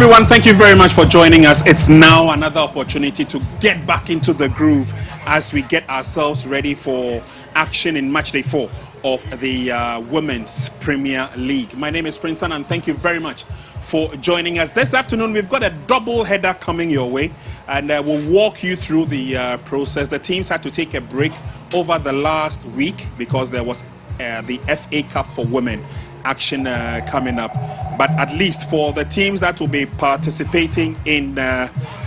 everyone, thank you very much for joining us. It's now another opportunity to get back into the groove as we get ourselves ready for action in match day 4 of the Women's Premier League. My name is Prince and thank you very much for joining us. This afternoon we've got a double header coming your way, and we'll walk you through the process. The teams had to take a break over the last week because there was the FA Cup for Women action coming up, but at least for the teams that will be participating in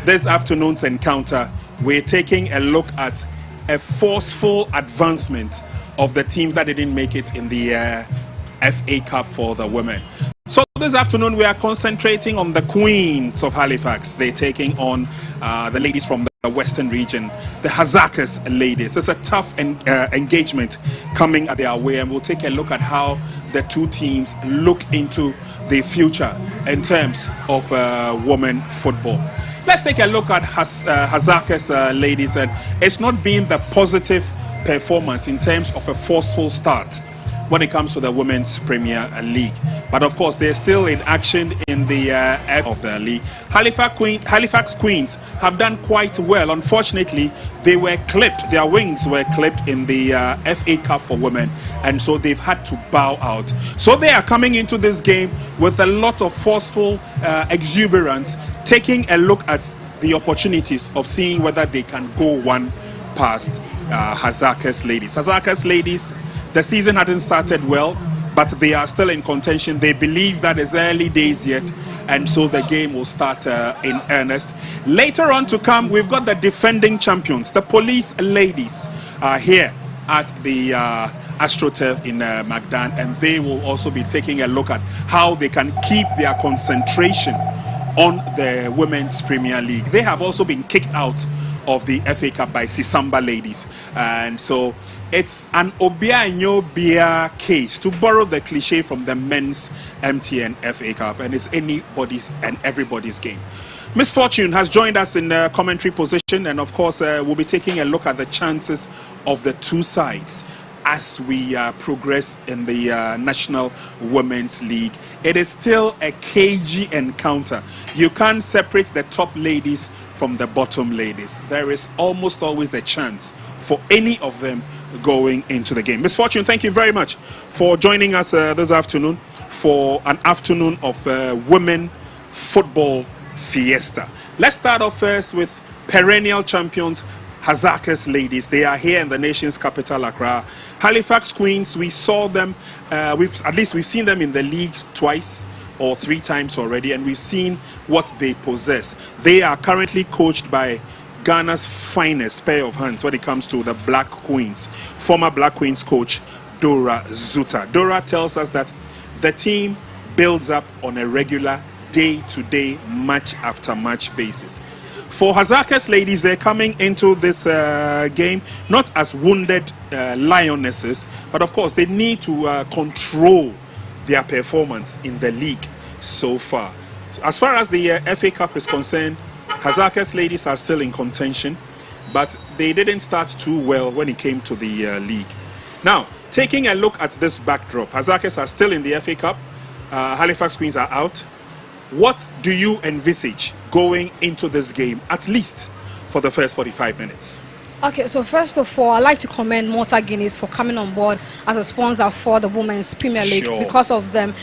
this afternoon's encounter, we're taking a look at a forceful advancement of the teams that didn't make it in the FA Cup for the women. So this afternoon we are concentrating on the Queens of Halifax. They're taking on the ladies from the Western region, the Hasaacas ladies. It's a tough engagement coming their way, and we'll take a look at how the two teams look into the future in terms of women football. Let's take a look at Hasaacas ladies, and it's not been the positive performance in terms of a forceful start when it comes to the Women's Premier League. But of course, they're still in action in the F of the league. Halifax Queens have done quite well. Unfortunately, they were clipped. Their wings were clipped in the FA Cup for women, and so they've had to bow out. So they are coming into this game with a lot of forceful exuberance, taking a look at the opportunities of seeing whether they can go one past Hasaacas ladies. Hasaacas ladies, the season hadn't started well, but they are still in contention. They believe that it's early days yet, and so the game will start in earnest. Later on to come, we've got the defending champions, the Police ladies, here at the AstroTurf in Magdan, and they will also be taking a look at how they can keep their concentration on the Women's Premier League. They have also been kicked out of the FA Cup by Sisamba ladies, and so it's an Obia and Obia case, to borrow the cliche from the men's MTN FA Cup, and it's anybody's and everybody's game. Miss Fortune has joined us in the commentary position, and of course we'll be taking a look at the chances of the two sides as we progress in the National Women's League. It is still a cagey encounter. You can't separate the top ladies from the bottom ladies. There is almost always a chance for any of them going into the game. Miss Fortune, thank you very much for joining us this afternoon for an afternoon of women football fiesta. Let's start off first with perennial champions Hasaacas ladies. They are here in the nation's capital, Accra. Halifax Queens, we saw them, we've seen them in the league twice or 3 times already, and we've seen what they possess. They are currently coached by Ghana's finest pair of hands when it comes to the Black Queens, former Black Queens coach Dora Zuta. Dora tells us that the team builds up on a regular day-to-day, match-after-match basis. For Hasaacas ladies, they're coming into this game not as wounded lionesses, but of course they need to control their performance in the league so far. As far as the FA Cup is concerned, Hasaacas ladies are still in contention, but they didn't start too well when it came to the league. Now, taking a look at this backdrop, Hasaacas are still in the FA Cup. Halifax Queens are out. What do you envisage going into this game, at least for the first 45 minutes? Okay, so first of all, I'd like to commend Malta Guinness for coming on board as a sponsor for the Women's Premier League. Sure. Because of them,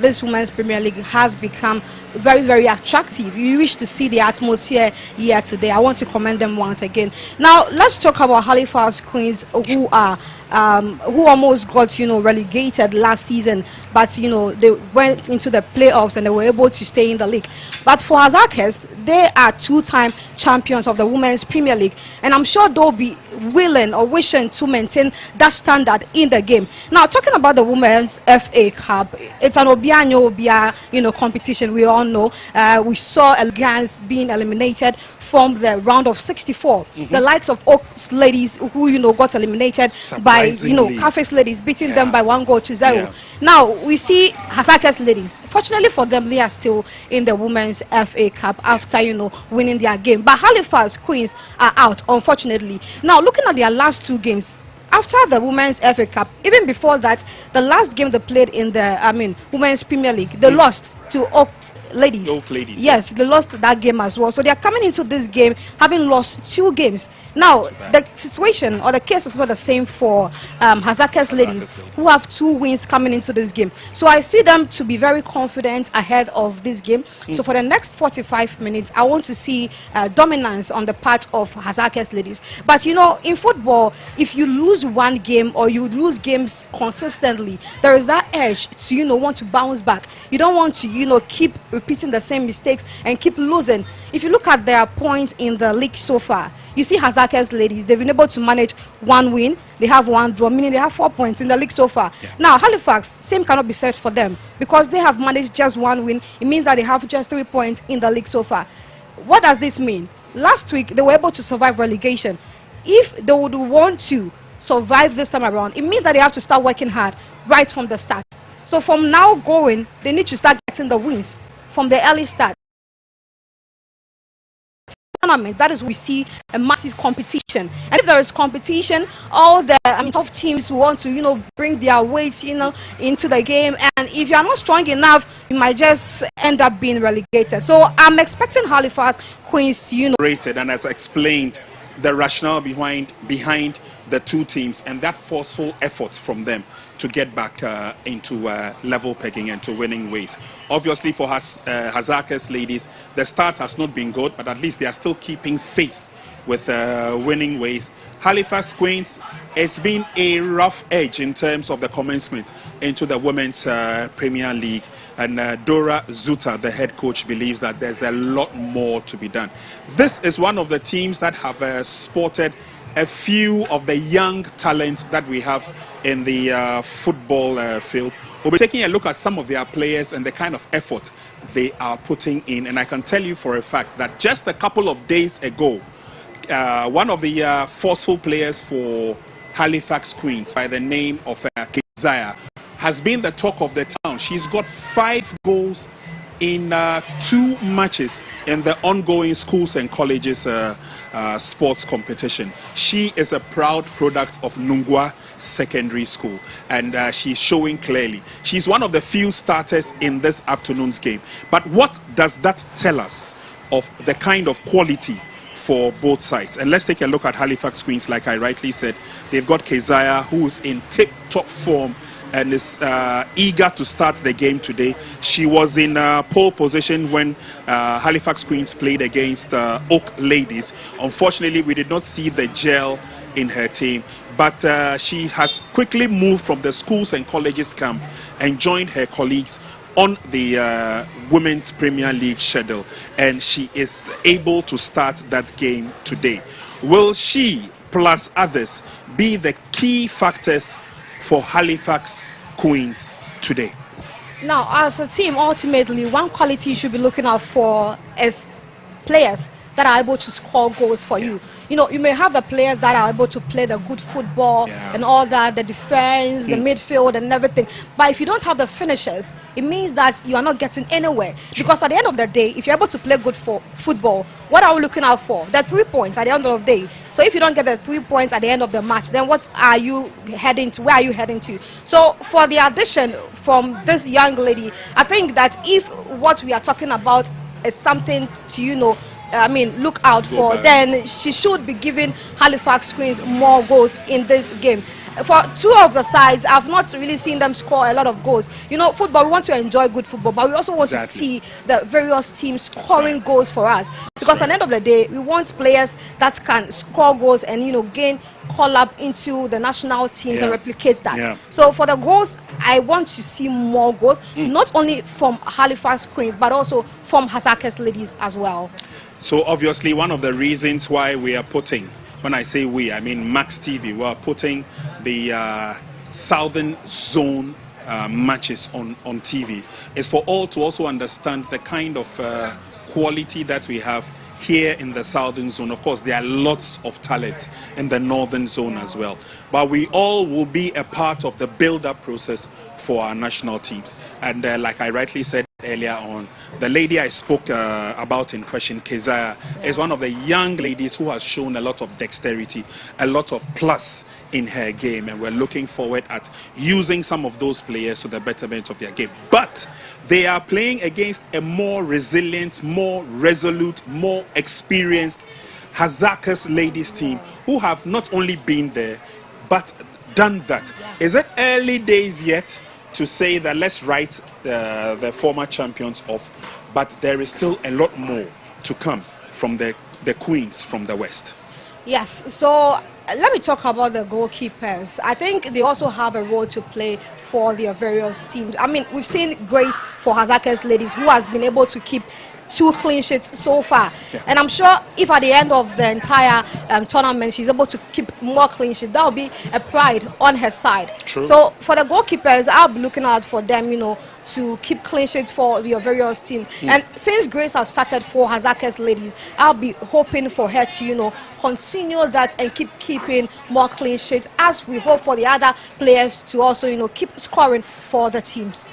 this Women's Premier League has become very, very attractive. You wish to see the atmosphere here today. I want to commend them once again. Now, let's talk about Halifax Queens, who almost got, relegated last season, but, they went into the playoffs and they were able to stay in the league. But for Hasaacas, they are 2-time champions of the Women's Premier League, and I'm sure they'll be willing or wishing to maintain that standard in the game. Now, talking about the Women's FA Cup, it's an Obia, competition. We all know. We saw Elegance being eliminated from the round of 64. The likes of Oaks ladies who, got eliminated by, Halifax ladies, beating them by 1-0. Now, we see Hasaacas ladies. Fortunately for them, they are still in the Women's FA Cup after, winning their game. But Halifax Queens are out, unfortunately. Now, looking at their last 2 games, after the Women's FA Cup, even before that, the last game they played in the Women's Premier League, they lost to Oak Ladies. Oak Ladies. Yes, they lost that game as well. So they are coming into this game having lost 2 games. Now, the situation or the case is not the same for Hasaacas Ladies, who have 2 wins coming into this game. So I see them to be very confident ahead of this game. So for the next 45 minutes, I want to see dominance on the part of Hasaacas Ladies. But you know, in football, if you lose one game or you lose games consistently, there is that urge to, you know, want to bounce back. You don't want to, you know, keep repeating the same mistakes and keep losing. If you look at their points in the league so far, you see Hasaacas Ladies, they've been able to manage 1 win, they have 1 draw, meaning they have 4 points in the league so far. Yeah. Now, Halifax, same cannot be said for them, because they have managed just 1 win. It means that they have just 3 points in the league so far. What does this mean? Last week, they were able to survive relegation. If they would want to survive this time around, it means that they have to start working hard right from the start. So from now going, they need to start getting the wins from the early start. That is where we see a massive competition, and if there is competition, all the tough teams who want to, you know, bring their weight, you know, into the game, and if you are not strong enough, you might just end up being relegated. So I'm expecting Halifax Queens, you know, rated and has explained the rationale behind the 2 teams and that forceful effort from them to get back into level pegging and to winning ways. Obviously, for Hasaacas Ladies, the start has not been good, but at least they are still keeping faith with winning ways. Halifax Queens, it's been a rough edge in terms of the commencement into the Women's Premier League, and Dora Zuta, the head coach, believes that there's a lot more to be done. This is one of the teams that have sported a few of the young talent that we have in the football field. We'll be taking a look at some of their players and the kind of effort they are putting in. And I can tell you for a fact that just a couple of days ago, one of the forceful players for Halifax Queens by the name of Keziah has been the talk of the town. She's got 5 goals in 2 matches in the ongoing schools and colleges sports competition. She is a proud product of Nungwa Secondary School, and she's showing clearly. She's one of the few starters in this afternoon's game. But what does that tell us of the kind of quality for both sides? And let's take a look at Halifax Queens. Like I rightly said, they've got Keziah, who's in tip-top form and is eager to start the game today. She was in pole position when Halifax Queens played against Oak Ladies. Unfortunately, we did not see the gel in her team, but she has quickly moved from the schools and colleges camp and joined her colleagues on the Women's Premier League schedule, and she is able to start that game today. Will she, plus others, be the key factors for Halifax Queens today? Now, as a team, ultimately, one quality you should be looking out for is players that are able to score goals for you. You know, you may have the players that are able to play the good football and all that, the defense, the midfield and everything. But if you don't have the finishers, it means that you are not getting anywhere. Because at the end of the day, if you're able to play good football, what are we looking out for? The 3 points at the end of the day. So if you don't get the 3 points at the end of the match, then what are you heading to? Where are you heading to? So for the addition from this young lady, I think that if what we are talking about is something to, you know, look out for, then she should be giving Halifax Queens more goals in this game. For 2 of the sides, I've not really seen them score a lot of goals. You know, football, we want to enjoy good football, but we also want to see the various teams scoring goals for us. Because at the end of the day, we want players that can score goals and, you know, gain call-up into the national teams and replicate that. So for the goals, I want to see more goals, not only from Halifax Queens, but also from Hasaacas Ladies as well. So obviously one of the reasons why we are putting, when I say we, I mean maxtv, we are putting the Southern Zone matches on TV, is for all to also understand the kind of quality that we have here in the Southern Zone. Of course, there are lots of talent in the Northern Zone as well, but we all will be a part of the build-up process for our national teams. And like I rightly said earlier, earlier on, the lady I spoke about in question, Keziah, is one of the young ladies who has shown a lot of dexterity, a lot of plus in her game, and we're looking forward at using some of those players to the betterment of their game. But they are playing against a more resilient, more resolute, more experienced Hasaacas ladies team who have not only been there but done that. Is it early days yet to say that let's write the former champions off, but there is still a lot more to come from the queens from the West? Yes, so let me talk about the goalkeepers. I think they also have a role to play for their various teams. I mean, we've seen Grace for Hasaacas ladies, who has been able to keep 2 clean sheets so far, and I'm sure if at the end of the entire tournament she's able to keep more clean sheets, that will be a pride on her side. True. So for the goalkeepers, I'll be looking out for them, to keep clean sheets for the various teams. And since Grace has started for Hasaacas ladies, I'll be hoping for her to continue that and keeping more clean sheets, as we hope for the other players to also keep scoring for the teams.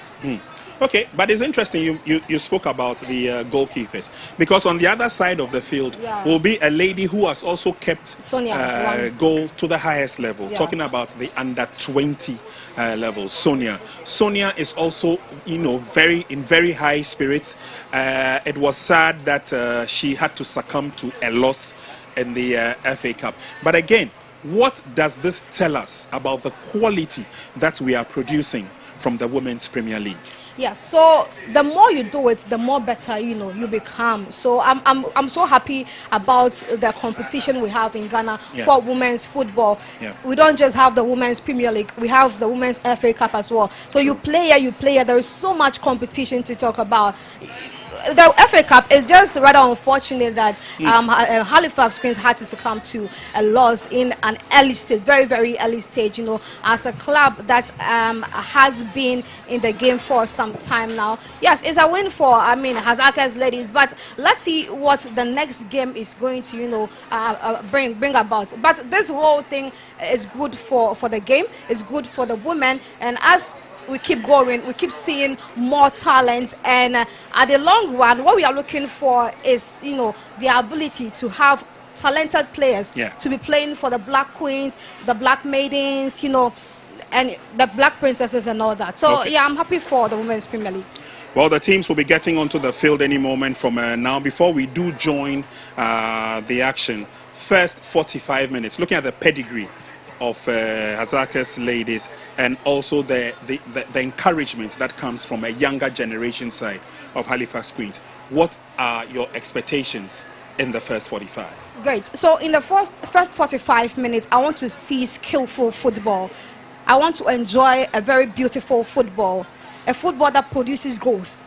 Okay, but it's interesting you spoke about the goalkeepers, because on the other side of the field will be a lady who has also kept Sonia goal to the highest level. Talking about the under 20 level, Sonia. Sonia is also in very high spirits. It was sad that she had to succumb to a loss in the FA Cup. But again, what does this tell us about the quality that we are producing from the Women's Premier League? Yes, so the more you do it, the more better you become. So I'm so happy about the competition we have in Ghana for women's football. We don't just have the Women's Premier League, we have the Women's FA Cup as well. So you play here, there is so much competition to talk about. The FA Cup is just rather unfortunate that Halifax Queens had to succumb to a loss in an early stage, very early stage, as a club that has been in the game for some time now. Yes, it's a win for, Hasaacas ladies, but let's see what the next game is going to, bring about. But this whole thing is good for the game, it's good for the women, and as we keep going, we keep seeing more talent, and at the long run, what we are looking for is, the ability to have talented players to be playing for the Black Queens, the Black Maidens, and the Black Princesses and all that. So I'm happy for the Women's Premier League. Well, the teams will be getting onto the field any moment from now. Before we do join the action, first 45 minutes, looking at the pedigree of Hasaacas ladies, and also the encouragement that comes from a younger generation side of Halifax Queens. What are your expectations in the first 45? Great. So in the first 45 minutes, I want to see skillful football. I want to enjoy a very beautiful football, a football that produces goals.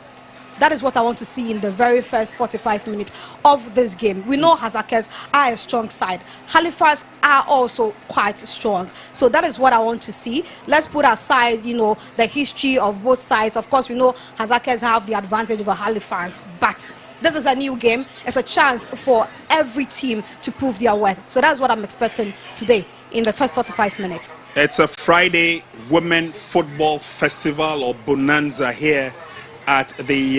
That is what I want to see in the very first 45 minutes of this game. We know Hasaacas are a strong side. Halifax are also quite strong. So that is what I want to see. Let's put aside, the history of both sides. Of course, we know Hasaacas have the advantage over Halifax, but this is a new game. It's a chance for every team to prove their worth. So that's what I'm expecting today in the first 45 minutes. It's a Friday Women Football Festival or Bonanza here at the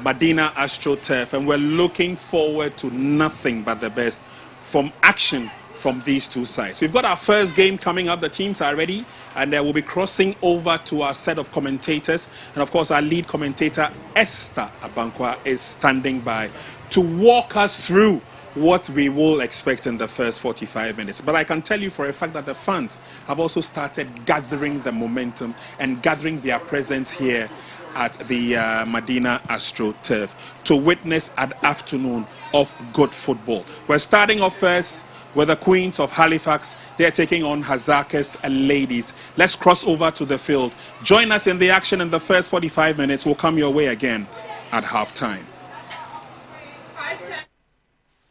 Medina AstroTurf, and we're looking forward to nothing but the best from action from these two sides. We've got our first game coming up. The teams are ready, and we'll be crossing over to our set of commentators, and of course our lead commentator Esther Abankwa is standing by to walk us through what we will expect in the first 45 minutes. But I can tell you for a fact that the fans have also started gathering the momentum and gathering their presence here at the Medina AstroTurf to witness an afternoon of good football. We're starting off first with the Queens of Halifax. They're taking on Hasaacas ladies. Let's cross over to the field. Join us in the action in the first 45 minutes. We'll come your way again at halftime.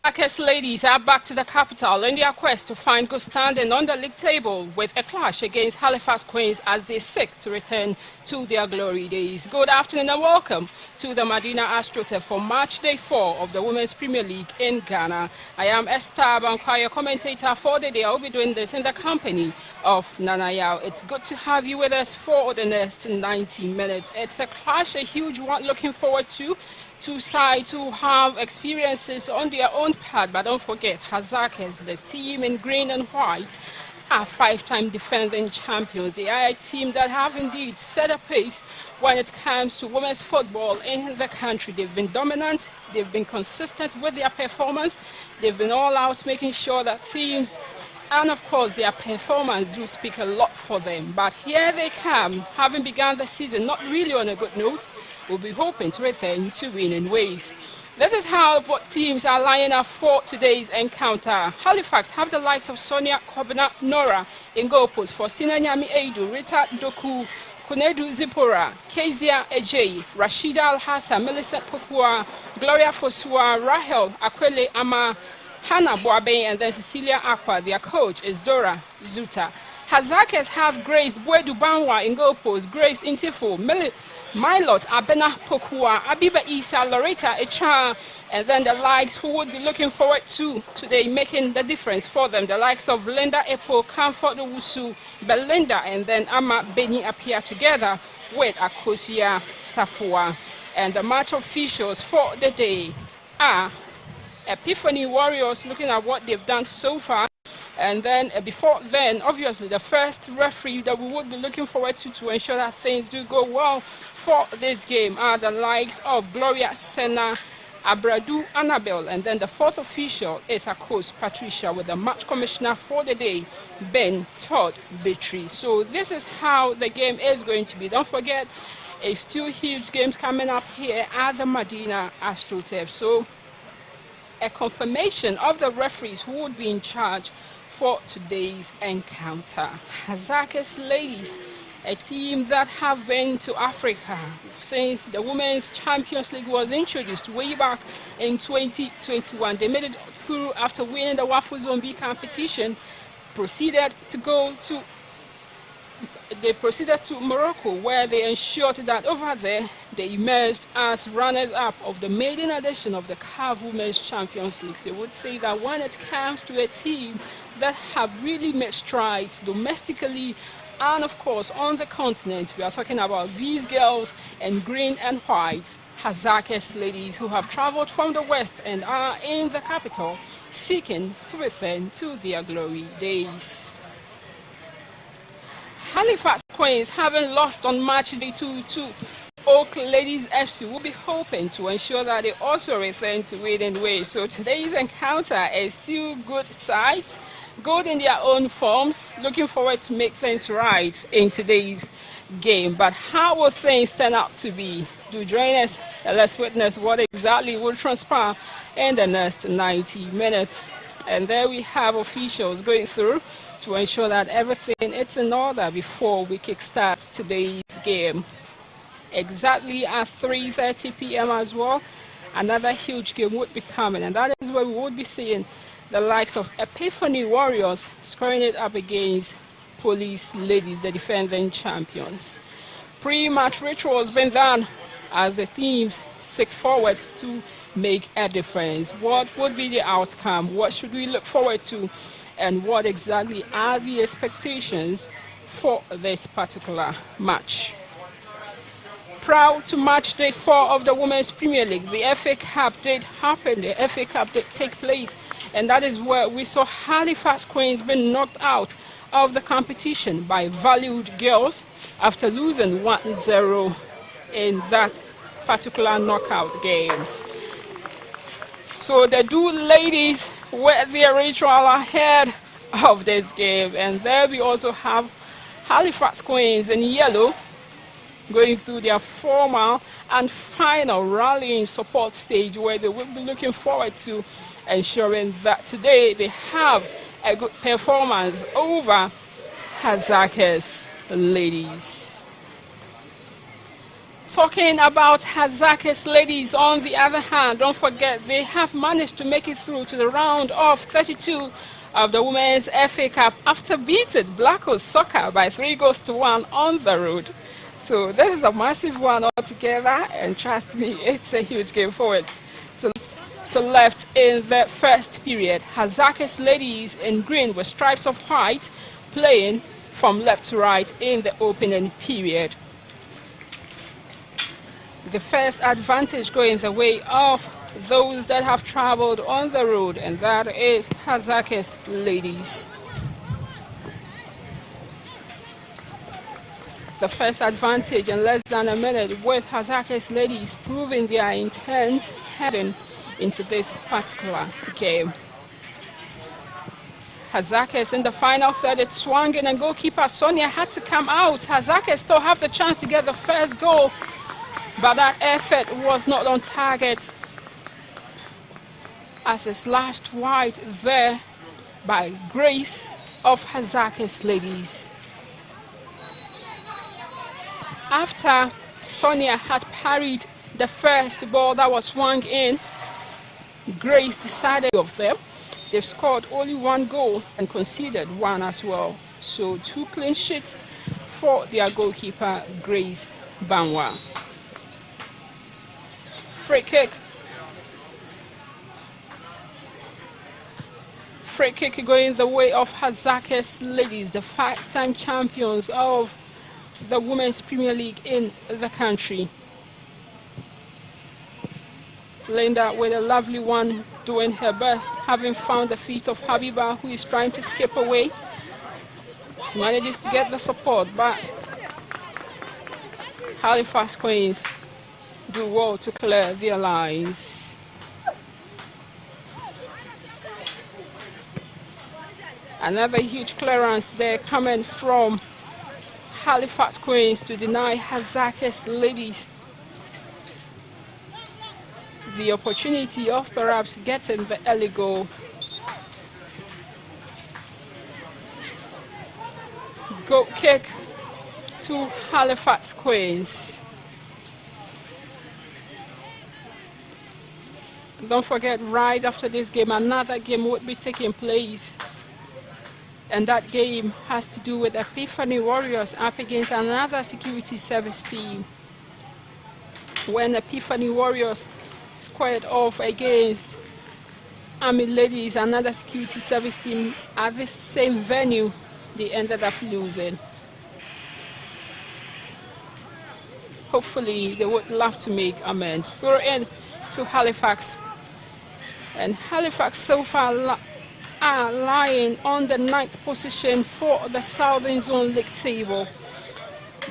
Hasaacas ladies are back to the capital in their quest to find good standing on the league table with a clash against Halifax Queens as they seek to return to their glory days. Good afternoon and welcome to the Medina AstroTurf for Match Day 4 of the Women's Premier League in Ghana. I am Esther Bankwaya, commentator for the day. I will be doing this in the company of Nana Yao. It's good to have you with us for the next 90 minutes. It's a clash, a huge one, looking forward to. Two sides who have experiences on their own part, but don't forget Hasaacas, the team in green and white, are five-time defending champions. They are a team that have indeed set a pace when it comes to women's football in the country. They've been dominant, they've been consistent with their performance, they've been all out making sure that teams and of course their performance do speak a lot for them. But here they come, having begun the season not really on a good note. We'll be hoping to return to winning ways. This is how both teams are lining up for today's encounter. Halifax have the likes of Sonia Kobina Nora in goal post, Faustina Nyami Eidu, Rita Doku, Kunedu Zipora, Kezia Ejei, Rashida Al-Hassan, Millicent Pokua, Gloria Fosua, Rahel Akwele Ama, Hannah Boabe, and then Cecilia Aqua. Their coach is Dora Zuta. Hasaacas have Grace Bwedu Banwa in goal post, Grace Intifo, Milot Abena Pokua, Abiba Isa, Loretta Echa, and then the likes who would be looking forward to today making the difference for them. The likes of Linda Epo, Comfort Wusu, Belinda, and then Ama Beni appear together with Akosia Safua. And the match officials for the day are Epiphany Warriors, looking at what they've done so far. And then before then, obviously, the first referee that we would be looking forward to ensure that things do go well for this game are the likes of Gloria Sena, Abradu Annabelle, and then the fourth official is our coach Patricia, with the match commissioner for the day, Ben Todd Bitry. So this is how the game is going to be. Don't forget, it's two huge games coming up here at the Medina AstroTurf. So a confirmation of the referees who would be in charge for today's encounter. Hasaacas ladies, a team that have been to Africa since the Women's Champions League was introduced way back in 2021. They made it through after winning the Waffle Zone B competition, proceeded to Morocco, where they ensured that over there they emerged as runners-up of the maiden edition of the CAF Women's Champions League. So I would say that when it comes to a team that have really made strides domestically and of course on the continent, we are talking about these girls in green and white, Hasaacas ladies who have traveled from the west and are in the capital seeking to return to their glory days. Halifax Queens, having lost on match day 2 to Oak Ladies FC, will be hoping to ensure that they also return to winning ways. So today's encounter is still good sides, good in their own forms, looking forward to make things right in today's game. But how will things turn out to be? Do join us and let's witness what exactly will transpire in the next 90 minutes. And there we have officials going through to ensure that everything is in order before we kickstart today's game. Exactly at 3:30 p.m. as well, another huge game would be coming, and that is where we would be seeing the likes of Epiphany Warriors squaring it up against Police Ladies, the defending champions. Pre-match ritual has been done as the teams seek forward to make a difference. What would be the outcome? What should we look forward to? And what exactly are the expectations for this particular match? Proud to match day 4 of the Women's Premier League. The FA Cup did happen, the FA Cup did take place, and that is where we saw Halifax Queens being knocked out of the competition by valued girls after losing 1-0 in that particular knockout game. So the two ladies were their ritual ahead of this game, and there we also have Halifax Queens in yellow going through their formal and final rallying support stage, where they will be looking forward to ensuring that today they have a good performance over Hasaacas ladies. Talking about Hasaacas ladies, on the other hand, don't forget they have managed to make it through to the round of 32 of the Women's FA Cup after beating Blackos Soccer by 3-1 on the road. So this is a massive one altogether, and trust me, it's a huge game forward to left in the first period. Hasaacas ladies in green with stripes of white playing from left to right in the opening period. The first advantage going the way of those that have traveled on the road, and that is Hasaacas ladies. The first advantage in less than a minute, with Hasaacas ladies proving their intent heading into this particular game. Hasaacas in the final third, it swung in, and goalkeeper Sonia had to come out. Hasaacas still have the chance to get the first goal, but that effort was not on target as it's slashed wide there by Grace of Hasaacas ladies. After Sonia had parried the first ball that was swung in, Grace decided of them. They've scored only one goal and conceded one as well. So 2 clean sheets for their goalkeeper, Grace Banwa. Free kick. Free kick going the way of Hasaacas ladies, the 5-time champions of the Women's Premier League in the country. Linda with a lovely one, doing her best, having found the feet of Habiba, who is trying to skip away. She manages to get the support, but Halifax Queens do well to clear their lines. Another huge clearance there coming from Halifax Queens to deny Hasaacas ladies the opportunity of perhaps getting the early goal. Goal kick to Halifax Queens. Don't forget, right after this game, another game would be taking place. And that game has to do with Epiphany Warriors up against another security service team. When Epiphany Warriors squared off against Army Ladies, another security service team, at the same venue, they ended up losing. Hopefully, they would love to make amends. Throw in to Halifax. And Halifax so far are lying on the 9th position for the Southern Zone League table.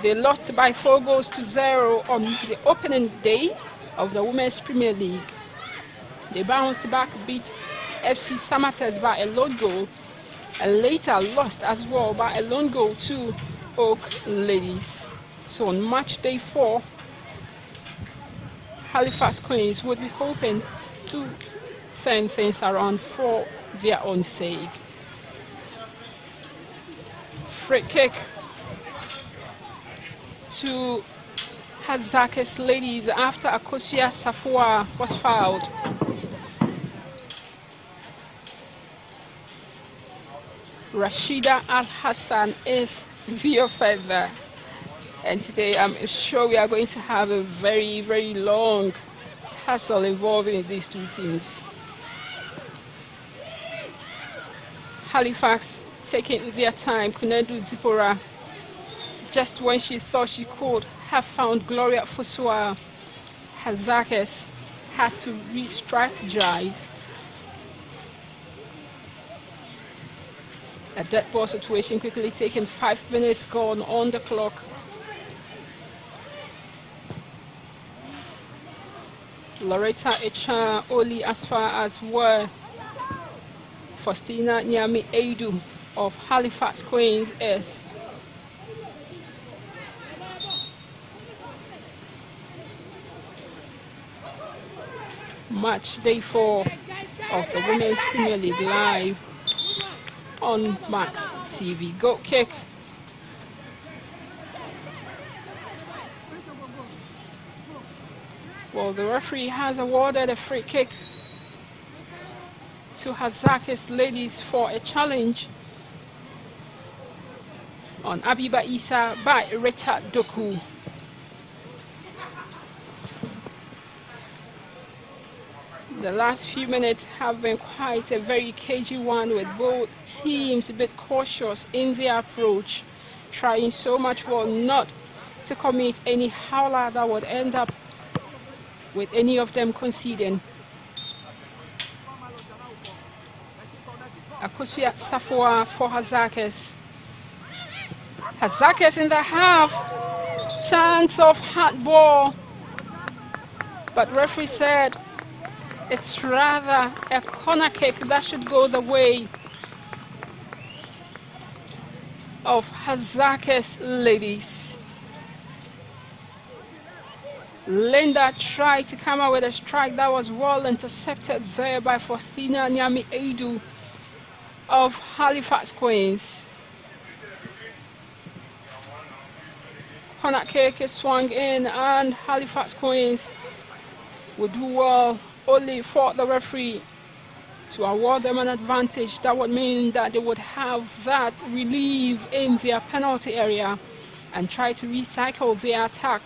They lost by 4-0 on the opening day of the Women's Premier League. They bounced back, beat FC Samatas by a lone goal, and later lost as well by a lone goal to Oak Ladies. So on match day 4, Halifax Queens would be hoping to turn things around for their own sake. Free kick to Hasaacas ladies after Akosia Safua was fouled. Rashida Al-Hassan is the offender. And today I'm sure we are going to have a very, very long tussle involving these two teams. Halifax taking their time. Kunedu Zipora, just when she thought she could have found Gloria Fosua, Hasaacas had to re-strategize. A dead ball situation quickly taken, 5 minutes gone on the clock. Loretta Echa Oli as far as were Faustina Nyami Edu of Halifax Queens is. Match day 4 of the Women's Premier League live on Max TV. Goal kick Well, the referee has awarded a free kick to Hasaacas ladies for a challenge on Abiba Isa by Rita Doku. The last few minutes have been quite a very cagey one, with both teams a bit cautious in their approach, trying so much for not to commit any howler that would end up with any of them conceding. Akosia Safwa for Hasaacas. Hasaacas in the half. Chance of handball. But referee said it's rather a corner kick that should go the way of Hasaacas ladies. Linda tried to come out with a strike that was well intercepted there by Faustina Nyami Edu of Halifax Queens. Corner kick is swung in, and Halifax Queens would do well only for the referee to award them an advantage. That would mean that they would have that relief in their penalty area and try to recycle their attack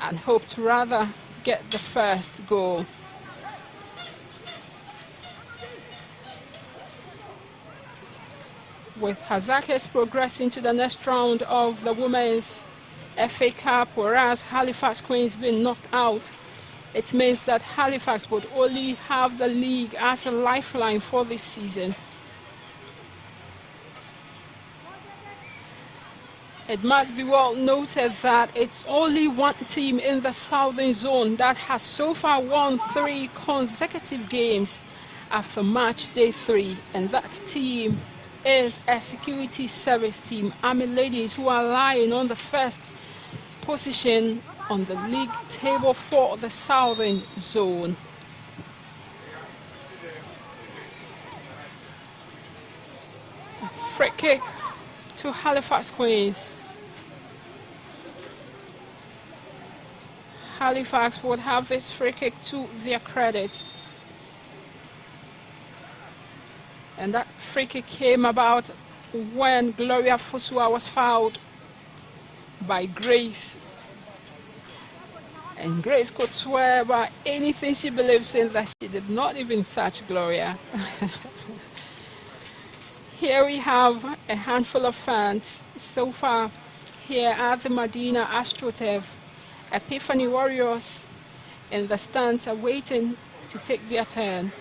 and hope to rather get the first goal. With Hasaacas progressing to the next round of the Women's FA Cup, whereas Halifax Queens been knocked out, it means that Halifax would only have the league as a lifeline for this season. It must be well noted that it's only one team in the Southern Zone that has so far won 3 consecutive games after match day 3, and that team is a security service team, Army Ladies, who are lying on the first position on the league table for the Southern Zone. A free kick to Halifax Queens. Halifax would have this free kick to their credit. And that free kick came about when Gloria Fosua was fouled by Grace. And Grace could swear by anything she believes in that she did not even touch Gloria. Here we have a handful of fans so far here at the Medina AstroTurf. Epiphany Warriors in the stands are waiting to take their turn.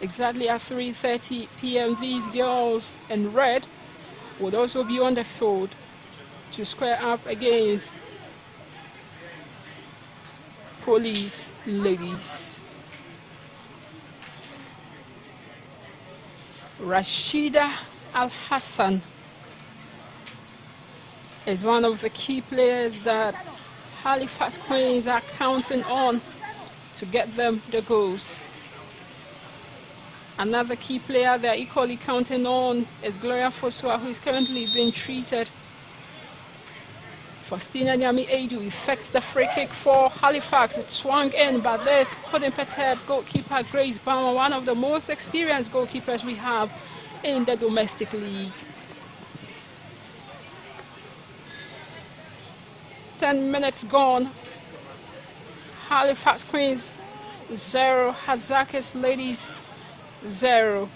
Exactly at 3:30 p.m. these girls in red would also be on the field to square up against Police Ladies. Rashida Al-Hassan is one of the key players that Halifax Queens are counting on to get them the goals. Another key player they're equally counting on is Gloria Fosua, who is currently being treated. Faustina Nyami Edu effects the free kick for Halifax. It swung in, but this couldn't perturb goalkeeper Grace Bauer, one of the most experienced goalkeepers we have in the domestic league. 10 minutes gone. Halifax Queens 0, Hasaacas Ladies 0.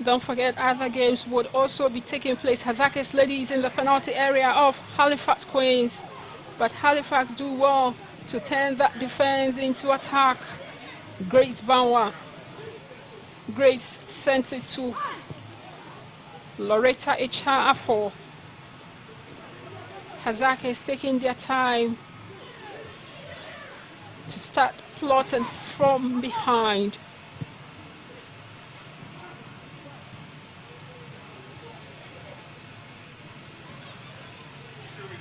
Don't forget, other games would also be taking place. Hasaacas Ladies in the penalty area of Halifax Queens, but Halifax do well to turn that defense into attack. Grace Bauer. Grace sent it to Loretta Echa-Afo. Hasaacas taking their time to start plotting from behind.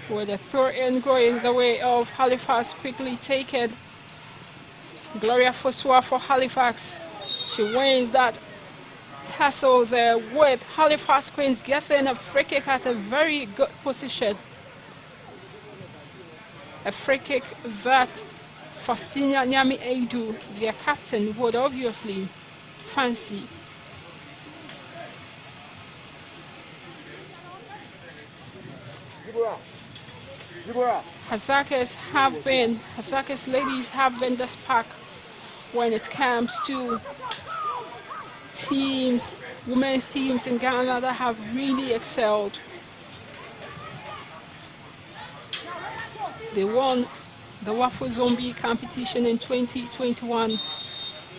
With a throw-in going the way of Halifax, quickly taken. Gloria Fosua for Halifax. She wins that tussle there with Halifax Queens getting a free kick at a very good position. A free kick that Faustina Nyami Eidu, their captain, would obviously fancy. Hasaacas ladies have been the spark when it comes to teams, women's teams in Ghana that have really excelled. They won the Waffle Zombie competition in 2021,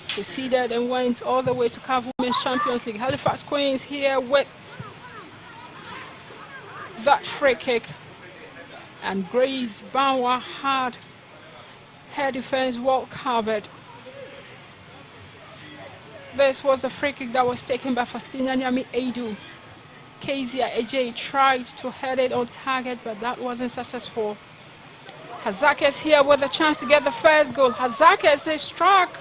proceeded and went all the way to CAF Women's Champions League. Halifax Queens here with that free kick, and Grace Banwa had her defense well covered. This was a free kick that was taken by Faustina Nyami Eidu. Kezia Ejay tried to head it on target, but that wasn't successful. Hasaacas here with a chance to get the first goal. Hasaacas is struck,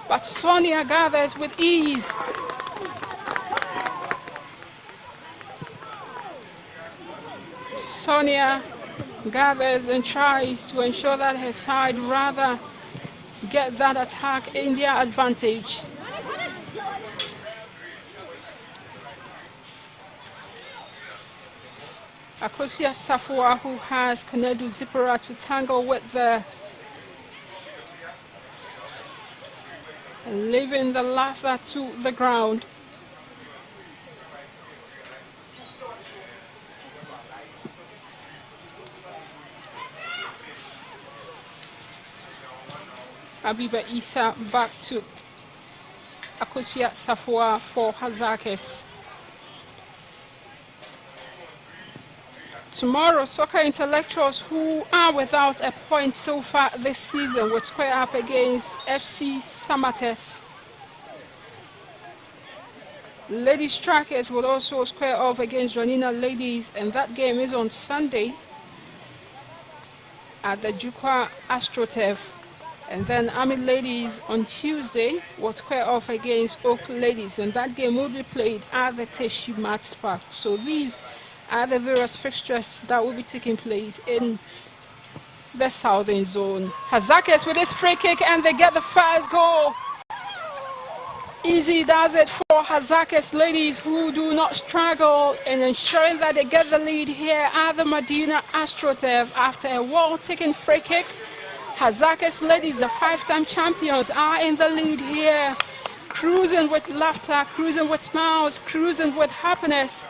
but Sonia gathers with ease. Sonia gathers and tries to ensure that her side rather get that attack in their advantage. Akosia Safua, who has Kanedu Zipora to tangle with the leaving the laugher to the ground. Abiba Isa back to Akosia Safua for Hasaacas. Tomorrow, soccer intellectuals who are without a point so far this season will square up against FC Samates. Lady Strikers will also square off against Ranina Ladies, and that game is on Sunday at the Jukwa AstroTurf. And then Army Ladies on Tuesday will square off against Oak Ladies, and that game will be played at the Teshi Mats Park. So these are the various fixtures that will be taking place in the southern zone. Hasaacas with this free kick, and they get the first goal. Easy does it for Hasaacas ladies, who do not struggle in ensuring that they get the lead here at the Medina AstroTurf after a well-taken free kick. Hasaacas ladies, the five-time champions, are in the lead here, cruising with laughter, cruising with smiles, cruising with happiness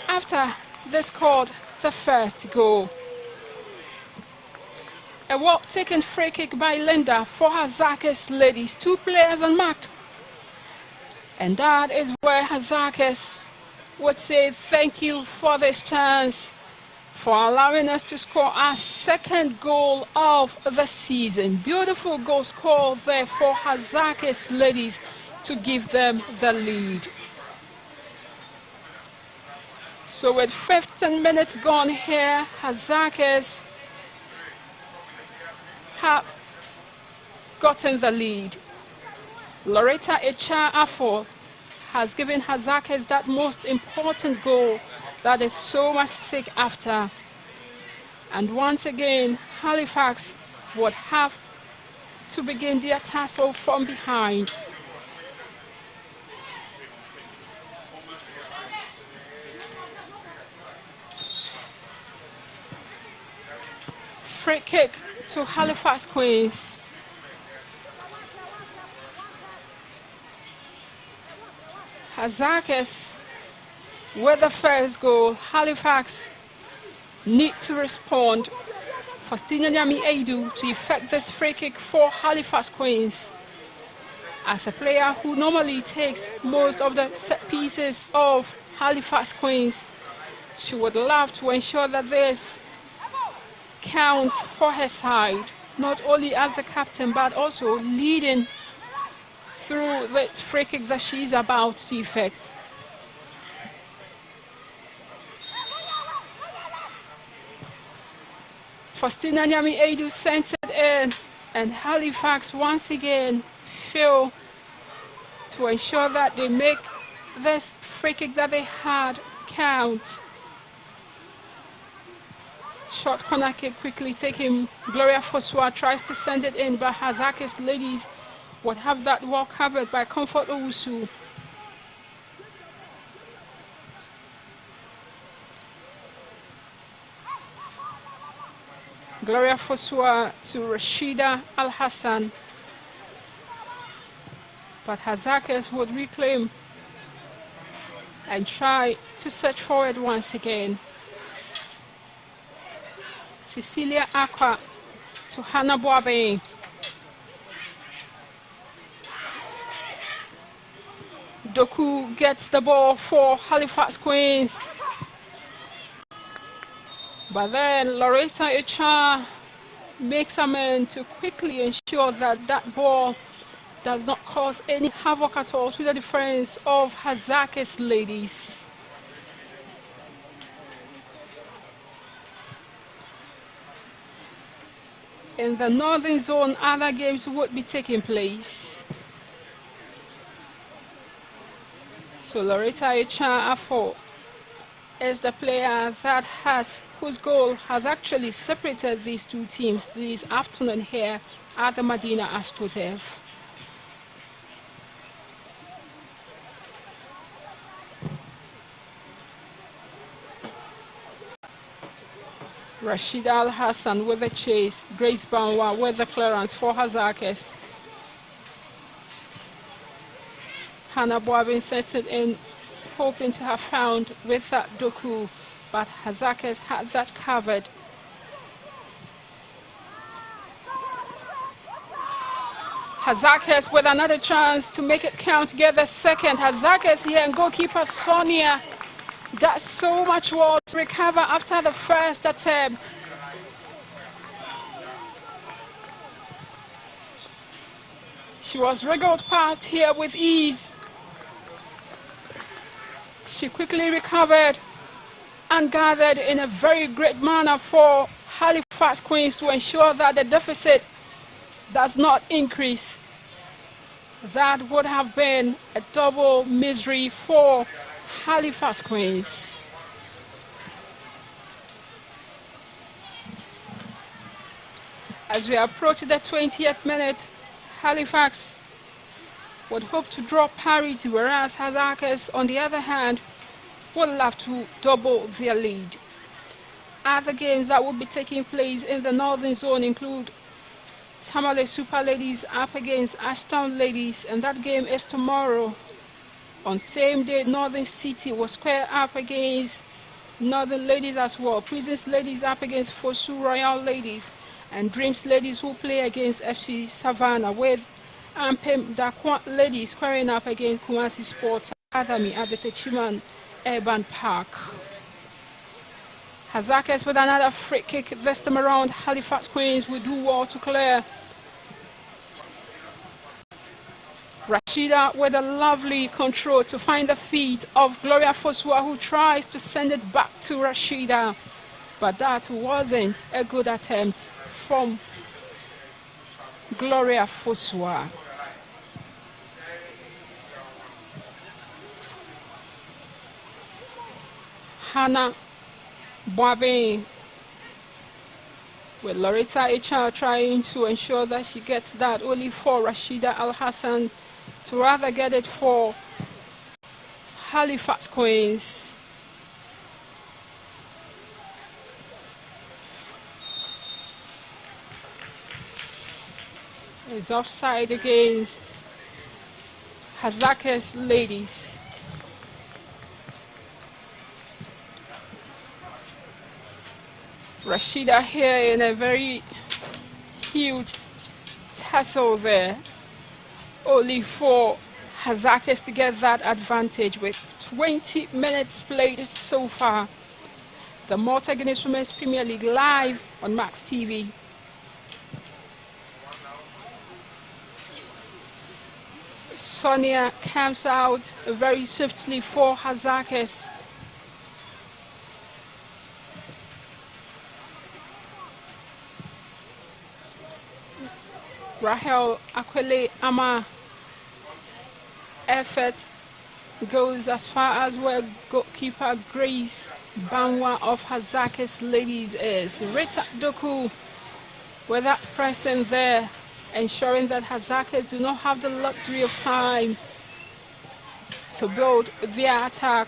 after they scored the first goal. A well-taken free kick by Linda for Hasaacas ladies. Two players unmarked. And that is where Hasaacas would say thank you for this chance, for allowing us to score our second goal of the season. Beautiful goal score there for Hasaacas ladies to give them the lead. So with 15 minutes gone here, Hasaacas have gotten the lead. Loretta Echa Afo has given Hasaacas that most important goal that is so much sick after. And once again, Halifax would have to begin their tussle from behind. Free kick to Halifax Queens. Hasaacas with the first goal. Halifax need to respond. Faustina Nyami Eidu to effect this free kick for Halifax Queens. As a player who normally takes most of the set pieces of Halifax Queens, she would love to ensure that this counts for her side, not only as the captain but also leading through this free kick that she's about to effect. Faustina Nyami Eidu sends it in, and Halifax once again fail to ensure that they make this free kick that they had count. Short corner kick quickly taken. Gloria Fosua tries to send it in, but Hasaacas ladies would have that well covered by Comfort Owusu. Gloria Fosua to Rashida Al Hassan. But Hasaacas would reclaim and try to search forward once again. Cecilia Aqua to Hannah Boabe. Doku gets the ball for Halifax Queens. But then Loretta Echa makes a man to quickly ensure that that ball does not cause any havoc at all to the defense of Hasaacas ladies. In the northern zone, other games would be taking place. So Loretta Echa Afo is the player that whose goal has actually separated these two teams this afternoon here at the Medina AstroTurf. Rashida Al Hassan with the chase, Grace Banwa with the clearance for Hasaacas. Hannah Boivin sets it in, hoping to have found with that Doku, but Hasaacas had that covered. Hasaacas with another chance to make it count, get the second. Hasaacas here, and goalkeeper Sonia does so much work to recover after the first attempt. She was wriggled past here with ease. She quickly recovered and gathered in a very great manner for Halifax Queens to ensure that the deficit does not increase. That would have been a double misery for Halifax Queens. As we approach the 20th minute, Halifax would hope to draw parity, whereas Hasaacas, on the other hand, would love to double their lead. Other games that will be taking place in the northern zone include Tamale Super Ladies up against Ashtown Ladies, and that game is tomorrow. On same day, Northern City will square up against Northern Ladies as well. Prisons Ladies up against Fosu Royal Ladies, and Dreams Ladies will play against FC Savannah, with Ampem Dakwa Ladies squaring up against Kumasi Sports Academy at the Techiman Urban Park. Hasaacas with another free kick this time around. Halifax Queens will do well to clear. Rashida with a lovely control to find the feet of Gloria Fosua, who tries to send it back to Rashida, but that wasn't a good attempt from Gloria Fosua. Hannah Boabe with Loretta Echa trying to ensure that she gets that, only for Rashida Al Hassan to rather get it for Halifax Queens. It's offside against Hasaacas Ladies. Rashida here in a very huge tussle there, only for Hasaacas to get that advantage with 20 minutes played so far. The Malta Guinness Women's Premier League live on maxtv. Sonia comes out very swiftly for Hasaacas. Rahel Akwele Ama effort goes as far as where goalkeeper Grace Banwa of Hasaacas ladies is Rita Doku with that present there, ensuring that Hasaacas do not have the luxury of time to build their attack.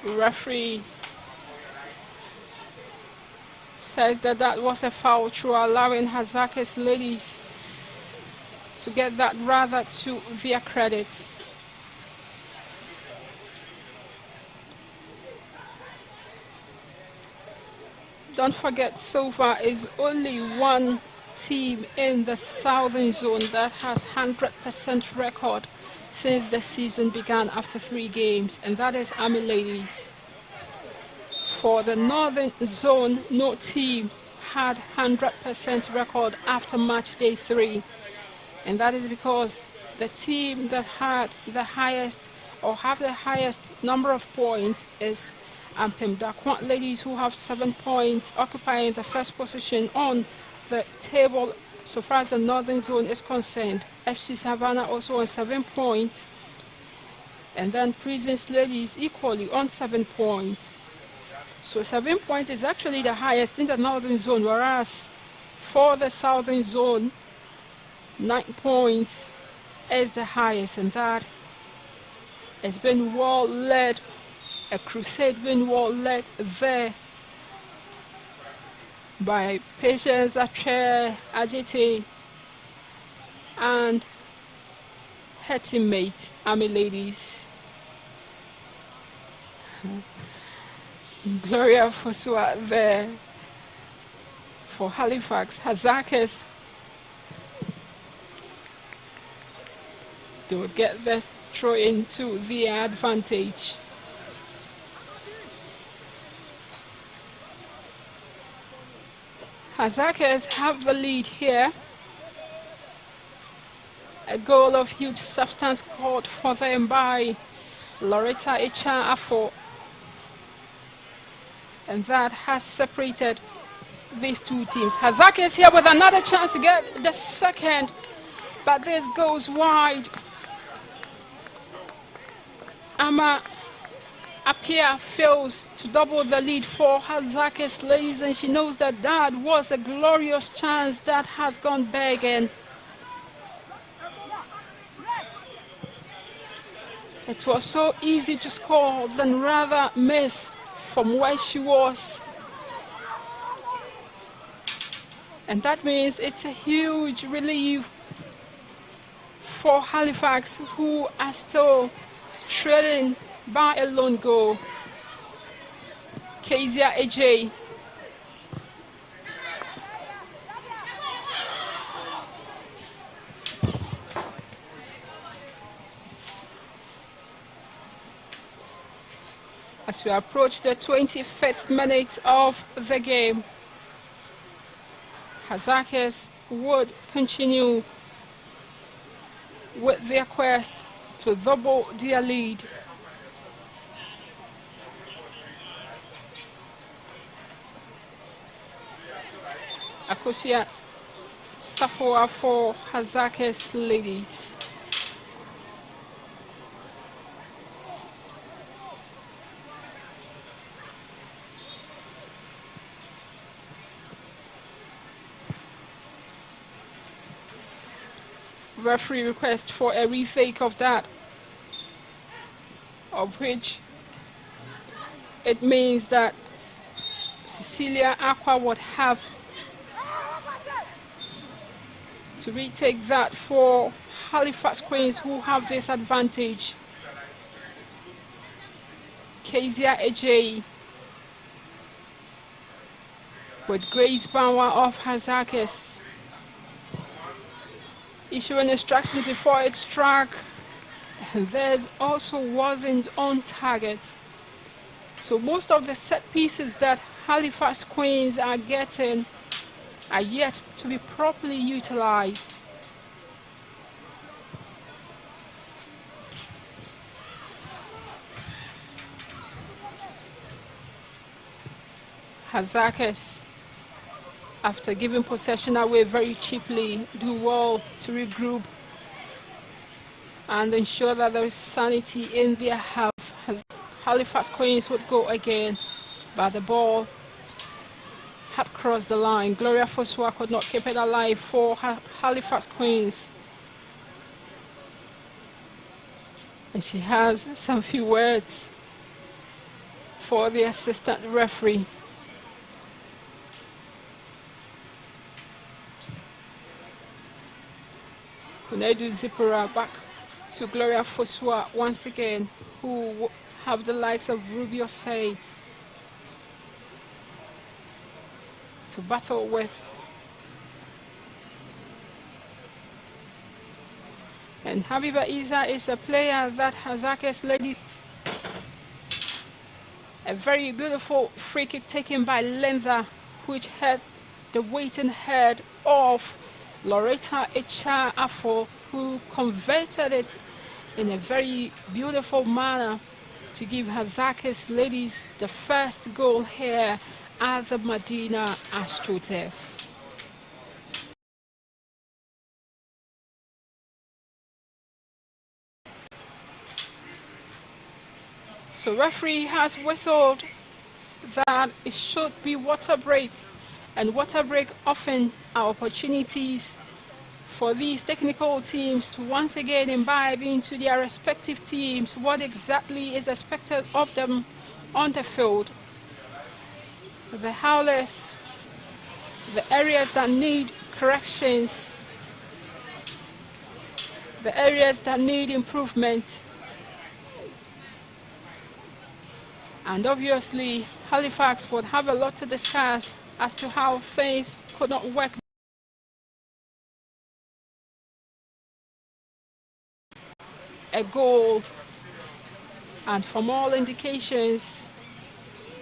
Referee says that that was a foul through, allowing Hasaacas ladies to get that rather to their credit. Don't forget, so far is only one team in the southern zone that has 100% record since the season began after 3 games, and that is Army Ladies. For the northern zone, no team had 100% record after match day 3, and that is because the team that had the highest or have the highest number of points is Ampem Dakwant Ladies, who have 7 points, occupying the first position on the table so far as the northern zone is concerned. FC Savannah also on 7 points, and then Prisons Ladies equally on 7 points. So 7 points is actually the highest in the northern zone, whereas for the southern zone, 9 points is the highest, and that has been well led, a crusade been well led there by Patience Ache Ajite and her teammate Army Ladies. Gloria Fosua there for Halifax. Hasaacas, they would get this throw into their advantage. Hasaacas have the lead here. A goal of huge substance scored for them by Loretta Echa Afo, and that has separated these two teams. Hasaacas here with another chance to get the second, but this goes wide. Ama Apia fails to double the lead for Hasaacas ladies, and she knows that that was a glorious chance that has gone begging. It was so easy to score than rather miss from where she was. And that means it's a huge relief for Halifax, who are still trailing by a lone goal. Kezia AJ. As we approach the 25th minute of the game, Hasaacas would continue with their quest to double their lead. Akosia Safoa for Hasaacas ladies. Referee request for a retake of that, of which it means that Cecilia Aqua would have to retake that for Halifax Queens, who have this advantage. Kezia AJ with Grace Banwa of Hasaacas issuing instructions before it struck. And theirs also wasn't on target. So most of the set pieces that Halifax Queens are getting are yet to be properly utilized. Hasaacas after giving possession away very cheaply, do well to regroup and ensure that there is sanity in their half. Halifax Queens would go again, but the ball had crossed the line. Gloria Fosua could not keep it alive for Halifax Queens. And she has some few words for the assistant referee. Kunedu Zipora back to Gloria Fosua once again, who have the likes of Ruby Osei to battle with. And Habiba Isa is a player that Hasaacas lady. A very beautiful free kick taken by Lentha, which had the waiting head of Loretta Echa Afo, who converted it in a very beautiful manner to give Hasaacas ladies the first goal here at the Medina AstroTurf. So referee has whistled that it should be water break, and water break often are opportunities for these technical teams to once again imbibe into their respective teams what exactly is expected of them on the field. The howlers, the areas that need corrections, the areas that need improvement. And obviously, Halifax would have a lot to discuss as to how things could not work. A goal, and from all indications,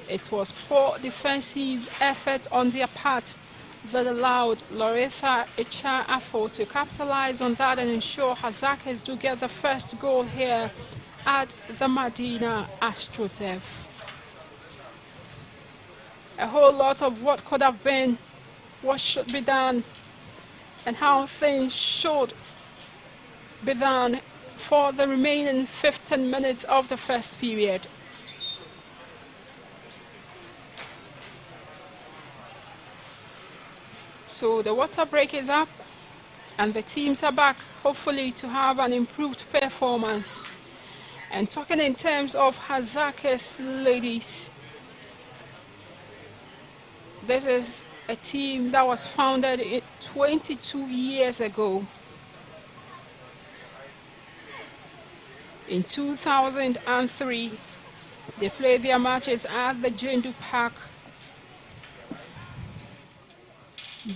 it was poor defensive effort on their part that allowed Loretta Echa Afo to capitalize on that and ensure Hasaacas do get the first goal here at the Medina AstroTurf. A whole lot of what could have been, what should be done, and how things should be done for the remaining 15 minutes of the first period. So the water break is up and the teams are back, hopefully to have an improved performance. And talking in terms of Hasaacas ladies, this is a team that was founded 22 years ago. In 2003, they played their matches at the Jindu Park,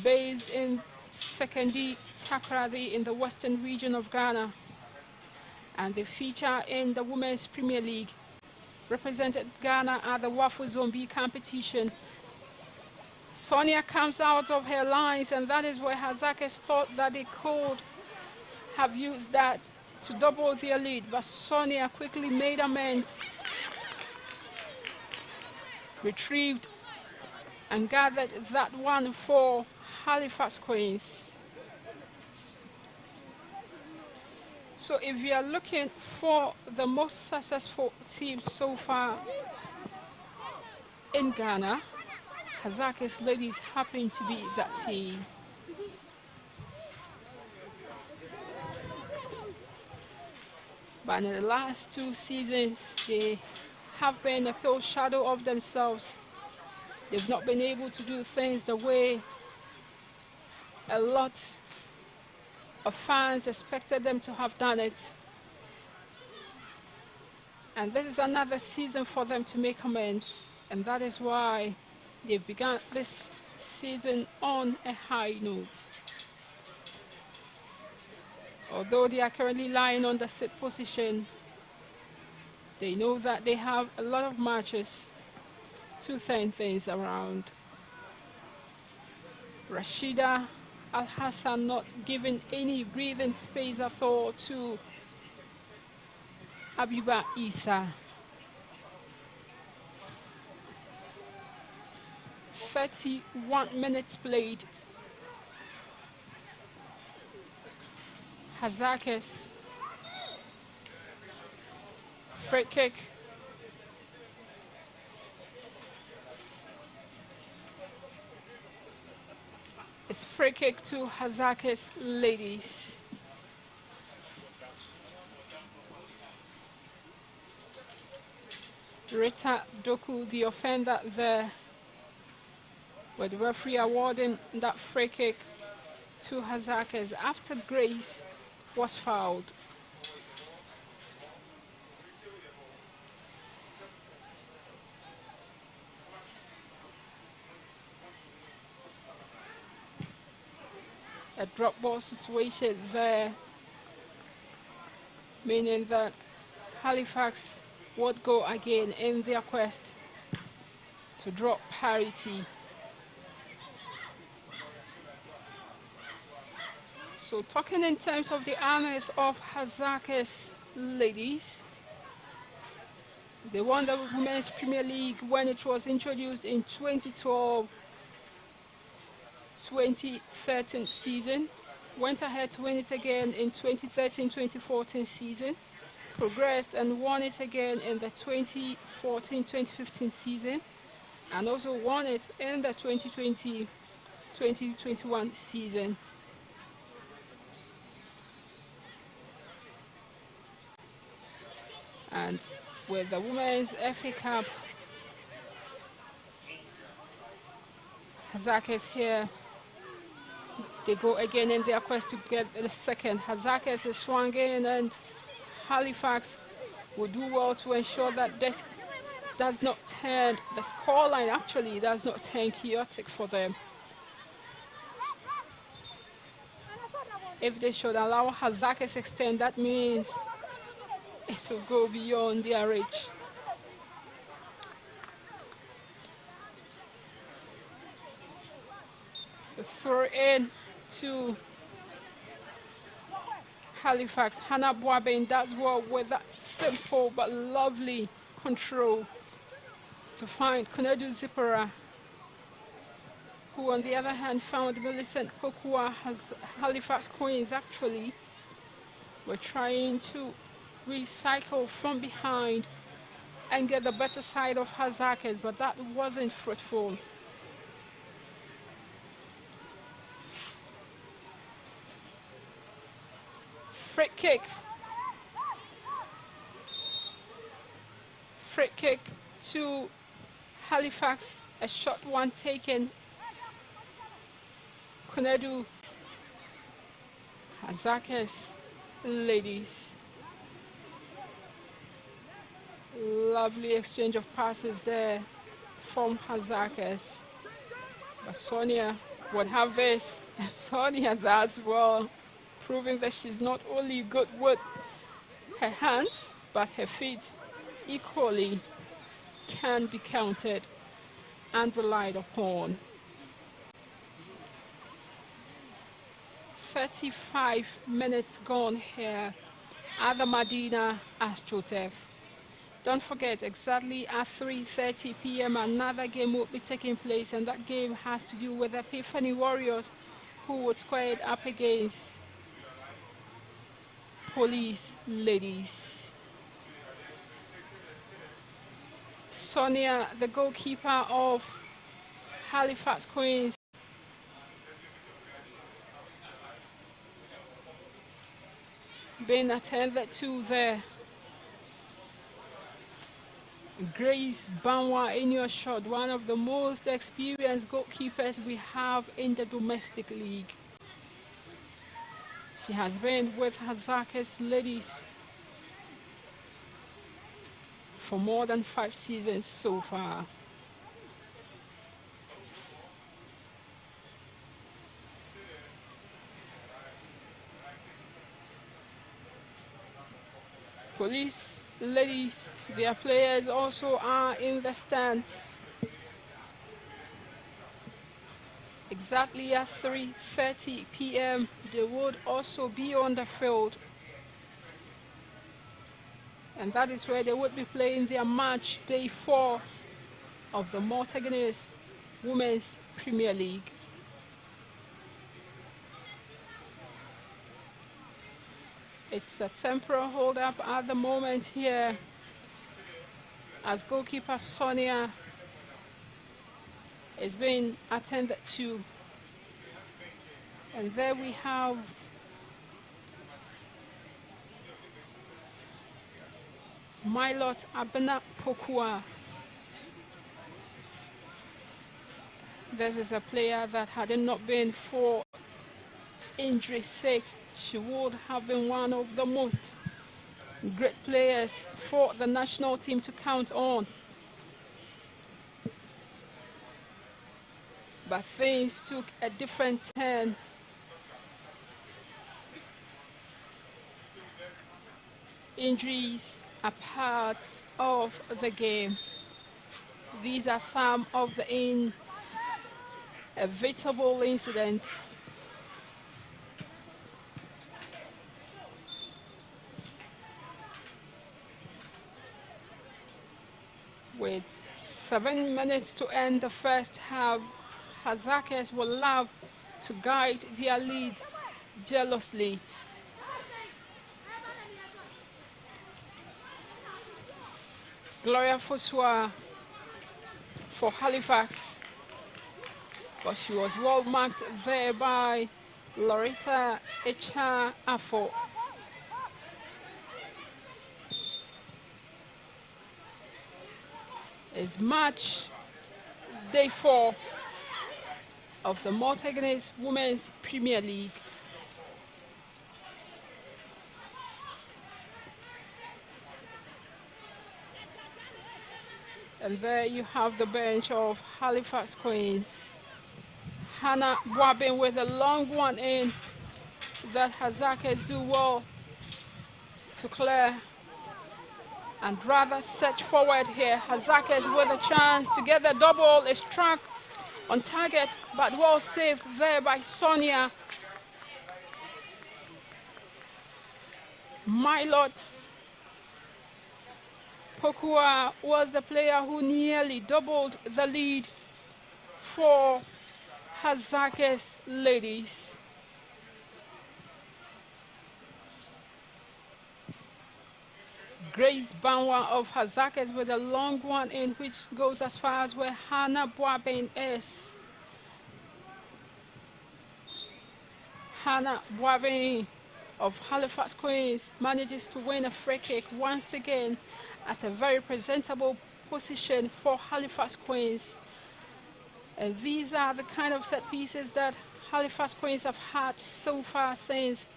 based in Sekondi, Takoradi in the western region of Ghana. And they feature in the Women's Premier League, represented Ghana at the Wafu Zone B competition. Sonia comes out of her lines, and that is where Hasaacas thought that they could have used that to double their lead, but Sonia quickly made amends, retrieved and gathered that one for Halifax Queens. So if you are looking for the most successful team so far in Ghana, Hasaacas ladies happen to be that team. But in the last 2 seasons, they have been a pale shadow of themselves. They've not been able to do things the way a lot of fans expected them to have done it. And this is another season for them to make amends. And that is why they've begun this season on a high note. Although they are currently lying on the 6th position, they know that they have a lot of matches to turn things around. Rashida Al-Hassan not giving any breathing space at all to Habiba Isa. 31 minutes played. Hasaacas. Free kick. It's free kick to Hasaacas ladies. Rita Doku, the offender there, with the referee awarding that free kick to Hasaacas after Grace was fouled. A drop ball situation there, meaning that Halifax would go again in their quest to drop parity. So talking in terms of the honors of Hasaacas ladies, they won the Women's Premier League when it was introduced in 2012-2013 season, went ahead to win it again in 2013-2014 season, progressed and won it again in the 2014-2015 season, and also won it in the 2020-2021 season. And with the Women's FA Cup, Hasaacas here, they go again in their quest to get the second. Hasaacas is swung in, and Halifax will do well to ensure that this does not turn, the scoreline actually does not turn chaotic for them. If they should allow Hasaacas extend, that means it will go beyond their reach. Throw in to Halifax. Hannah Boabin does well with that simple but lovely control to find Konedu Zipora, who on the other hand found Millicent Kokua. Halifax Queens actually were trying to recycle from behind and get the better side of Hasaacas, but that wasn't fruitful. Free kick. Free kick to Halifax. A short one taken. Konedu. Hasaacas ladies. Lovely exchange of passes there from Hasaacas. But Sonia would have this. Sonia does well, proving that she's not only good with her hands, but her feet equally can be counted and relied upon. 35 minutes gone here at the Medina AstroTurf. Don't forget, exactly at 3:30 p.m. another game will be taking place, and that game has to do with the Epiphany Warriors, who would square it up against Police ladies. Sonia, the goalkeeper of Halifax Queens, being attended to there. Grace Banwa in your shot, one of the most experienced goalkeepers we have in the domestic league. She has been with Hasaacas ladies for more than 5 seasons so far. Police ladies, their players also are in the stands. Exactly at 3:30 p.m. they would also be on the field, and that is where they would be playing their match day 4 of the Malta Guinness Women's Premier League. It's a temporary hold-up at the moment here as goalkeeper Sonia is being attended to. And there we have Milot Abena Pokua. This is a player that had it not been for injury's sake, she would have been one of the most great players for the national team to count on. But things took a different turn. Injuries are part of the game. These are some of the inevitable incidents. With 7 minutes to end the first half, Hasaacas will love to guide their lead jealously. Gloria Fosua for Halifax, but she was well marked there by Loretta Echa Afo. It's match day 4 of the Malta Guinness Women's Premier League. And there you have the bench of Halifax Queens. Hannah Boabin with a long one in that Hasaacas do well to clear and rather search forward here. Hasaacas with a chance to get the double. Is struck on target, but well saved there by Sonia. Milot Pokua was the player who nearly doubled the lead for Hasaacas ladies. Grace Banwa of Hasaacas with a long one in, which goes as far as where Hannah Boabin is. Hannah Boabin of Halifax Queens manages to win a free kick once again at a very presentable position for Halifax Queens. And these are the kind of set pieces that Halifax Queens have had so far since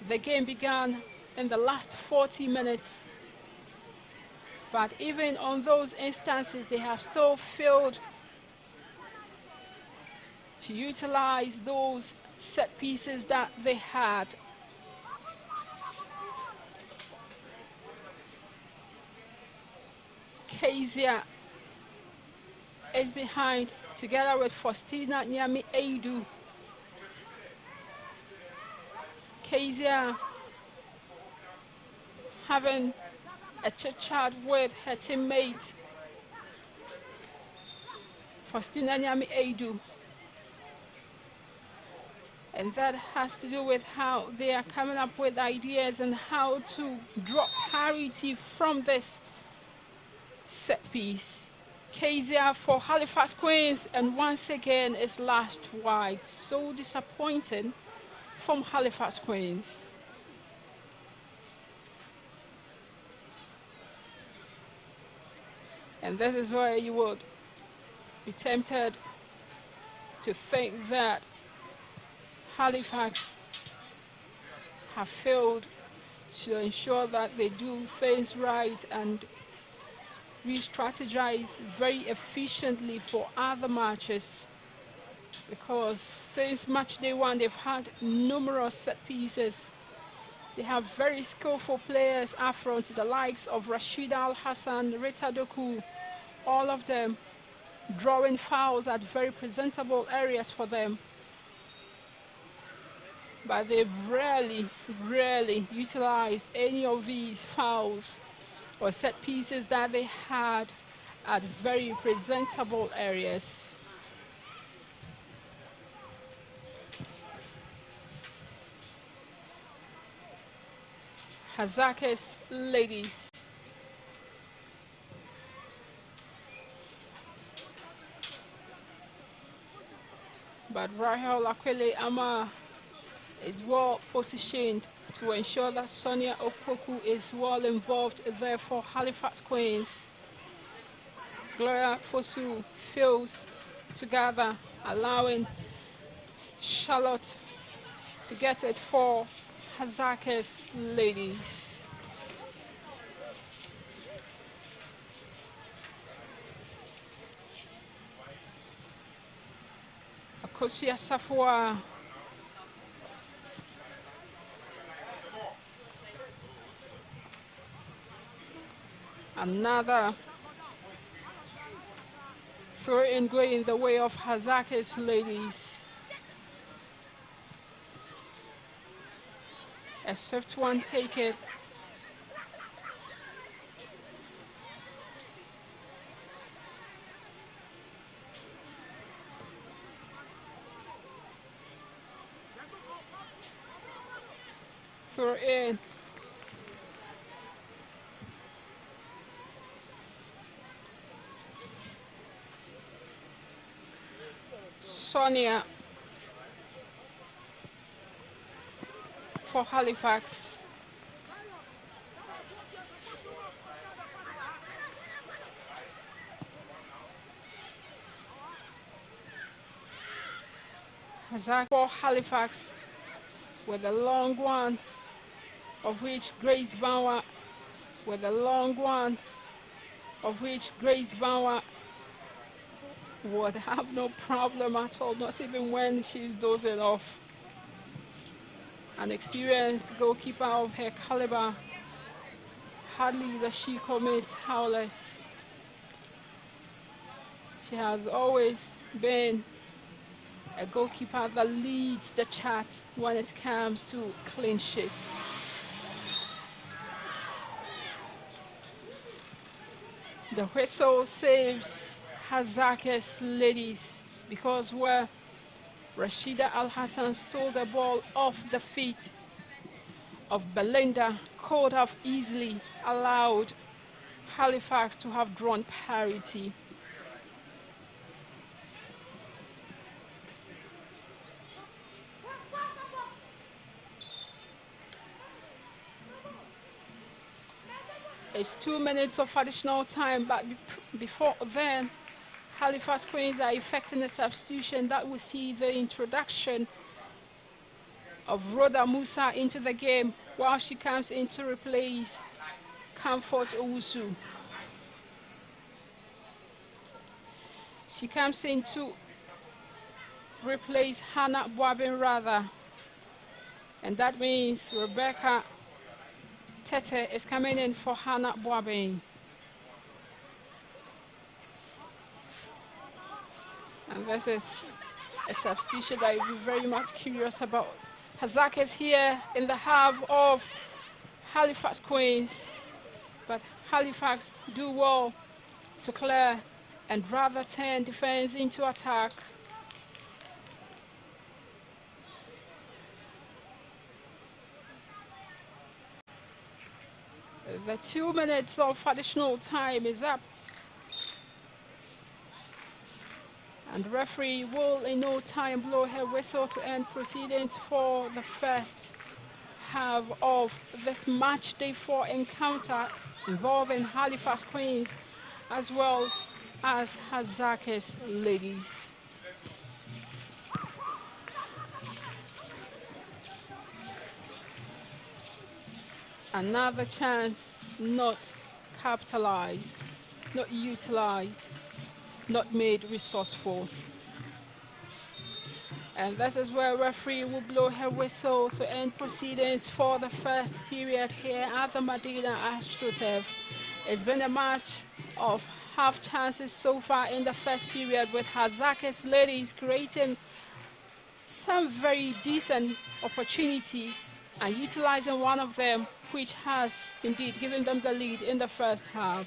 the game began in the last 40 minutes. But even on those instances, they have still failed to utilize those set pieces that they had. Kezia is behind together with Faustina Nyami Eidu. Kezia having a chit-chat with her teammate Faustina Nyami Eidu. And that has to do with how they are coming up with ideas and how to drop parity from this set piece. Kezia for Halifax Queens, and once again is lashed wide. So disappointing from Halifax Queens. And this is where you would be tempted to think that Halifax have failed to ensure that they do things right and re-strategize very efficiently for other matches, because since match day 1 they've had numerous set pieces. They have very skillful players up front, the likes of Rashida Al Hassan, Rita Doku, all of them drawing fouls at very presentable areas for them. But they've rarely utilized any of these fouls or set pieces that they had at very presentable areas. Hasaacas ladies. But Rahel Akwele Ama is well positioned to ensure that Sonia Opoku is well involved there for Halifax Queens. Gloria Fosu fails to gather, allowing Charlotte to get it for Hasaacas ladies. Akosia Safwa another throw-in going the way of Hasaacas ladies. A swift one take it. Throw in. Sonia for Halifax. Hasaacas for Halifax with a long one, of which Grace Bauer with a long one, of which Grace Bauer would have no problem at all, not even when she's dozing off. An experienced goalkeeper of her caliber, hardly does she commit howlers. She has always been a goalkeeper that leads the chart when it comes to clean sheets. The whistle saves Hasaacas ladies because where Rashida Al-Hassan stole the ball off the feet of Belinda could have easily allowed Halifax to have drawn parity. It's 2 minutes of additional time, but before then, Halifax Queens are effecting a substitution that will see the introduction of Rhoda Musa into the game while she comes in to replace Comfort Owusu. She comes in to replace Hannah Boabin rather, and that means Rebecca Tete is coming in for Hannah Boabin. And this is a substitution that you'll be very much curious about. Hasaacas here in the half of Halifax Queens, but Halifax do well to clear and rather turn defense into attack. The 2 minutes of additional time is up. And the referee will in no time blow her whistle to end proceedings for the first half of this match day 4 encounter involving Halifax Queens as well as Hasaacas ladies. Another chance not capitalized, not utilized, not made resourceful. And this is where referee will blow her whistle to end proceedings for the first period here at the Medina AstroTurf. It's been a match of half chances so far in the first period, with Hasaacas ladies creating some very decent opportunities and utilizing one of them, which has indeed given them the lead in the first half.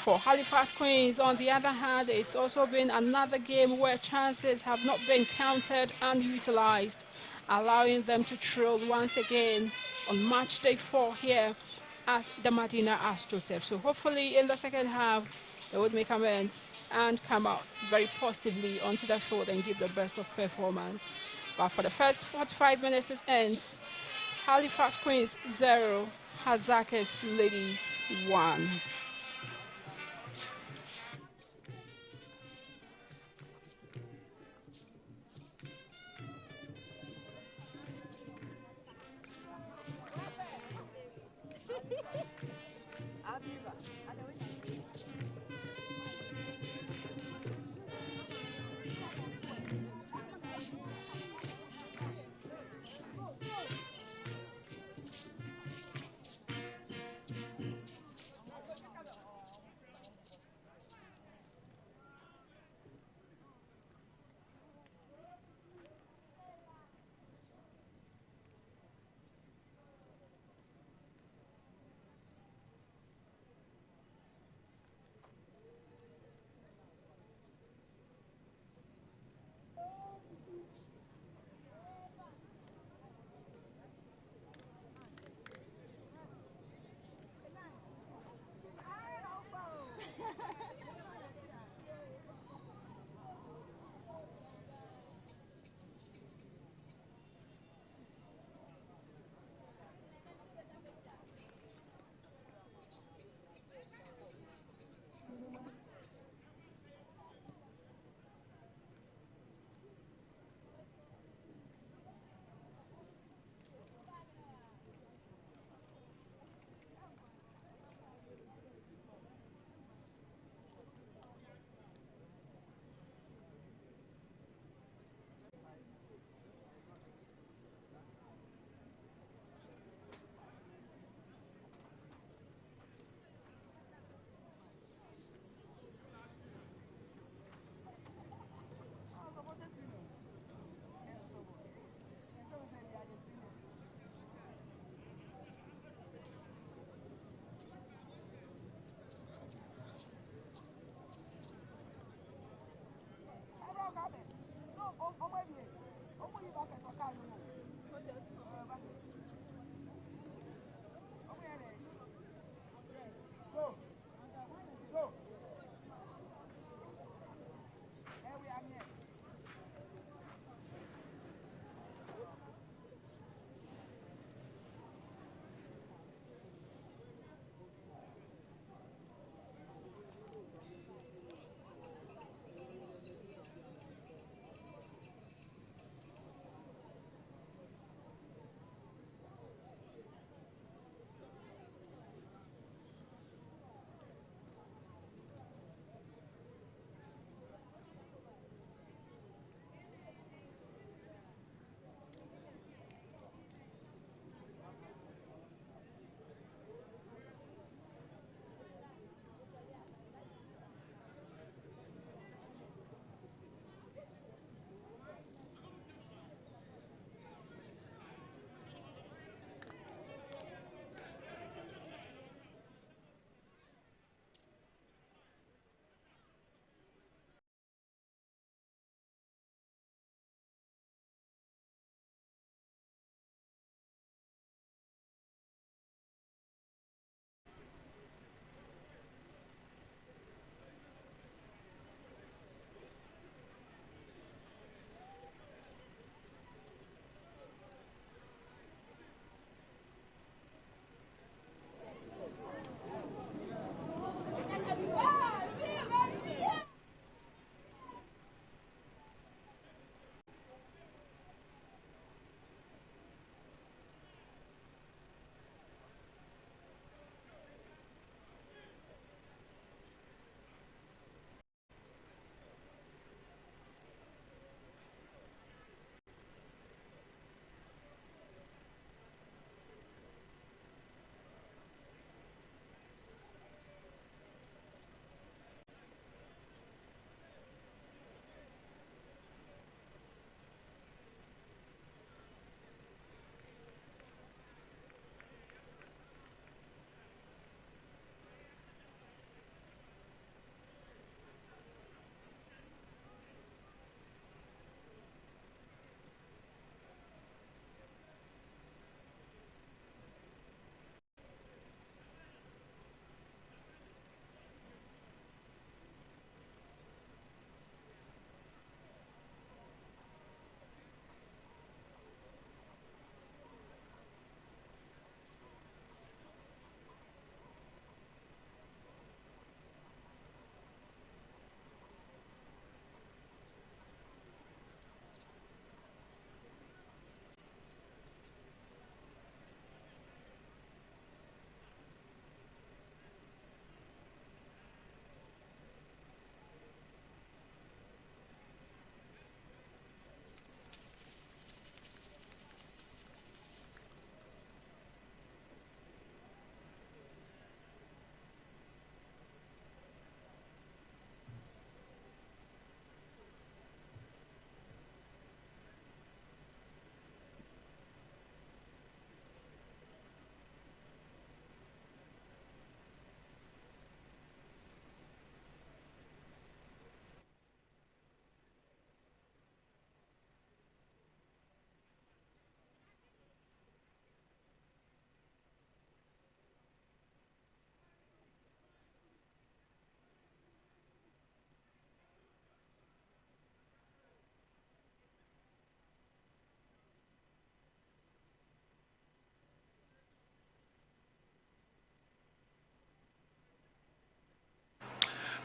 For Halifax Queens, on the other hand, it's also been another game where chances have not been counted and utilized, allowing them to trail once again on match day 4 here at the Medina AstroTurf. So hopefully in the second half, they would make amends and come out very positively onto the field and give the best of performance. But for the first 45 minutes, it ends Halifax Queens 0, Hasaacas Ladies 1.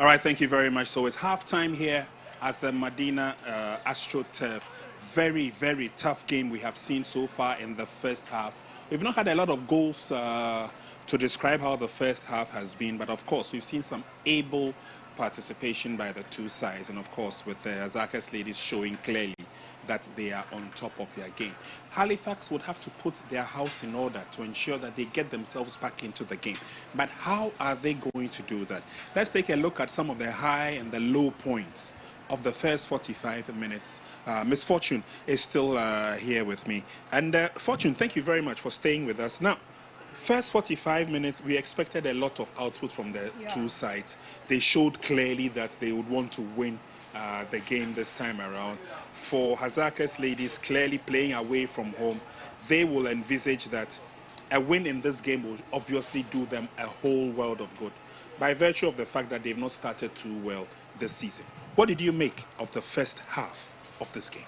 All right, thank you very much. So it's halftime here at the Medina AstroTurf. Very, very tough game we have seen so far in the first half. We've not had a lot of goals to describe how the first half has been, but of course we've seen some able participation by the two sides, and of course with the Hasaacas ladies showing clearly that they are on top of their game. Halifax would have to put their house in order to ensure that they get themselves back into the game. But how are they going to do that? Let's take a look at some of the high and the low points of the first 45 minutes. Miss Fortune is still here with me. And Fortune, thank you very much for staying with us. Now, first 45 minutes, we expected a lot of output from the two sides. They showed clearly that they would want to win the game this time around. For Hasaacas ladies, clearly playing away from home, they will envisage that a win in this game will obviously do them a whole world of good, by virtue of the fact that they've not started too well this season. What did you make of the first half of this game?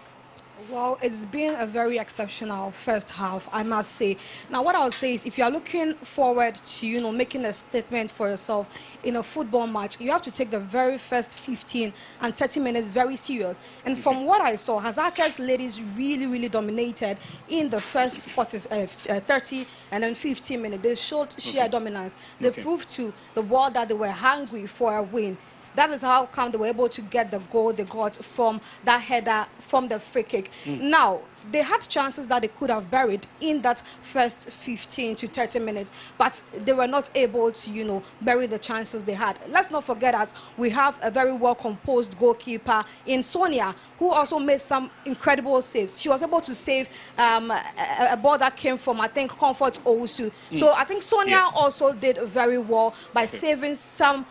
Well, it's been a very exceptional first half, I must say. Now, what I'll say is, if you are looking forward to, making a statement for yourself in a football match, you have to take the very first 15 and 30 minutes very serious. And from what I saw, Hasaacas ladies really, really dominated in the first 30 and then 15 minutes. They showed sheer dominance. They proved to the world that they were hungry for a win. That is how come they were able to get the goal they got from that header, from the free kick. Now, they had chances that they could have buried in that first 15 to 30 minutes, but they were not able to, bury the chances they had. Let's not forget that we have a very well-composed goalkeeper in Sonia, who also made some incredible saves. She was able to save a ball that came from, I think, Comfort Owusu. So I think Sonia also did very well by saving some,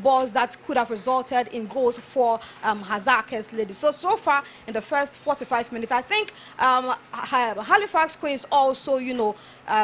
balls that could have resulted in goals for Hasaacas ladies. So far in the first 45 minutes, I think Halifax Queens also,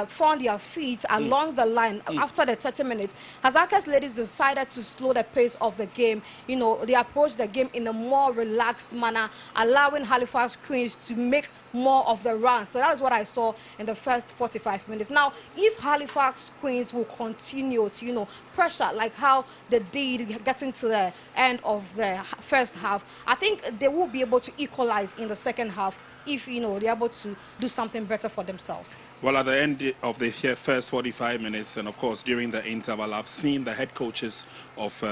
found their feet along the line after the 30 minutes. Hasaacas ladies decided to slow the pace of the game. They approached the game in a more relaxed manner, allowing Halifax Queens to make more of the run. So that is what I saw in the first 45 minutes. Now, if Halifax Queens will continue to, pressure like how they did getting to the end of the first half, I think they will be able to equalize in the second half if, they're able to do something better for themselves. Well, at the end of the first 45 minutes, and of course during the interval, I've seen the head coaches of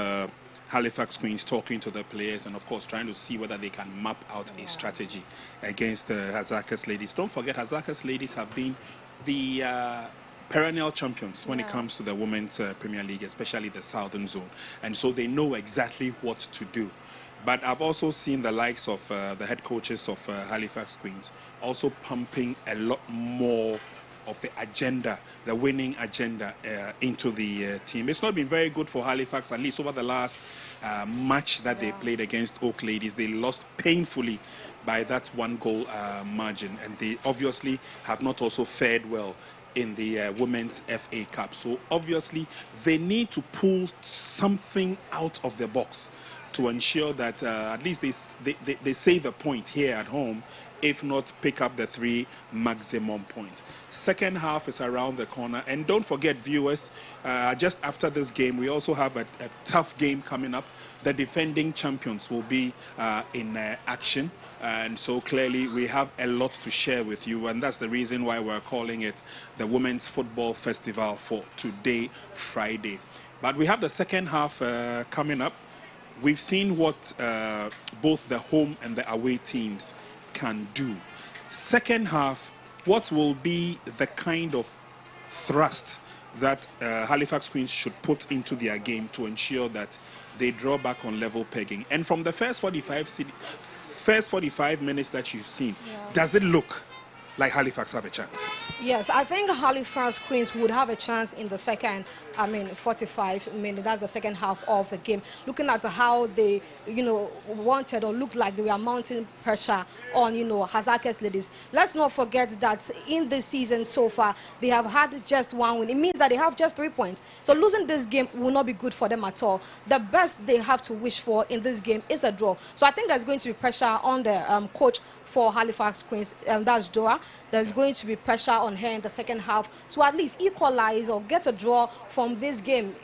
Halifax Queens talking to the players and, of course, trying to see whether they can map out a strategy against the Hasaacas ladies. Don't forget, Hasaacas ladies have been the perennial champions when it comes to the Women's Premier League, especially the Southern Zone. And so they know exactly what to do. But I've also seen the likes of the head coaches of Halifax Queens also pumping a lot more of the agenda, the winning agenda, into the team. It's not been very good for Halifax, at least over the last match that they played against Oak Ladies. They lost painfully by that one goal margin, and they obviously have not also fared well in the Women's FA Cup. So obviously they need to pull something out of the box to ensure that at least they save a point here at home, if not pick up the 3 maximum points. Second half is around the corner. And don't forget, viewers, just after this game, we also have a tough game coming up. The defending champions will be in action. And so clearly we have a lot to share with you. And that's the reason why we're calling it the Women's Football Festival for today, Friday. But we have the second half coming up. We've seen what both the home and the away teams can do. Second half, what will be the kind of thrust that Halifax Queens should put into their game to ensure that they draw back on level pegging? And from the first 45 minutes that you've seen, does it look like Halifax have a chance? Yes, I think Halifax Queens would have a chance in the second, 45 minutes. That's the second half of the game. Looking at how they, wanted or looked like they were mounting pressure on, Hasaacas ladies. Let's not forget that in this season so far, they have had just one win. It means that they have just 3 points. So losing this game will not be good for them at all. The best they have to wish for in this game is a draw. So I think there's going to be pressure on the coach for Halifax Queens, that's Dora. There's going to be pressure on her in the second half to at least equalize or get a draw from this game.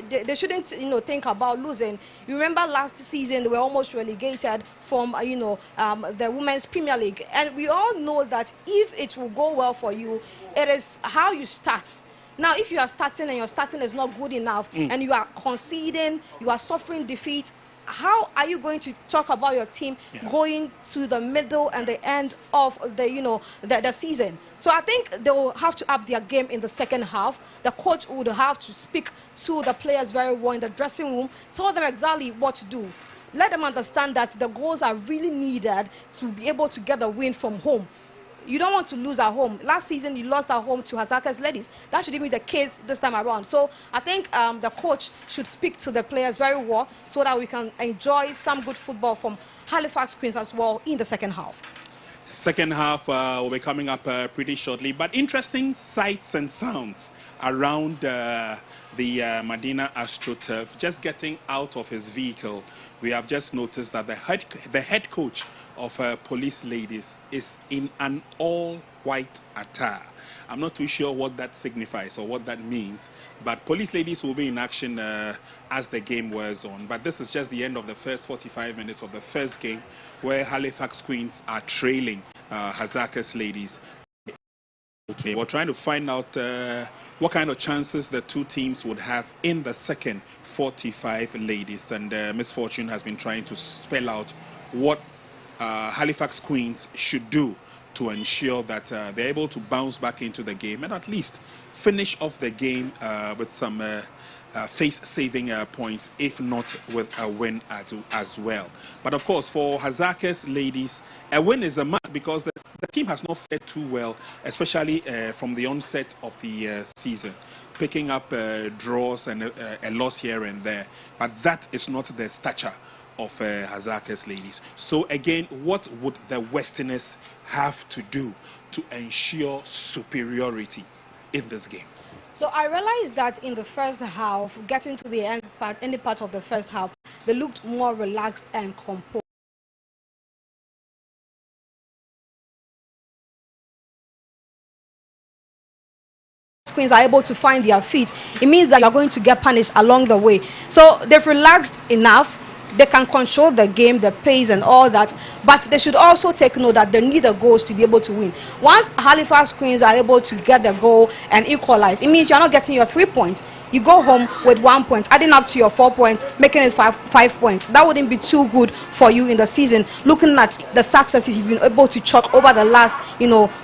They shouldn't, think about losing. You remember last season they were almost relegated from, the Women's Premier League, and we all know that if it will go well for you, it is how you start. Now, if you are starting and your starting is not good enough and you are conceding, you are suffering defeat, how are you going to talk about your team going to the middle and the end of the season? So I think they will have to up their game in the second half. The coach would have to speak to the players very well in the dressing room, tell them exactly what to do. Let them understand that the goals are really needed to be able to get the win from home. You don't want to lose at home. Last season, you lost at home to Hasaacas ladies. That shouldn't be the case this time around. So I think the coach should speak to the players very well so that we can enjoy some good football from Halifax Queens as well in the second half. Second half will be coming up pretty shortly, but interesting sights and sounds around the Medina AstroTurf. Just getting out of his vehicle, we have just noticed that the head coach of police ladies is in an all-white attire. I'm not too sure what that signifies or what that means, but police ladies will be in action as the game wears on. But this is just the end of the first 45 minutes of the first game, where Halifax Queens are trailing Hasaacas ladies. We're trying to find out what kind of chances the two teams would have in the second 45 ladies, and Miss Fortune has been trying to spell out what Halifax Queens should do to ensure that they're able to bounce back into the game and at least finish off the game with some face-saving points, if not with a win as well. But of course, for Hasaacas ladies, a win is a must because the team has not fared too well, especially from the onset of the season, picking up draws and a loss here and there. But that is not the stature of Hasaacas ladies. So again, what would the Westerners have to do to ensure superiority in this game? So I realized that in the first half, getting to the end part of the first half, they looked more relaxed and composed. Queens are able to find their feet. It means that you're going to get punished along the way. So they've relaxed enough. They can control the game, the pace and all that, but they should also take note that they need the goals to be able to win. Once Halifax Queens are able to get the goal and equalize, it means you're not getting your 3 points. You go home with 1 point, adding up to your 4 points, making it five points. That wouldn't be too good for you in the season. Looking at the successes you've been able to chalk over the last,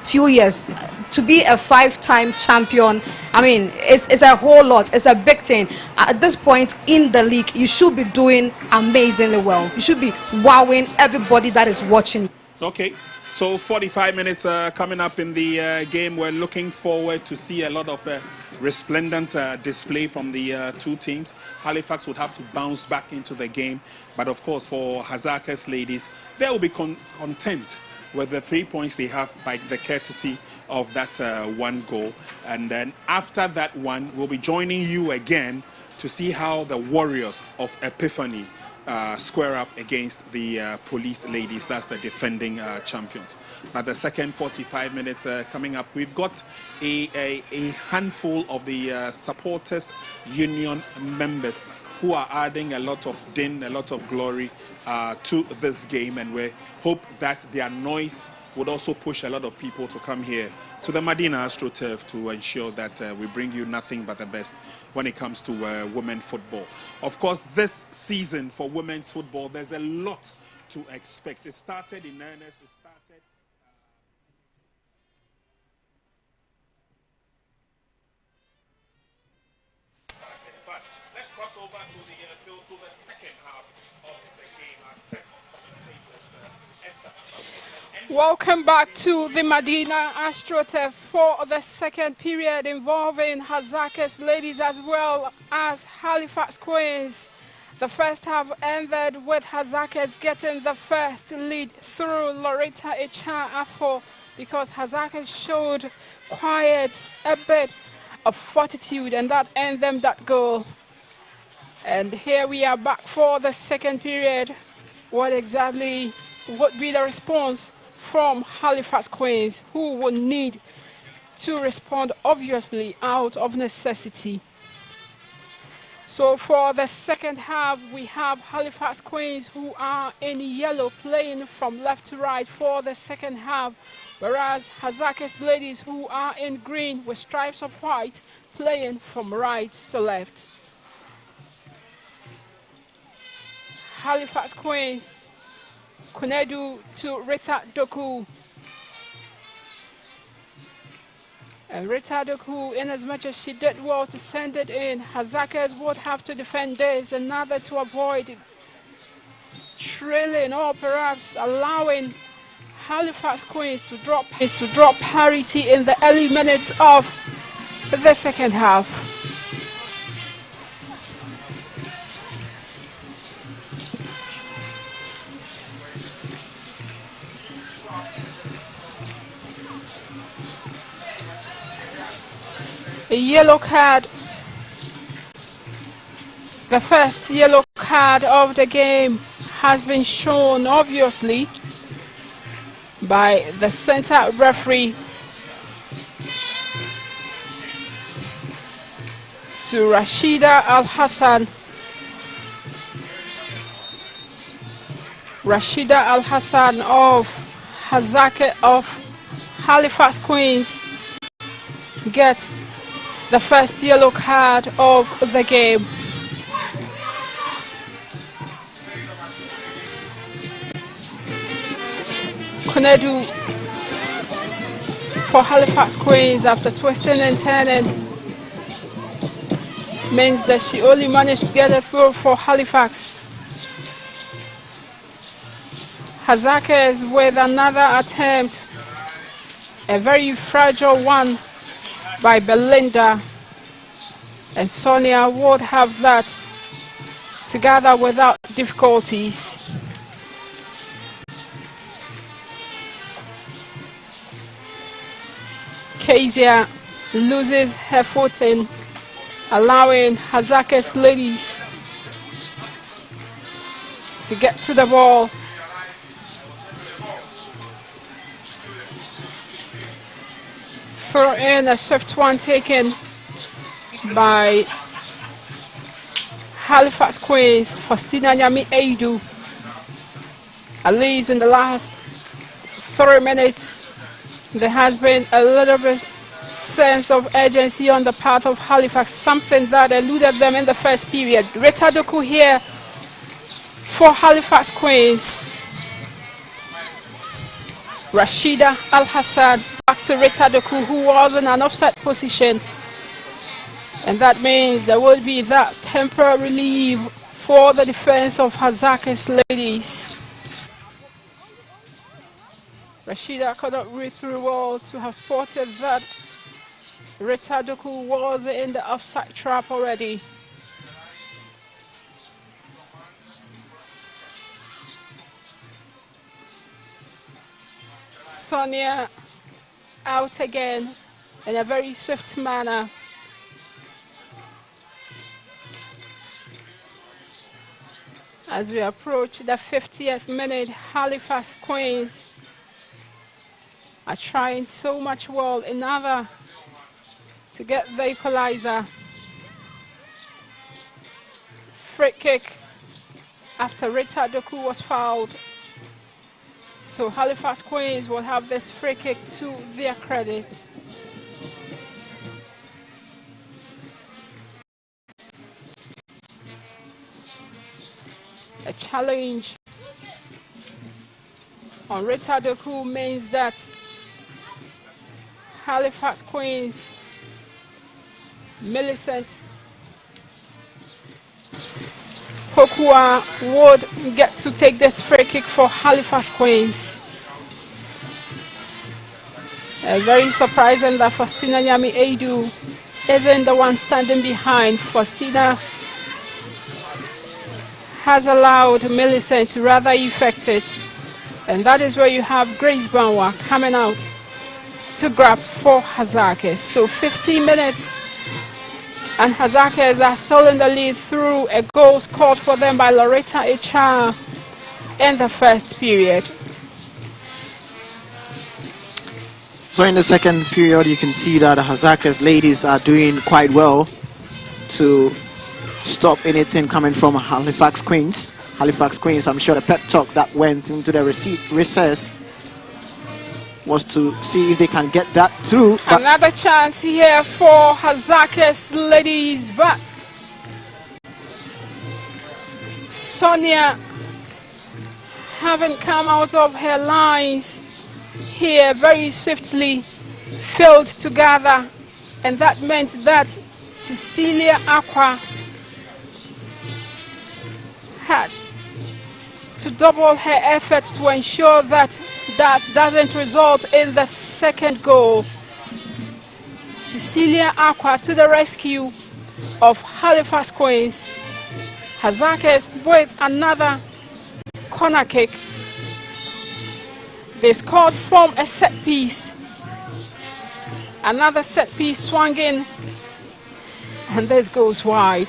few years, to be a 5-time champion, I mean, it's a whole lot. It's a big thing. At this point in the league, you should be doing amazingly well. You should be wowing everybody that is watching. Okay, so 45 minutes coming up in the game. We're looking forward to see a lot of resplendent display from the two teams. Halifax would have to bounce back into the game. But of course, for Hasaacas ladies, they will be content with the 3 points they have by the courtesy of that one goal. And then after that one, we'll be joining you again to see how the Warriors of Epiphany square up against the police ladies. That's the defending champions. Now the second 45 minutes coming up, we've got a handful of the supporters union members who are adding a lot of din, a lot of glory to this game, and we hope that their noise would also push a lot of people to come here to the Medina AstroTurf to ensure that we bring you nothing but the best when it comes to women's football. Of course, this season for women's football, there's a lot to expect. It started in earnest. It started... But let's cross over to the second half of the game. Our second commentators, Esther. Welcome back to the Medina AstroTurf for the second period involving Hasaacas ladies as well as Halifax Queens. The first half ended with Hasaacas getting the first lead through Loretta Echan Afo because Hasaacas showed quite a bit of fortitude and that earned them that goal. And here we are back for the second period. What exactly would be the response from Halifax Queens, who will need to respond obviously out of necessity. So for the second half, we have Halifax Queens, who are in yellow, playing from left to right for the second half, whereas Hasaacas ladies, who are in green with stripes of white, playing from right to left. Halifax Queens, Kunedu to Rita Doku. And Rita Doku, in as much as she did well to send it in, Hasaacas would have to defend this, another to avoid trailing or perhaps allowing Halifax Queens to drop parity in the early minutes of the second half. A yellow card, the first yellow card of the game, has been shown obviously by the center referee to Rashida Al-Hassan. Rashida Al-Hassan of Hasaacas of Halifax Queens gets the first yellow card of the game. Kunedu for Halifax Queens, after twisting and turning, means that she only managed to get a throw for Halifax. Hasaacas with another attempt, a very fragile one by Belinda, and Sonia would have that together without difficulties. Kezia loses her footing, allowing Hasaacas ladies to get to the ball. Throw in a swift one taken by Halifax Queens, Faustina Nyami Eidu. At least in the last 3 minutes, there has been a little bit sense of urgency on the part of Halifax, something that eluded them in the first period. Rita Doku here for Halifax Queens. Rashida Al-Hassan back to Rita Doku, who was in an offside position. And that means there will be that temporary relief for the defense of Hasaacas ladies. Rashida could not read through well to have spotted that Rita Doku was in the offside trap already. Sonia out again in a very swift manner. As we approach the 50th minute, Halifax Queens are trying so much well in order to get the equalizer. Free kick after Rita Doku was fouled. So Halifax Queens will have this free kick to their credit. A challenge on Rita Doku means that Halifax Queens, Millicent Pokua would get to take this free kick for Halifax Queens. Very surprising that Faustina Nyami Eidu isn't the one standing behind. Faustina has allowed Millicent to rather effect it. And that is where you have Grace Banwa coming out to grab for Hasaacas. So 15 minutes and Hasaacas are still in the lead through a goal scored for them by Loretta Echar in the first period. So in the second period, you can see that the Hasaacas ladies are doing quite well to stop anything coming from Halifax Queens. Halifax Queens, I'm sure the pep talk that went into the recess was to see if they can get that through. Another chance here for Hasaacas ladies, but Sonia haven't come out of her lines here, very swiftly failed to gather, and that meant that Cecilia Aqua had to double her efforts to ensure that that doesn't result in the second goal. Cecilia Aqua to the rescue of Halifax Queens. Hasaacas with another corner kick. They scored from a set piece. Another set piece swung in, and this goes wide.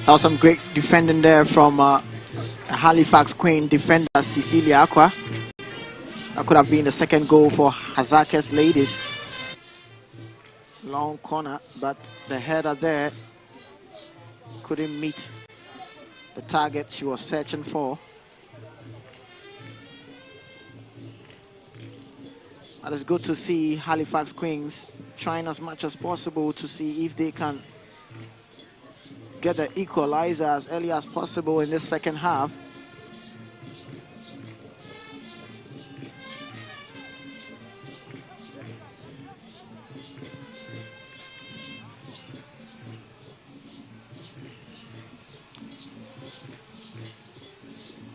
That was some great defending there from Halifax Queen defender Cecilia Aqua. That could have been the second goal for Hasaacas ladies. Long corner, but the header there couldn't meet the target she was searching for. And it's good to see Halifax Queens trying as much as possible to see if they can get the equalizer as early as possible in this second half.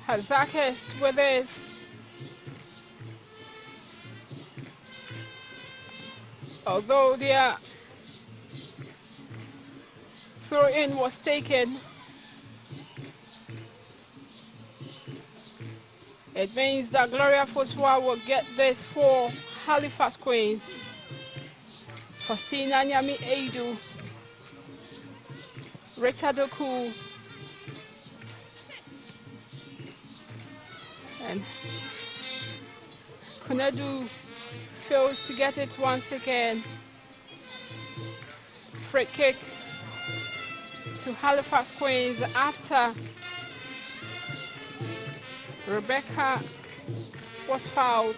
Hasaacas with this. Although their throw-in was taken, it means that Gloria Foswa will get this for Halifax Queens. Faustina Nyami Eidu, Rita Doku, and Kunedu fails to get it once again. Free kick to Halifax Queens after Rebecca was fouled.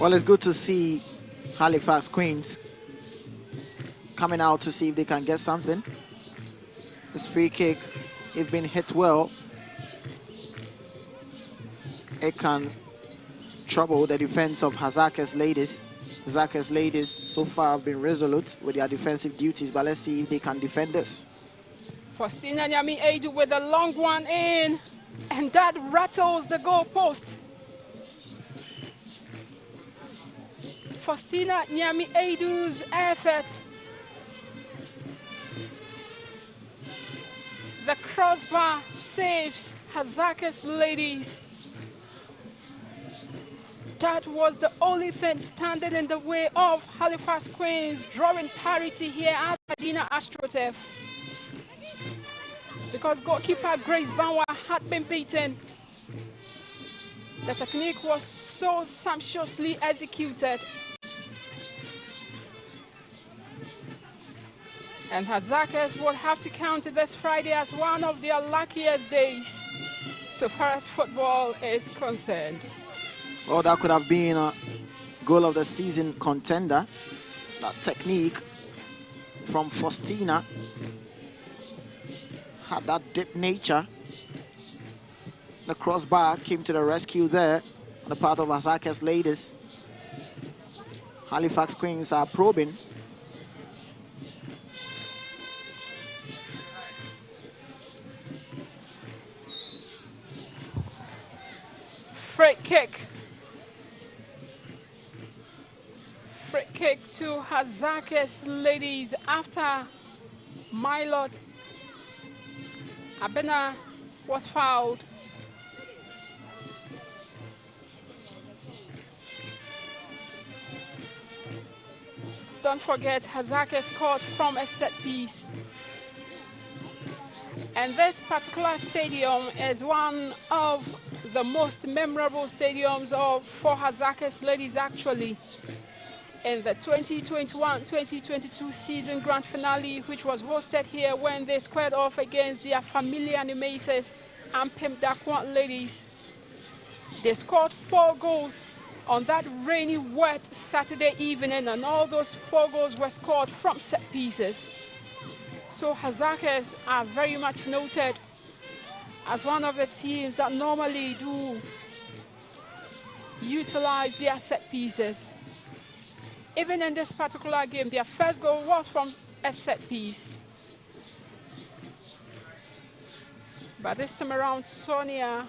Well, it's good to see Halifax Queens coming out to see if they can get something. This free kick, if been hit well, it can trouble the defense of Hasaacas ladies. Hasaacas ladies so far have been resolute with their defensive duties, but let's see if they can defend this. Faustina Nyami Eidu with a long one in, and that rattles the goal post. Faustina Nyami Eidu's effort. The crossbar saves Hasaacas ladies. That was the only thing standing in the way of Halifax Queens drawing parity here at Medina AstroTurf. Because goalkeeper Grace Banwa had been beaten. The technique was so sumptuously executed. And Hasaacas will have to count this Friday as one of their luckiest days, so far as football is concerned. Well, that could have been a goal of the season contender. That technique from Faustina had that deep nature. The crossbar came to the rescue there on the part of Hasaacas ladies. Halifax Queens are probing. Free kick. Free kick to Hasaacas ladies after Milot Abena was fouled. Don't forget, Hasaacas scored from a set piece. And this particular stadium is one of the most memorable stadiums for Hasaacas ladies actually. In the 2021-2022 season grand finale, which was hosted here when they squared off against their familiar Nemesis and Pimdakwa ladies. They scored 4 goals on that rainy, wet Saturday evening, and all those 4 goals were scored from set pieces. So Hasaacas are very much noted as one of the teams that normally do utilize their set pieces. Even in this particular game, their first goal was from a set piece. But this time around, Sonia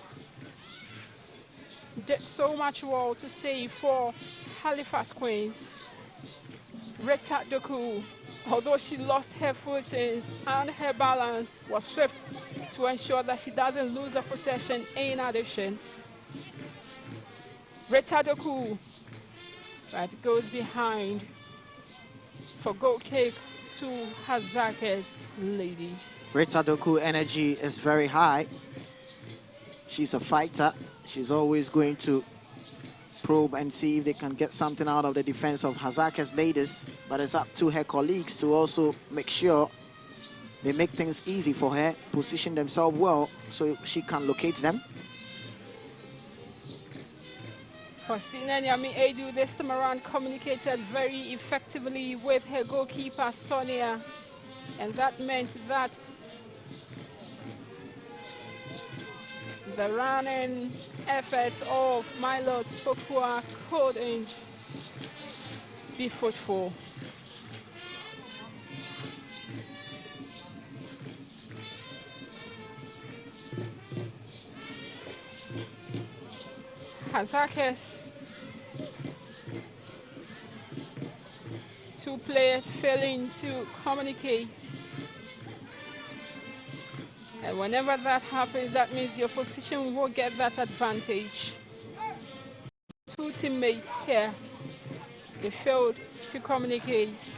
did so much well to save for Halifax Queens. Rita Doku, although she lost her footings and her balance, was swift to ensure that she doesn't lose a possession in addition. Rita Doku, but goes behind for goal kick to Hasaacas ladies. Rita Doku energy is very high. She's a fighter. She's always going to probe and see if they can get something out of the defense of Hasaacas ladies, but it's up to her colleagues to also make sure they make things easy for her, position themselves well so she can locate them. Faustina Nyami Edu this time around communicated very effectively with her goalkeeper Sonia, and that meant that the running effort of Milot Pokua couldn't be fruitful. Hasaacas, 2 players failing to communicate, and whenever that happens, that means the opposition will get that advantage. 2 teammates here, they failed to communicate,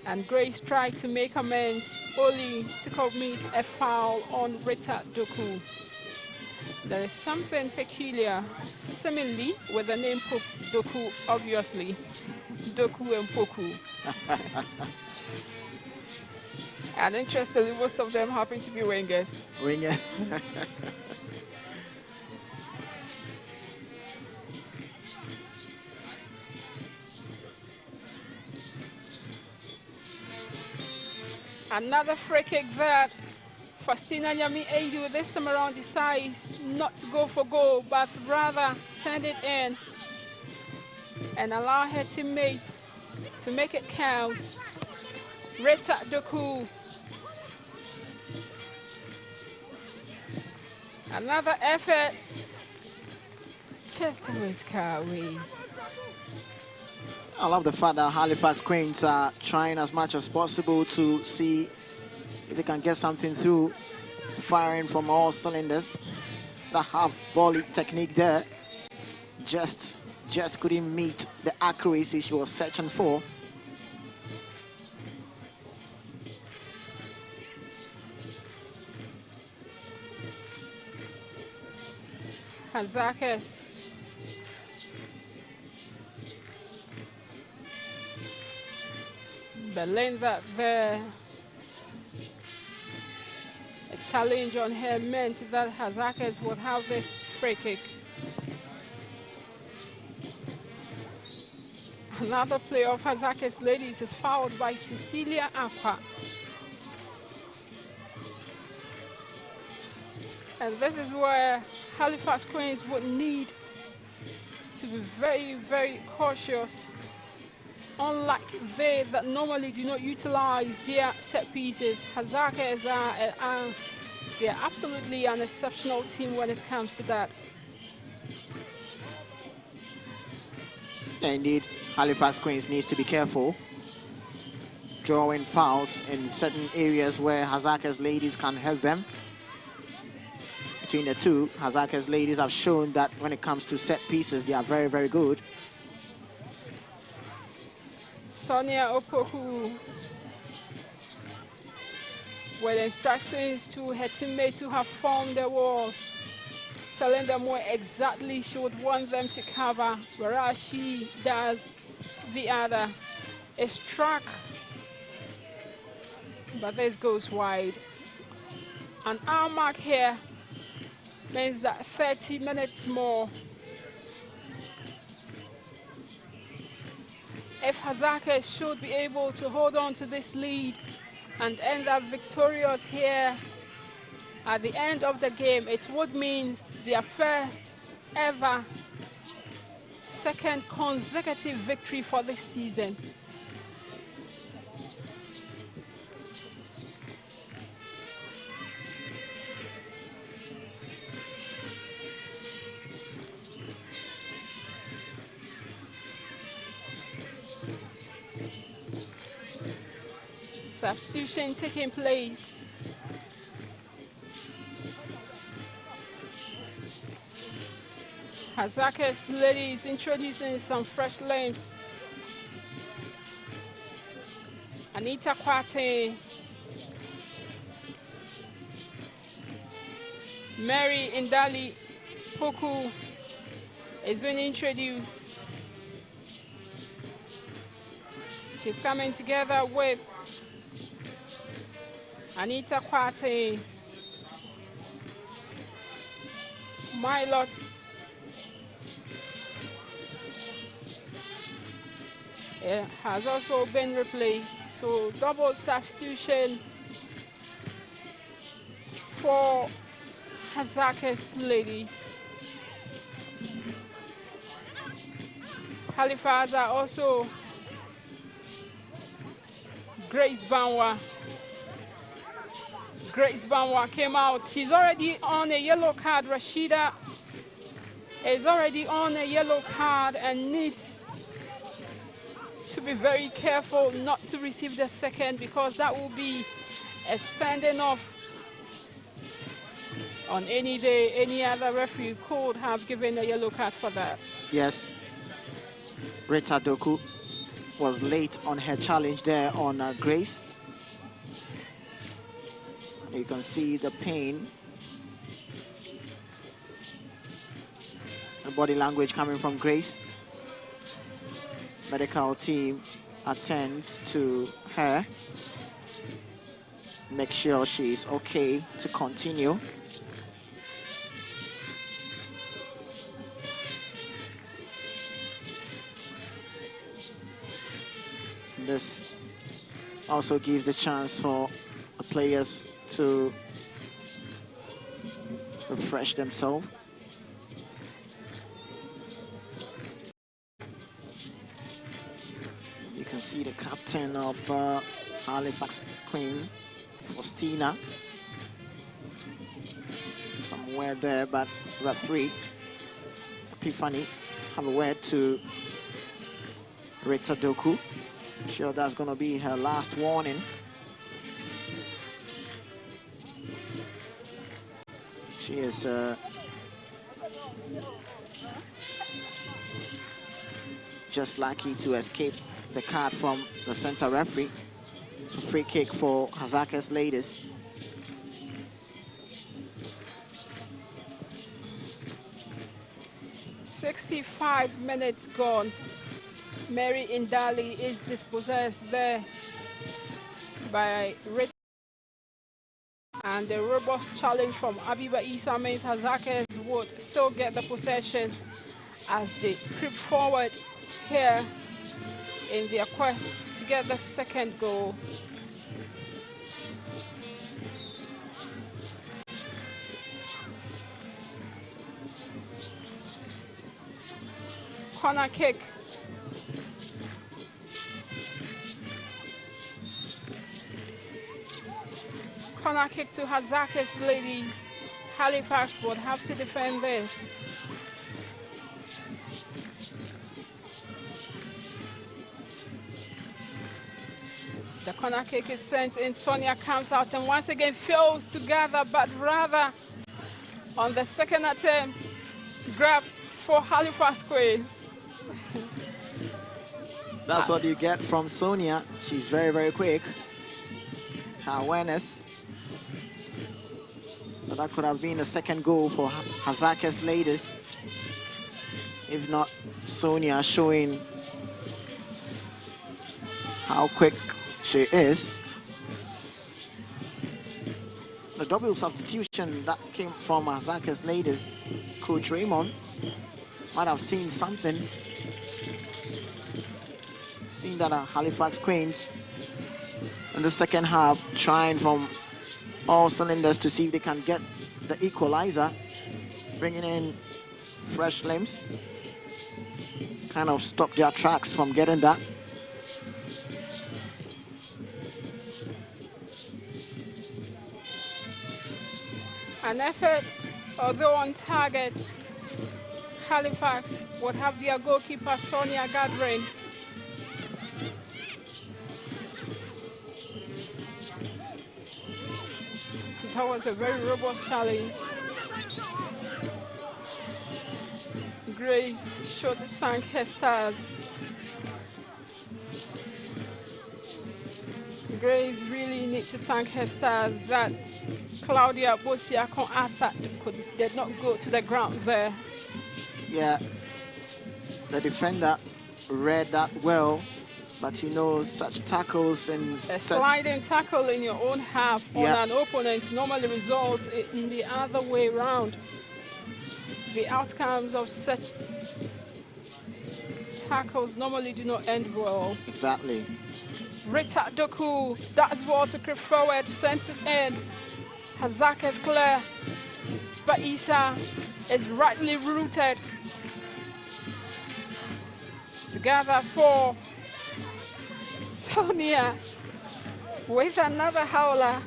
and Grace tried to make amends only to commit a foul on Rita Doku. There is something peculiar, seemingly, with the name Doku, obviously. Doku and Poku. And interestingly, most of them happen to be wingers. Wingers. Another free kick that Faustina Nyami Edu this time around decides not to go for goal, but rather send it in and allow her teammates to make it count. Rita Doku. Another effort. Just a whisker away. I love the fact that Halifax Queens are trying as much as possible to see if they can get something through, firing from all cylinders. The half volley technique there just couldn't meet the accuracy she was searching for. Hasaacas. Belen that there. A challenge on her meant that Hasaacas would have this free kick. Another player of Hasaacas ladies is fouled by Cecilia Aqua. And this is where Halifax Queens would need to be very, very cautious. Unlike they that normally do not utilize their set pieces, Hasaacas they're absolutely an exceptional team when it comes to that. Indeed, Halifax Queens needs to be careful drawing fouls in certain areas where Hasaacas ladies can help them. Between the two, Hasaacas ladies have shown that when it comes to set pieces, they are very, very good. Sonia Opoku with instructions to her teammates who have formed the wall telling them where exactly she would want them to cover, whereas she does the other. A struck, but this goes wide. An hour mark here means that 30 minutes more. If Hasaacas should be able to hold on to this lead and end up victorious here at the end of the game, it would mean their first ever second consecutive victory for this season. Substitution taking place. Hasaacas ladies introducing some fresh limbs. Anita Kwate, Mary Indali Poku is being introduced. She's coming together with Anita Kwate, Milot, has also been replaced, so double substitution for Hasaacas ladies. Halifax are also Grace Banwa. Grace Banwa came out. She's already on a yellow card. Rashida is already on a yellow card and needs to be very careful not to receive the second, because that will be a sending off. On any day, any other referee could have given a yellow card for that. Yes. Rita Doku was late on her challenge there on Grace. You can see the pain, the body language coming from Grace. Medical team attends to her, make sure she's okay to continue. This also gives the chance for the players to refresh themselves. You can see the captain of Halifax Queen, Faustina, somewhere there, but referee Epiphany have a word to Rita Doku. I'm sure that's going to be her last warning. She is just lucky to escape the card from the center referee. It's a free kick for Hasaacas ladies. "65 minutes gone. Mary Indali is dispossessed there by Rita. And the robust challenge from Abiba Isa means Hasaacas would still get the possession as they creep forward here in their quest to get the second goal. Corner kick. Corner kick to Hasaacas ladies. Halifax would have to defend this. The corner kick is sent in. Sonia comes out and once again fails to gather, but rather on the second attempt grabs for Halifax Queens. That's what you get from Sonia. She's very, very quick. Her awareness, But that could have been the second goal for Hasaacas ladies. If not, Sonia showing how quick she is. The double substitution that came from Hasaacas ladies, Coach Raymond might have seen something. Seen that Halifax Queens in the second half trying from all cylinders to see if they can get the equalizer, bringing in fresh limbs. Kind of stopped their tracks from getting that. An effort, although on target, Halifax would have their goalkeeper Sonia Gadrin. That was a very robust challenge. Grace sure to thank her stars. Grace really need to thank her stars that Claudia Bosiakon Arthur did not go to the ground there. Yeah, the defender read that well, but you know, such tackles and a sliding tackle in your own half on an opponent normally results in the other way around. The outcomes of such tackles normally do not end well. Exactly. Rita Doku, that's ball to creep forward, sends it in. Hasaacas clear, but Isa is rightly rooted. Together for Sonia with another howler.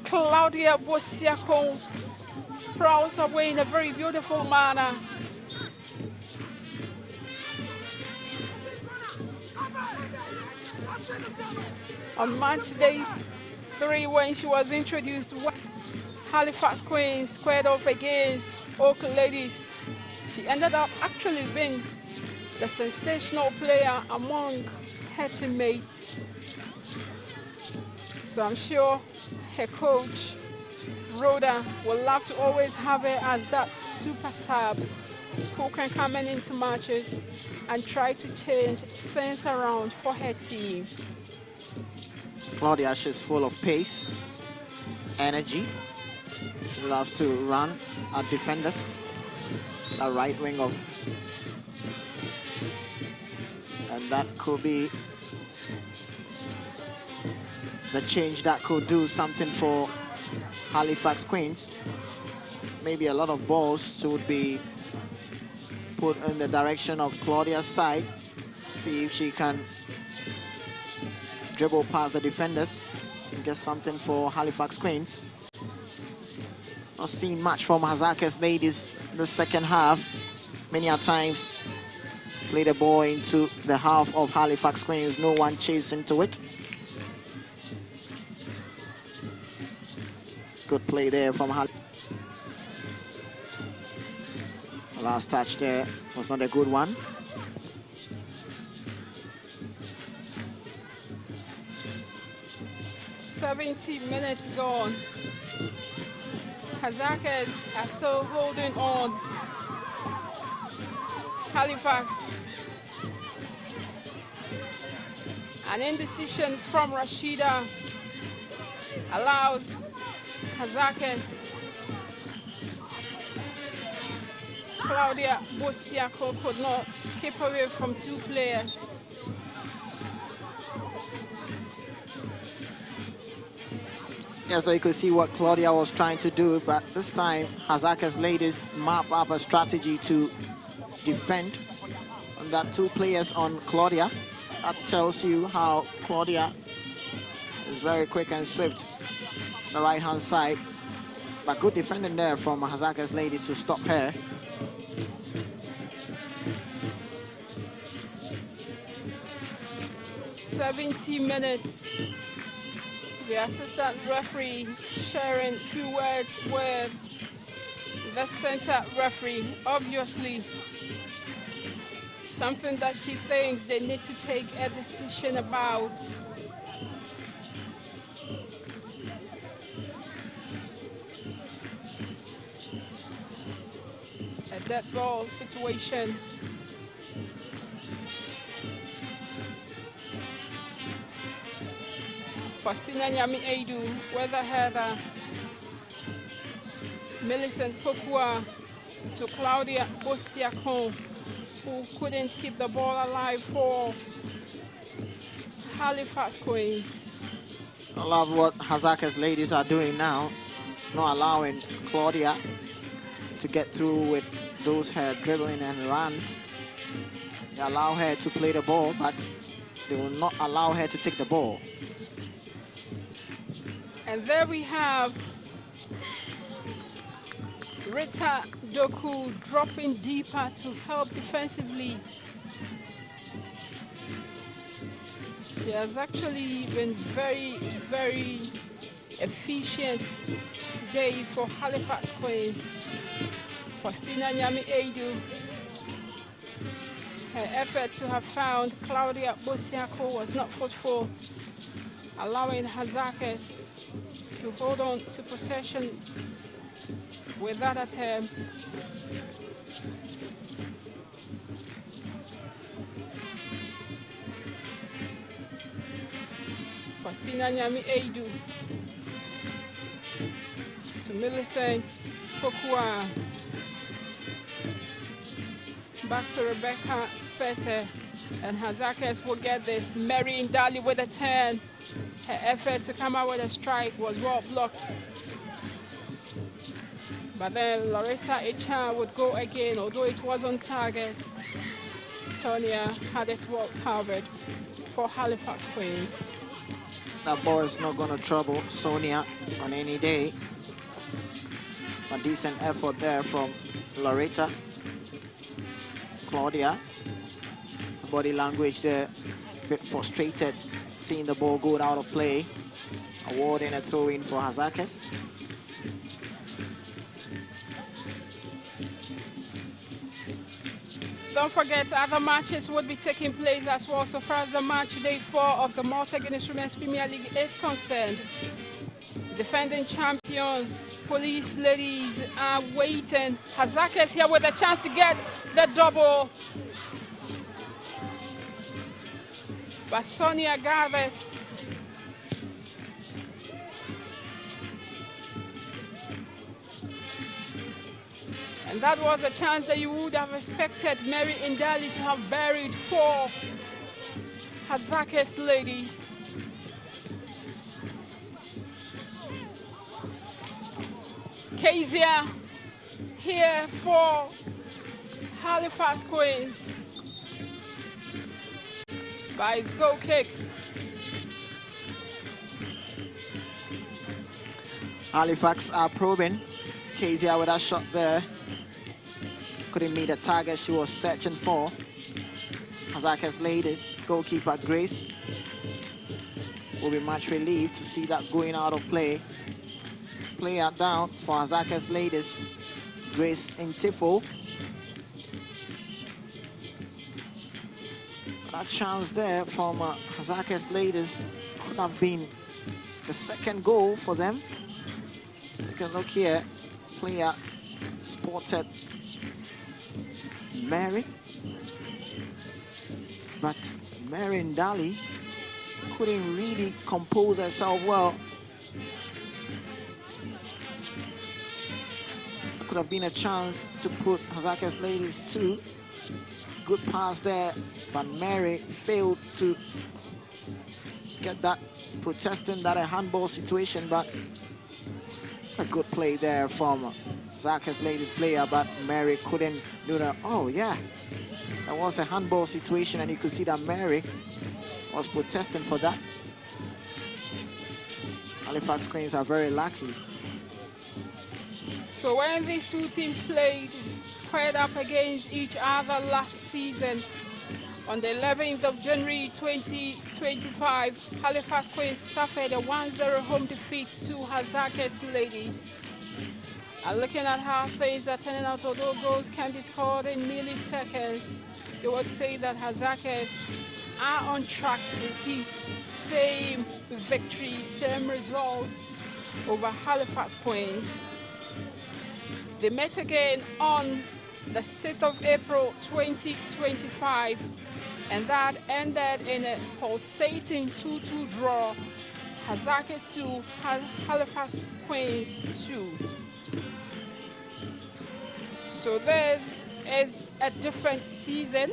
Claudia Bosiakon sprouts away in a very beautiful manner. On match day 3, when she was introduced, Halifax Queens squared off against Oak Ladies. She ended up actually being the sensational player among her teammates. So I'm sure her coach, Rhoda, will love to always have her as that super sub who can come into matches and try to change things around for her team. Claudia, she's full of pace, energy. She loves to run at defenders. The right wing of, and that could be the change that could do something for Halifax Queens. Maybe a lot of balls would be put in the direction of Claudia's side. See if she can dribble past the defenders and get something for Halifax Queens. Not seen much from Hasaacas ladies the second half. Many a times play the ball into the half of Halifax Queens. No one chasing to it. Good play there from Halifax. The last touch there was not a good one. "70 minutes gone. Hasaacas are still holding on. Halifax. An indecision from Rashida allows Hasaacas. Claudia Bosiako could not skip away from two players. Yeah, so you could see what Claudia was trying to do, but this time Hasaacas ladies map up a strategy to defend on that two players on Claudia. That tells you how Claudia is very quick and swift on the right hand side, but good defending there from Hasaacas lady to stop her. "70 minutes. The assistant referee sharing a few words with the center referee. Obviously, something that she thinks they need to take a decision about. dead ball situation. Faustina Nyami Eidu, Weather Heather, Millicent Pokua to Claudia Bosiakon, who couldn't keep the ball alive for Halifax Queens. I love what Hasaacas ladies are doing now, not allowing Claudia to get through with those her dribbling and runs. They allow her to play the ball, but they will not allow her to take the ball. And there we have Rita Doku dropping deeper to help defensively. She has actually been very, very efficient today for Halifax Queens. Faustina Nyami Eidu, her effort to have found Claudia Bosiako was not fruitful, allowing Hasaacas to hold on to possession with that attempt. Faustina Nyami Eidu to Millicent Pokua. Back to Rebecca Fete, and Hasaacas will get this. Mary Ndali with a turn. Her effort to come out with a strike was well blocked. But then Loretta Echan would go again, although it was on target. Sonia had it well covered for Halifax Queens. That ball is not going to trouble Sonia on any day. A decent effort there from Loretta. Claudia, body language there, a bit frustrated seeing the ball go out of play. Awarding a throw-in for Hasaacas. Don't forget, other matches would be taking place as well. So far as the match day 4 of the Malta Guinness Women's Premier League is concerned, defending champions, Police Ladies are waiting. Hasaacas here with a chance to get the double. But Sonia Garves and that was a chance that you would have expected Mary Ndali to have buried for Hasaacas ladies. Kezia here for Halifax Queens. By his goal kick. Halifax are probing. Kezia with that shot there. Couldn't meet the target she was searching for. Hasaacas ladies, goalkeeper Grace will be much relieved to see that going out of play. Player down for Hasaacas ladies, Grace Intifo. That chance there from Hasaacas ladies could have been the second goal for them. Second look here, player spotted Mary, but Mary Ndali couldn't really compose herself well. That could have been a chance to put Hasaacas ladies to. Good pass there, but Mary failed to get that, protesting that a handball situation, but a good play there from Hasaacas ladies player, but Mary couldn't do that. Oh yeah, that was a handball situation, and you could see that Mary was protesting for that. Halifax Queens are very lucky. So when these two teams played squared up against each other last season, on the 11th of January 2025, Halifax Queens suffered a 1-0 home defeat to Hasaacas ladies. And looking at how things are turning out, although goals can be scored in milliseconds, you would say that Hasaacas are on track to repeat same victory, same results over Halifax Queens. They met again on the 6th of April 2025, and that ended in a pulsating 2-2 draw. Hasaacas 2, Halifax Queens 2. So this is a different season,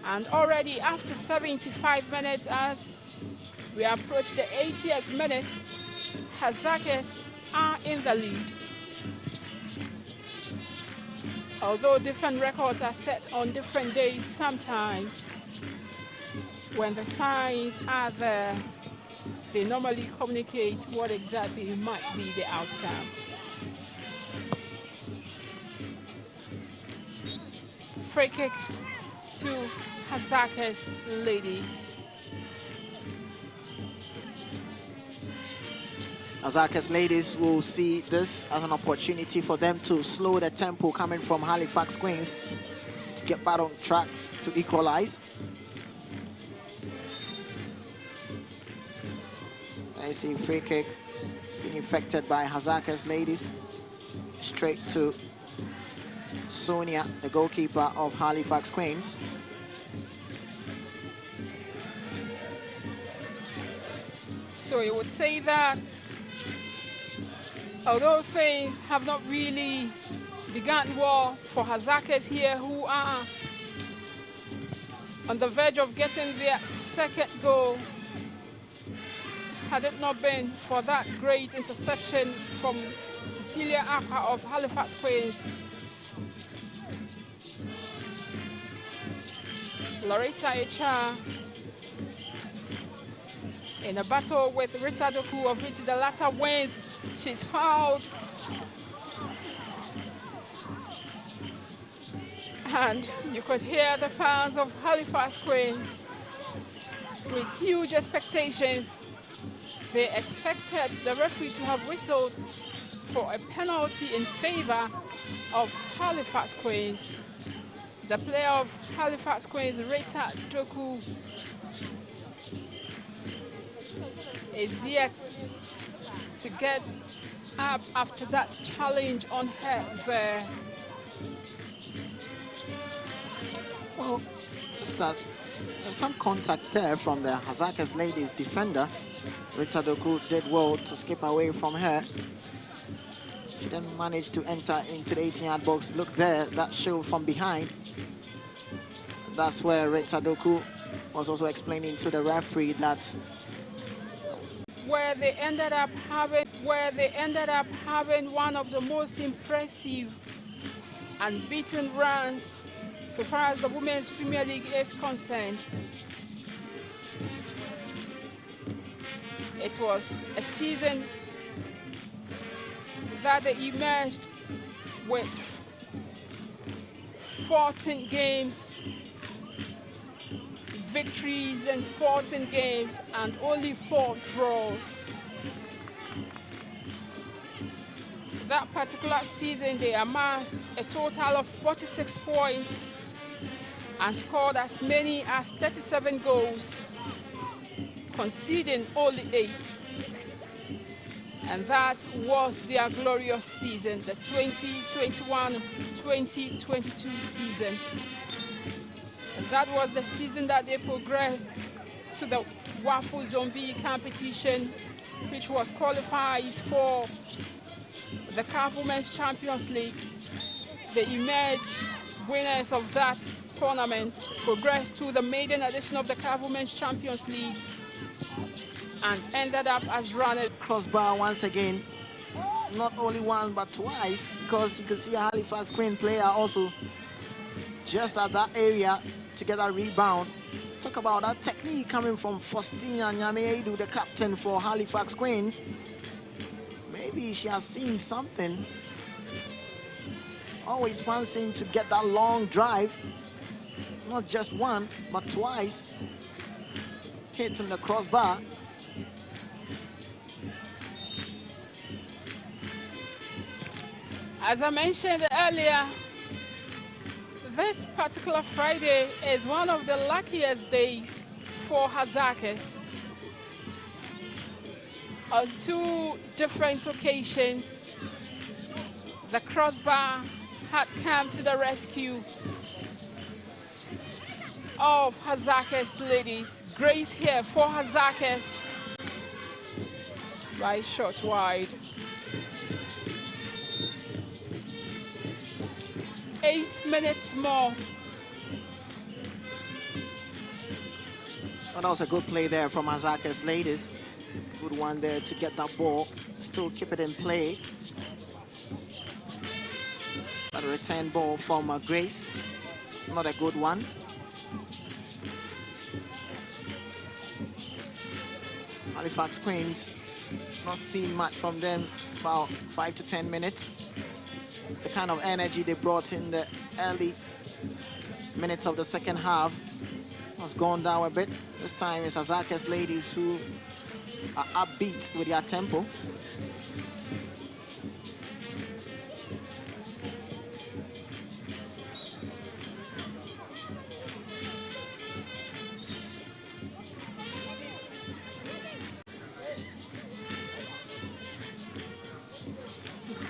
and already after 75 minutes, as we approach the 80th minute, Hasaacas are in the lead. Although different records are set on different days, sometimes when the signs are there, they normally communicate what exactly might be the outcome. Free kick to Hasaacas ladies. Hasaacas ladies will see this as an opportunity for them to slow the tempo coming from Halifax Queens to get back on track to equalize. I see free kick being effected by Hasaacas ladies straight to Sonia, the goalkeeper of Halifax Queens. So you would say that although things have not really begun well for Hasaacas here, who are on the verge of getting their second goal, had it not been for that great interception from Cecilia Aqua of Halifax Queens, Loretta Echa in a battle with Rita Doku, of which the latter wins. She's fouled, and you could hear the fans of Halifax Queens with huge expectations. They expected the referee to have whistled for a penalty in favor of Halifax Queens. The player of Halifax Queens, Rita Doku, is yet to get up after that challenge on her there. Well, there's some contact there from the Hasaacas ladies defender. Rita Doku did well to skip away from her. She didn't manage to enter into the 18-yard box. Look there, that show from behind. That's where Rita Doku was also explaining to the referee that where they ended up having one of the most impressive and beaten runs so far as the Women's Premier League is concerned. It was a season that they emerged with 14 games, victories in 14 games, and only 4 draws. That particular season, they amassed a total of 46 points and scored as many as 37 goals, conceding only 8. And that was their glorious season, the 2021-2022 season. And that was the season that they progressed to the Waffle Zombie competition, which was qualified for the CAF Women's Champions League. They emerged winners of that tournament, progressed to the maiden edition of the CAF Women's Champions League, and ended up as runners. crossbar once again, not only once but twice, because you can see a Halifax Queen player also just at that area to get a rebound. Talk about that technique coming from Faustina Nyamedu, the captain for Halifax Queens. Maybe she has seen something. Always fancying to get that long drive, not just one but twice, hitting the crossbar. As I mentioned earlier, this particular Friday is one of the luckiest days for Hasaacas. On 2 different occasions, the crossbar had come to the rescue of Hasaacas ladies. Grace here for Hasaacas. By shot wide. 8 minutes more. Well, that was a good play there from Hasaacas ladies. Good one there to get that ball. Still keep it in play. But a return ball from Grace. Not a good one. Halifax Queens, not seen much from them. It's about 5 to 10 minutes. The kind of energy they brought in the early minutes of the second half has gone down a bit. This time it's Hasaacas ladies who are upbeat with their tempo.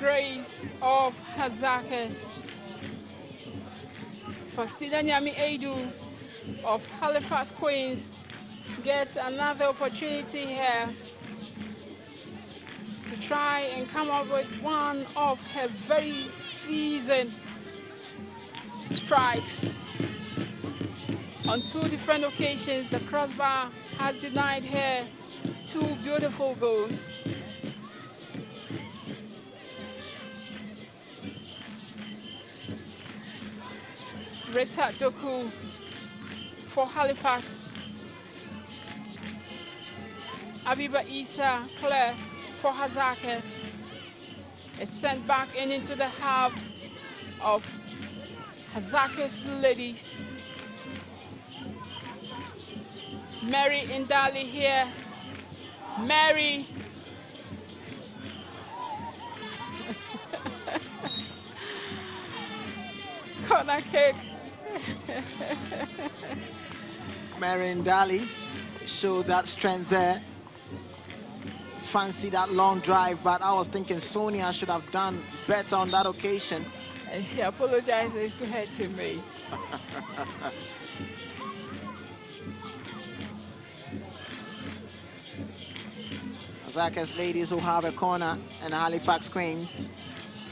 Grace of Hasaacas. Faustina Nyami Edu of Halifax Queens gets another opportunity here to try and come up with one of her very pleasing strikes. On 2 different occasions, the crossbar has denied her 2 beautiful goals. Rita Doku for Halifax. Abiba Isa Class for Hasaacas. It's sent back into the half of Hasaacas ladies. Mary Indali here. Mary. Corner kick. Marion Daly showed that strength there. Fancy that long drive, but I was thinking Sonia should have done better on that occasion. And she apologizes to her teammates. Hasaacas ladies who have a corner and Halifax Queens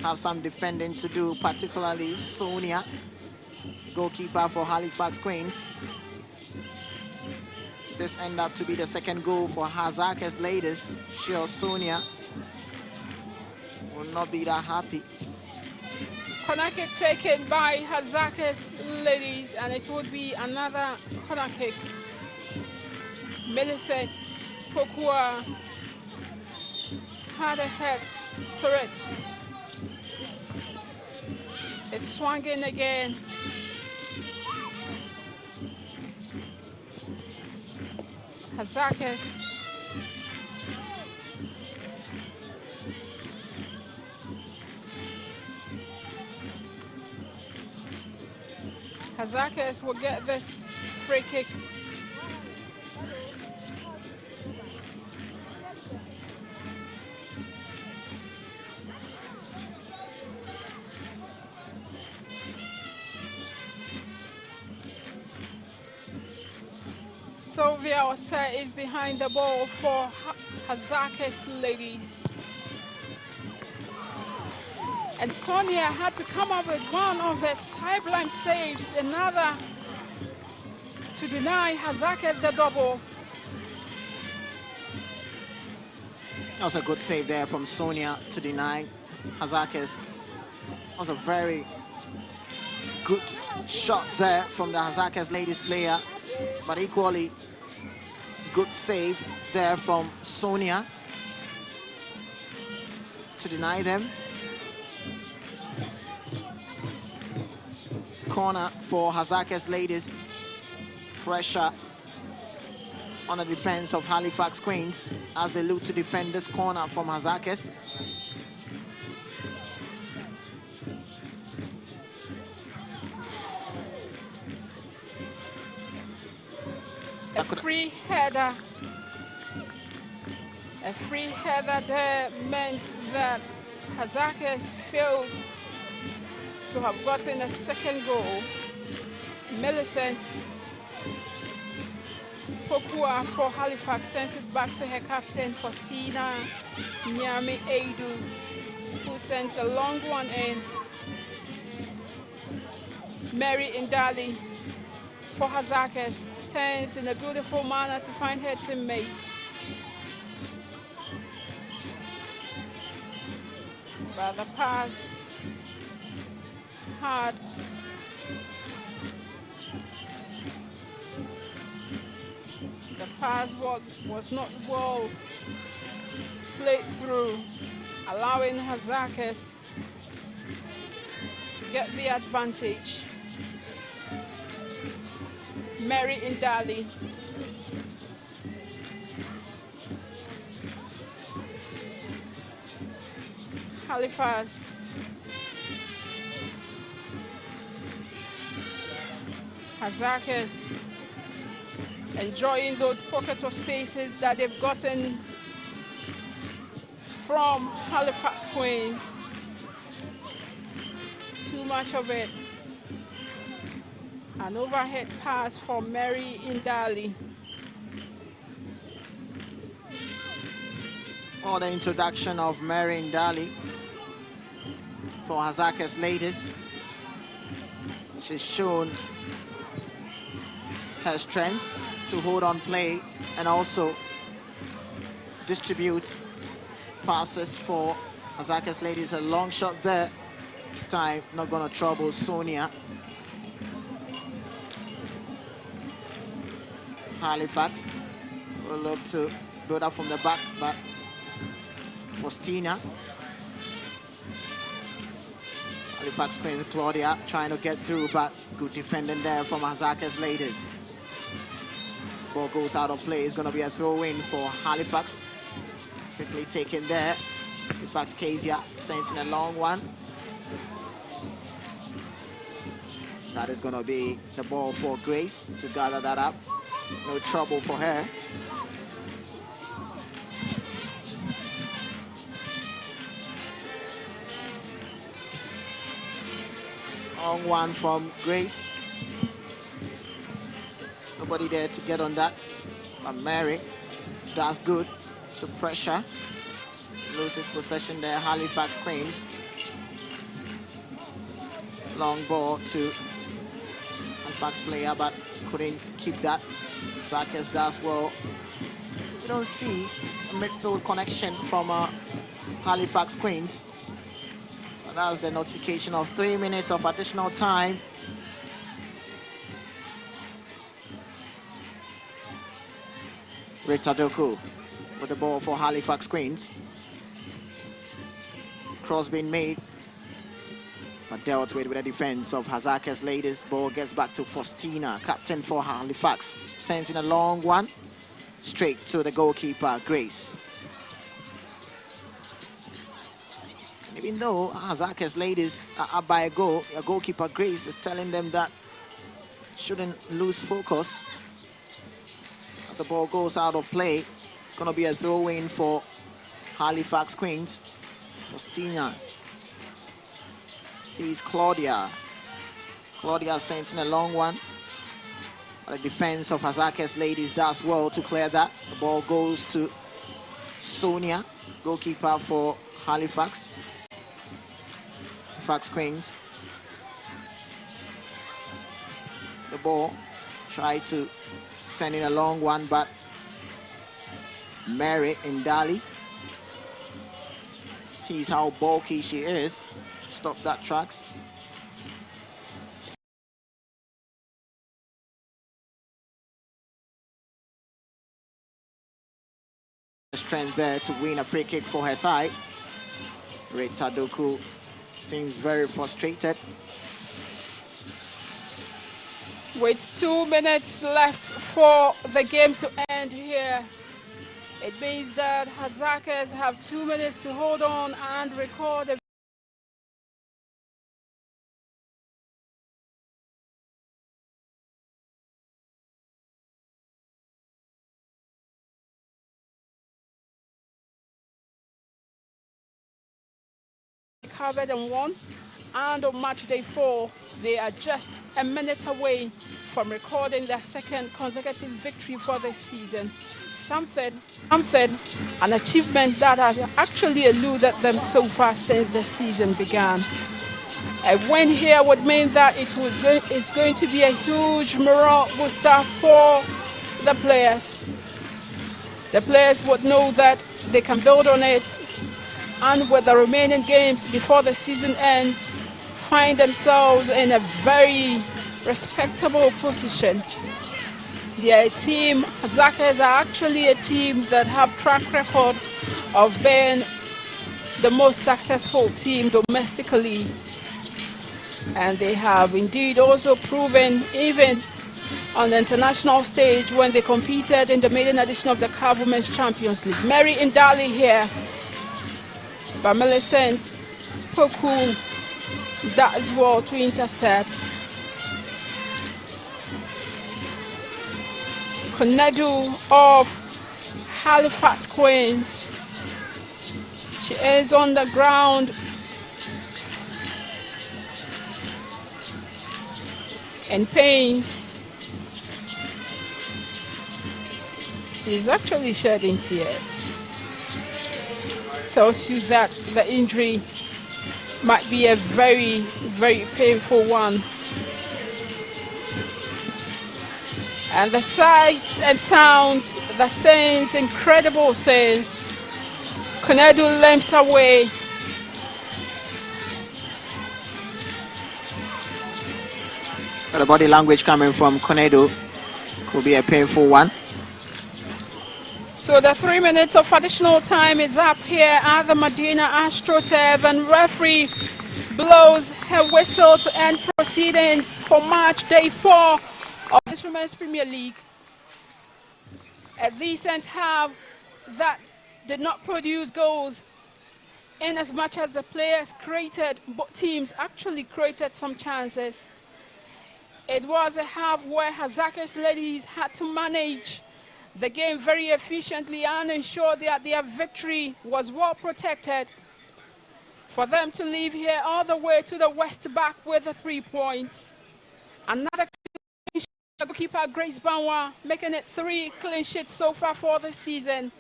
have some defending to do, particularly Sonia, goalkeeper for Halifax Queens. This ended up to be the second goal for Hasaacas ladies. Sure, Sonia will not be that happy. Corner kick taken by Hasaacas ladies, and it would be another corner kick. Millicent Pokua had a head to it. It's swung in again. Hasaacas. Hasaacas will get this free kick. Sylvia Osa is behind the ball for Hasaacas ladies. And Sonia had to come up with one of her sideline saves, another to deny Hasaacas the double. That was a good save there from Sonia to deny Hasaacas. That was a very good shot there from the Hasaacas ladies player, but equally good save there from Sonia to deny them. Corner for Hasaacas ladies. Pressure on the defense of Halifax Queens as they look to defend this corner from Hasaacas. A free header there meant that Hasaacas failed to have gotten a second goal. Millicent Pokua for Halifax sends it back to her captain, Faustina Nyami Eidu, who sends a long one in. Mary Indali for Hasaacas turns in a beautiful manner to find her teammate. But the pass hard. The pass was not well played through, allowing Hasaacas to get the advantage. Mary Indali. Halifax. Hasaacas enjoying those pocket of spaces that they've gotten from Halifax Queens. Too much of it. An overhead pass for Mary Indali. Oh, the introduction of Mary Indali for Hasaacas ladies. She's shown her strength to hold on play and also distribute passes for Hasaacas ladies. A long shot there. This time not gonna trouble Sonia. Halifax will look to build up from the back, but Faustina. Halifax Queens, Claudia trying to get through, but good defending there from Hasaacas ladies. Ball goes out of play. It's going to be a throw-in for Halifax. Quickly taken there. Halifax Kezia sends in a long one. That is going to be the ball for Grace to gather that up. No trouble for her. Long one from Grace. Nobody there to get on that. But Mary does good to pressure. Loses possession there, Halifax Queens. Long ball to Halifax player, but couldn't keep that. Hasaacas does well. You don't see a midfield connection from Halifax Queens. But that's the notification of 3 minutes of additional time. Rita Doku with the ball for Halifax Queens. Cross being made, but dealt with the defense of Hasaacas ladies. Ball gets back to Faustina, captain for Halifax. Sends in a long one, straight to the goalkeeper, Grace. And even though Hasaacas ladies are up by a goal, your goalkeeper, Grace, is telling them that shouldn't lose focus. As the ball goes out of play, gonna be a throw-in for Halifax Queens. Faustina sees Claudia. Claudia sends in a long one. But the defense of Hasaacas ladies does well to clear that. The ball goes to Sonia, goalkeeper for Halifax. Halifax Queens. The ball tried to send in a long one, but Mary Indali sees how bulky she is. Stop that tracks. Strength there to win a free kick for her side. Rita Doku seems very frustrated. With 2 minutes left for the game to end here, it means that Hasaacas have 2 minutes to hold on and record a covered and won. And on match day 4, they are just a minute away from recording their second consecutive victory for this season. An achievement that has actually eluded them so far since the season began. A win here would mean that it's going to be a huge morale booster for the players. The players would know that they can build on it, and with the remaining games before the season ends, find themselves in a very respectable position. Their team, Hasaacas, are actually a team that have track record of being the most successful team domestically. And they have indeed also proven, even on the international stage when they competed in the maiden edition of the CAF Women's Champions League. Mary Indali here, by Millicent Poku, that's well to intercept. Konedu of Halifax Queens. She is on the ground. In pains. She's actually shedding tears. Tells you that the injury might be a very, very painful one. And the sights and sounds, the scenes, incredible scenes. Konedu limps away. The body language coming from Konedu could be a painful one. So the 3 minutes of additional time is up here at the Medina AstroTurf, and referee blows her whistle to end proceedings for match day 4 of this Women's Premier League. A decent half that did not produce goals, in as much as the players created, both teams actually created some chances. It was a half where Hasaacas ladies had to manage the game very efficiently and ensure that their victory was well protected for them to leave here all the way to the west back with the 3 points. Another goalkeeper, Grace Banwa, making it 3 clean sheets so far for the season.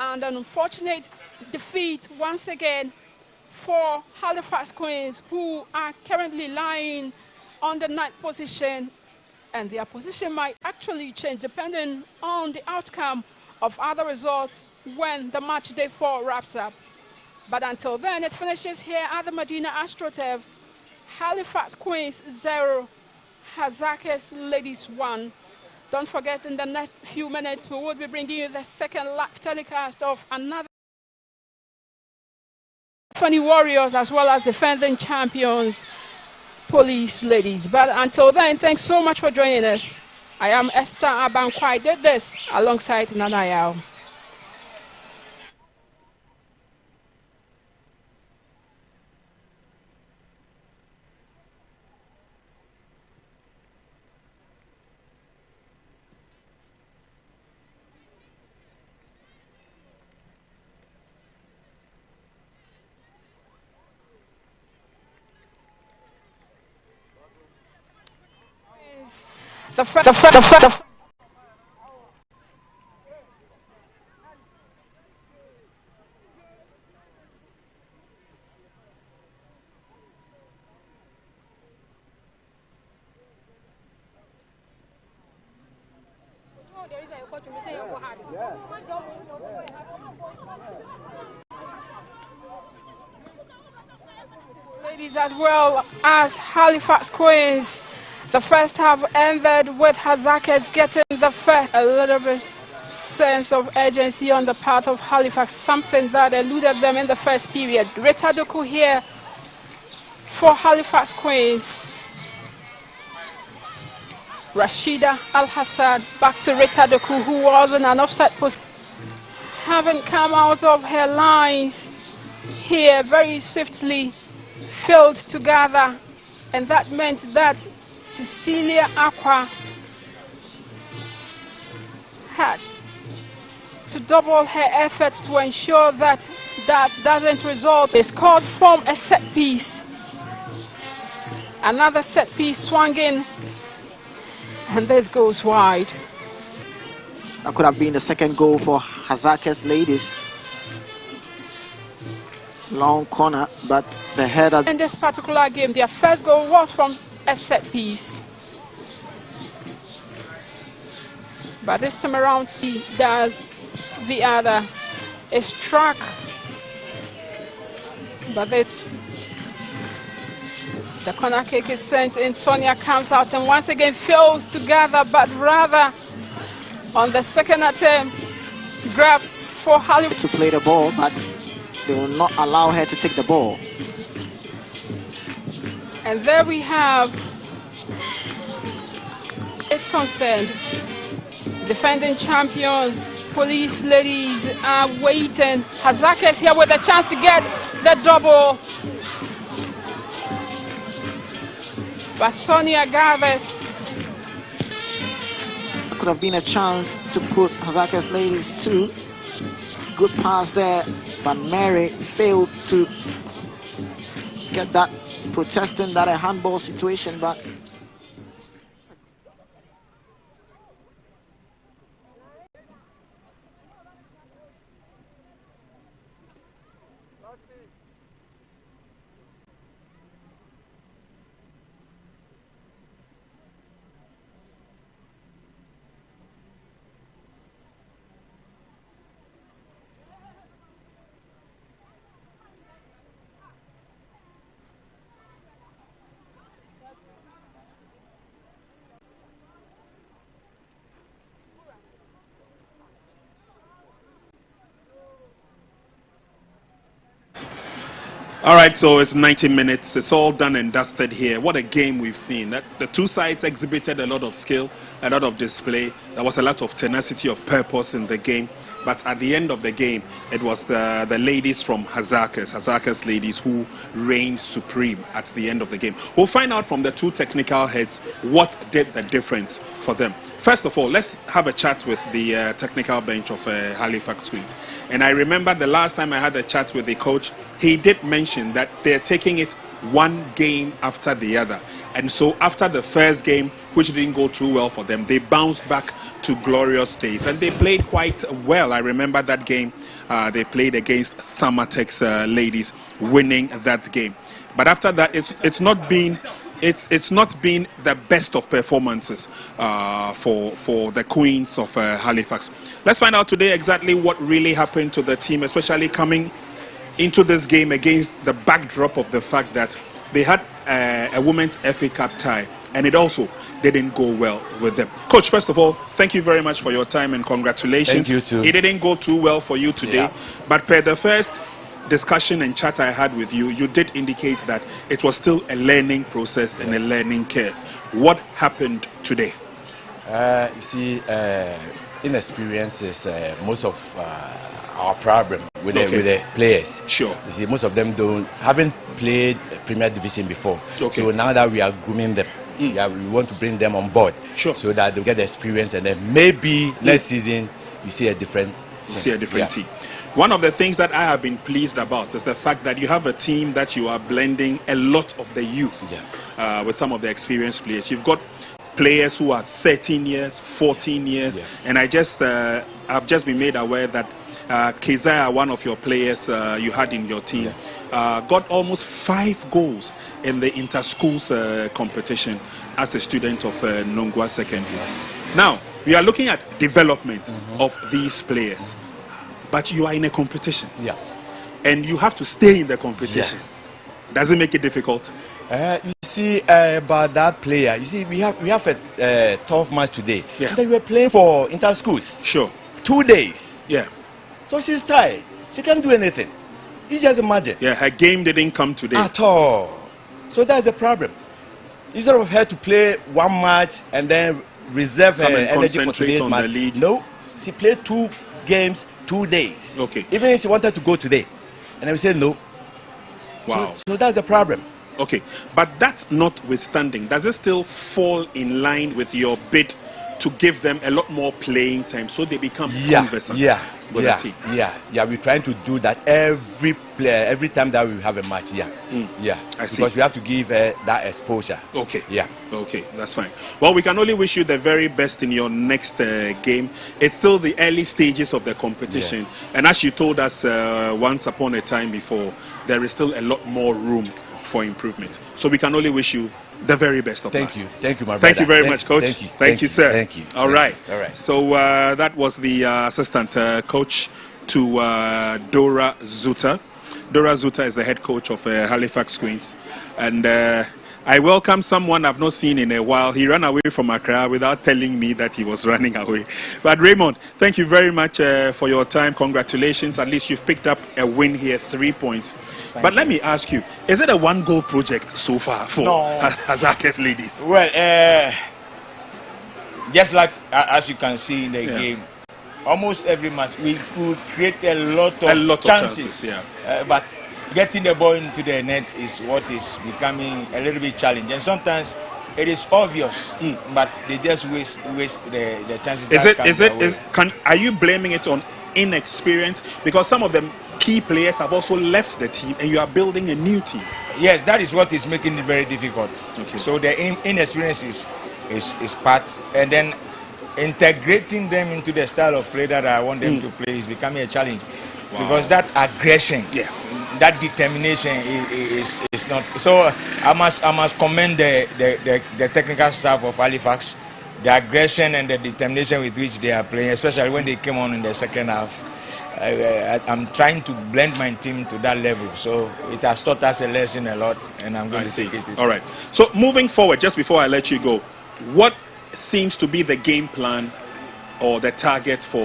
And an unfortunate defeat once again for Halifax Queens, who are currently lying on the 9th position, and their position might actually change depending on the outcome of other results when the match day 4 wraps up. But until then, it finishes here at the Medina AstroTurf. Halifax Queens 0, Hasaacas ladies 1. Don't forget, in the next few minutes we will be bringing you the second live telecast of another Funny Warriors, as well as defending champions Police ladies. But until then, thanks so much for joining us. I am Esther Abankwa. I did this alongside Nanayao. Ladies, as well as Halifax Queens, the first half ended with Hasaacas getting the first. A little bit sense of urgency on the part of Halifax, something that eluded them in the first period. Rita Doku here for Halifax Queens. Rashida Al-Hassad back to Rita Doku, who was in an offside post. Haven't come out of her lines here very swiftly, failed to gather, and that meant that Cecilia Aqua had to double her efforts to ensure that that doesn't result. They scored from a set piece, Another set piece swung in, and this goes wide. That could have been the second goal for Hasaacas ladies. Long corner, but the header. In this particular game, their first goal was from a set piece. But this time around, she does the other. It's struck, but the corner kick is sent in. Sonia comes out and once again fails to gather, but rather on the second attempt, grabs for Halifax to play the ball, but they will not allow her to take the ball. And there we have is concerned. Defending champions, police ladies are waiting. Hasaacas here with a chance to get the double. But Sonia gathers. There could have been a chance to put Hasaacas ladies to. Good pass there, but Mary failed to get that, protesting that a handball situation, but All right, so it's 90 minutes. It's all done and dusted here. What a game we've seen. The two sides exhibited a lot of skill, a lot of display. There was a lot of tenacity of purpose in the game. But at the end of the game, it was the ladies from Hasaacas ladies, who reigned supreme at the end of the game. We'll find out from the two technical heads what did the difference for them. First of all, let's have a chat with the technical bench of Halifax Queens. And I remember the last time I had a chat with the coach, he did mention that they're taking it one game after the other. And so after the first game, which didn't go too well for them, they bounced back to glorious days. And they played quite well. I remember that game. They played against Summertex ladies, winning that game. But after that, it's not been the best of performances for the Queens of Halifax. Let's find out today exactly what really happened to the team, especially coming into this game against the backdrop of the fact that they had a women's FA Cup tie, and it also didn't go well with them. Coach, first of all, thank you very much for your time and congratulations. Thank you too. It didn't go too well for you today, but per the first discussion and chat I had with you, you did indicate that it was still a learning process and a learning curve. What happened today? You see, inexperience is most of our problem with the players. Sure. You see, most of them haven't played Premier Division before. Okay. So now that we are grooming them, we want to bring them on board, sure, so that they'll get the experience, and then maybe next season you see a different team. One of the things that I have been pleased about is the fact that you have a team that you are blending a lot of the youth with some of the experienced players. You've got players who are 13 years, 14 years, and I've just been made aware that Keziah, one of your players you had in your team, got almost 5 goals in the inter-schools competition as a student of Nongua Secondary. Now, we are looking at development of these players, but you are in a competition, and you have to stay in the competition. Does it make it difficult? You see, about that player, you see, we have a tough match today. They were playing for inter-schools. Sure. 2 days. Yeah. So she's tired. She can't do anything. You just imagine. Yeah, her game didn't come today. At all. So that's the problem. Instead of her to play one match and then reserve her energy for today's match, no, she played 2 games, 2 days. Okay. Even if she wanted to go today, and then we said no. Wow. So that's the problem. Okay, but that notwithstanding, does it still fall in line with your bid to give them a lot more playing time so they become conversant with the team. We're trying to do that every time that we have a match. I see. Because we have to give that exposure. Okay, that's fine. Well, we can only wish you the very best in your next game. It's still the early stages of the competition, and as you told us once upon a time before, there is still a lot more room for improvement. So we can only wish you the very best of luck. Thank you, my brother. Thank you very much, Coach. Thank you, sir. Thank you. All right. So that was the assistant coach to Dora Zuta. Dora Zuta is the head coach of Halifax Queens, and I welcome someone I've not seen in a while. He ran away from Accra without telling me that he was running away. But Raymond, thank you very much for your time. Congratulations. At least you've picked up a win here, 3 points. But let me ask you, is it a one-goal project so far for Hasaacas ladies? Well, just like as you can see in the game, almost every match we could create a lot of chances. But getting the ball into the net is what is becoming a little bit challenging. And sometimes it is obvious, but they just waste the chances. Are you blaming it on inexperience? Because some of them key players have also left the team and you are building a new team. Yes, that is what is making it very difficult. So the inexperience is part, and then integrating them into the style of play that I want them to play is becoming a challenge. Because that aggression, that determination is not. So I must commend the technical staff of Halifax, the aggression and the determination with which they are playing, especially when they came on in the second half. I'm trying to blend my team to that level, so it has taught us a lesson a lot, and I'm going to take it. All right. So moving forward, just before I let you go, what seems to be the game plan or the target for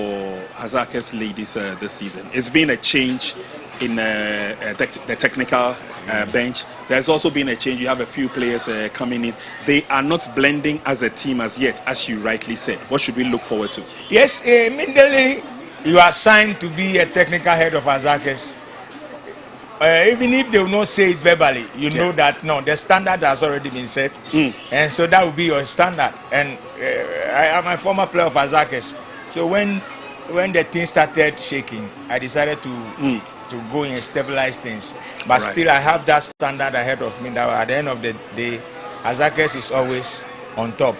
Hasaacas ladies this season? It's been a change in the technical bench. There's also been a change. You have a few players coming in. They are not blending as a team as yet, as you rightly said. What should we look forward to? Yes, immediately you are assigned to be a technical head of Hasaacas. Even if they will not say it verbally, you know that the standard has already been set, and so that will be your standard. And I am a former player of Hasaacas, so when the thing started shaking, I decided to go and stabilize things. But still, I have that standard ahead of me. That at the end of the day, Hasaacas is always on top.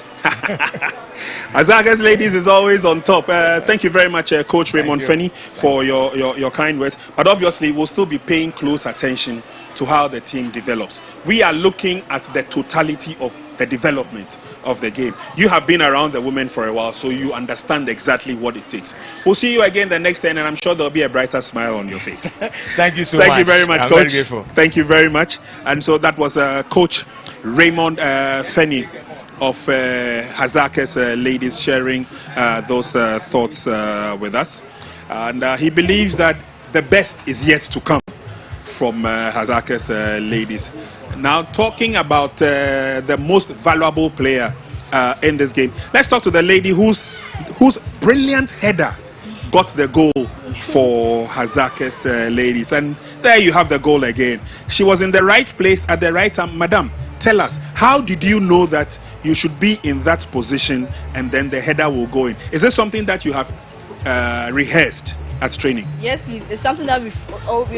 Hasaacas ladies is always on top. Thank you very much, Coach Raymond Fenny, for your kind words. But obviously, we'll still be paying close attention to how the team develops. We are looking at the totality of the development of the game. You have been around the women for a while, so you understand exactly what it takes. We'll see you again the next 10, and I'm sure there'll be a brighter smile on your face. Thank you so much. Thank you very much, I'm Coach. Very grateful. Thank you very much. And so that was Coach Raymond Fenny of Hasaacas ladies sharing those thoughts with us. And he believes that the best is yet to come from Hasaacas ladies. Now, talking about the most valuable player in this game, let's talk to the lady whose brilliant header got the goal for Hasaacas ladies. And there you have the goal again. She was in the right place at the right time. Madam, tell us, how did you know that you should be in that position and then the header will go in? Is this something that you have rehearsed at training? Yes, please. It's something that we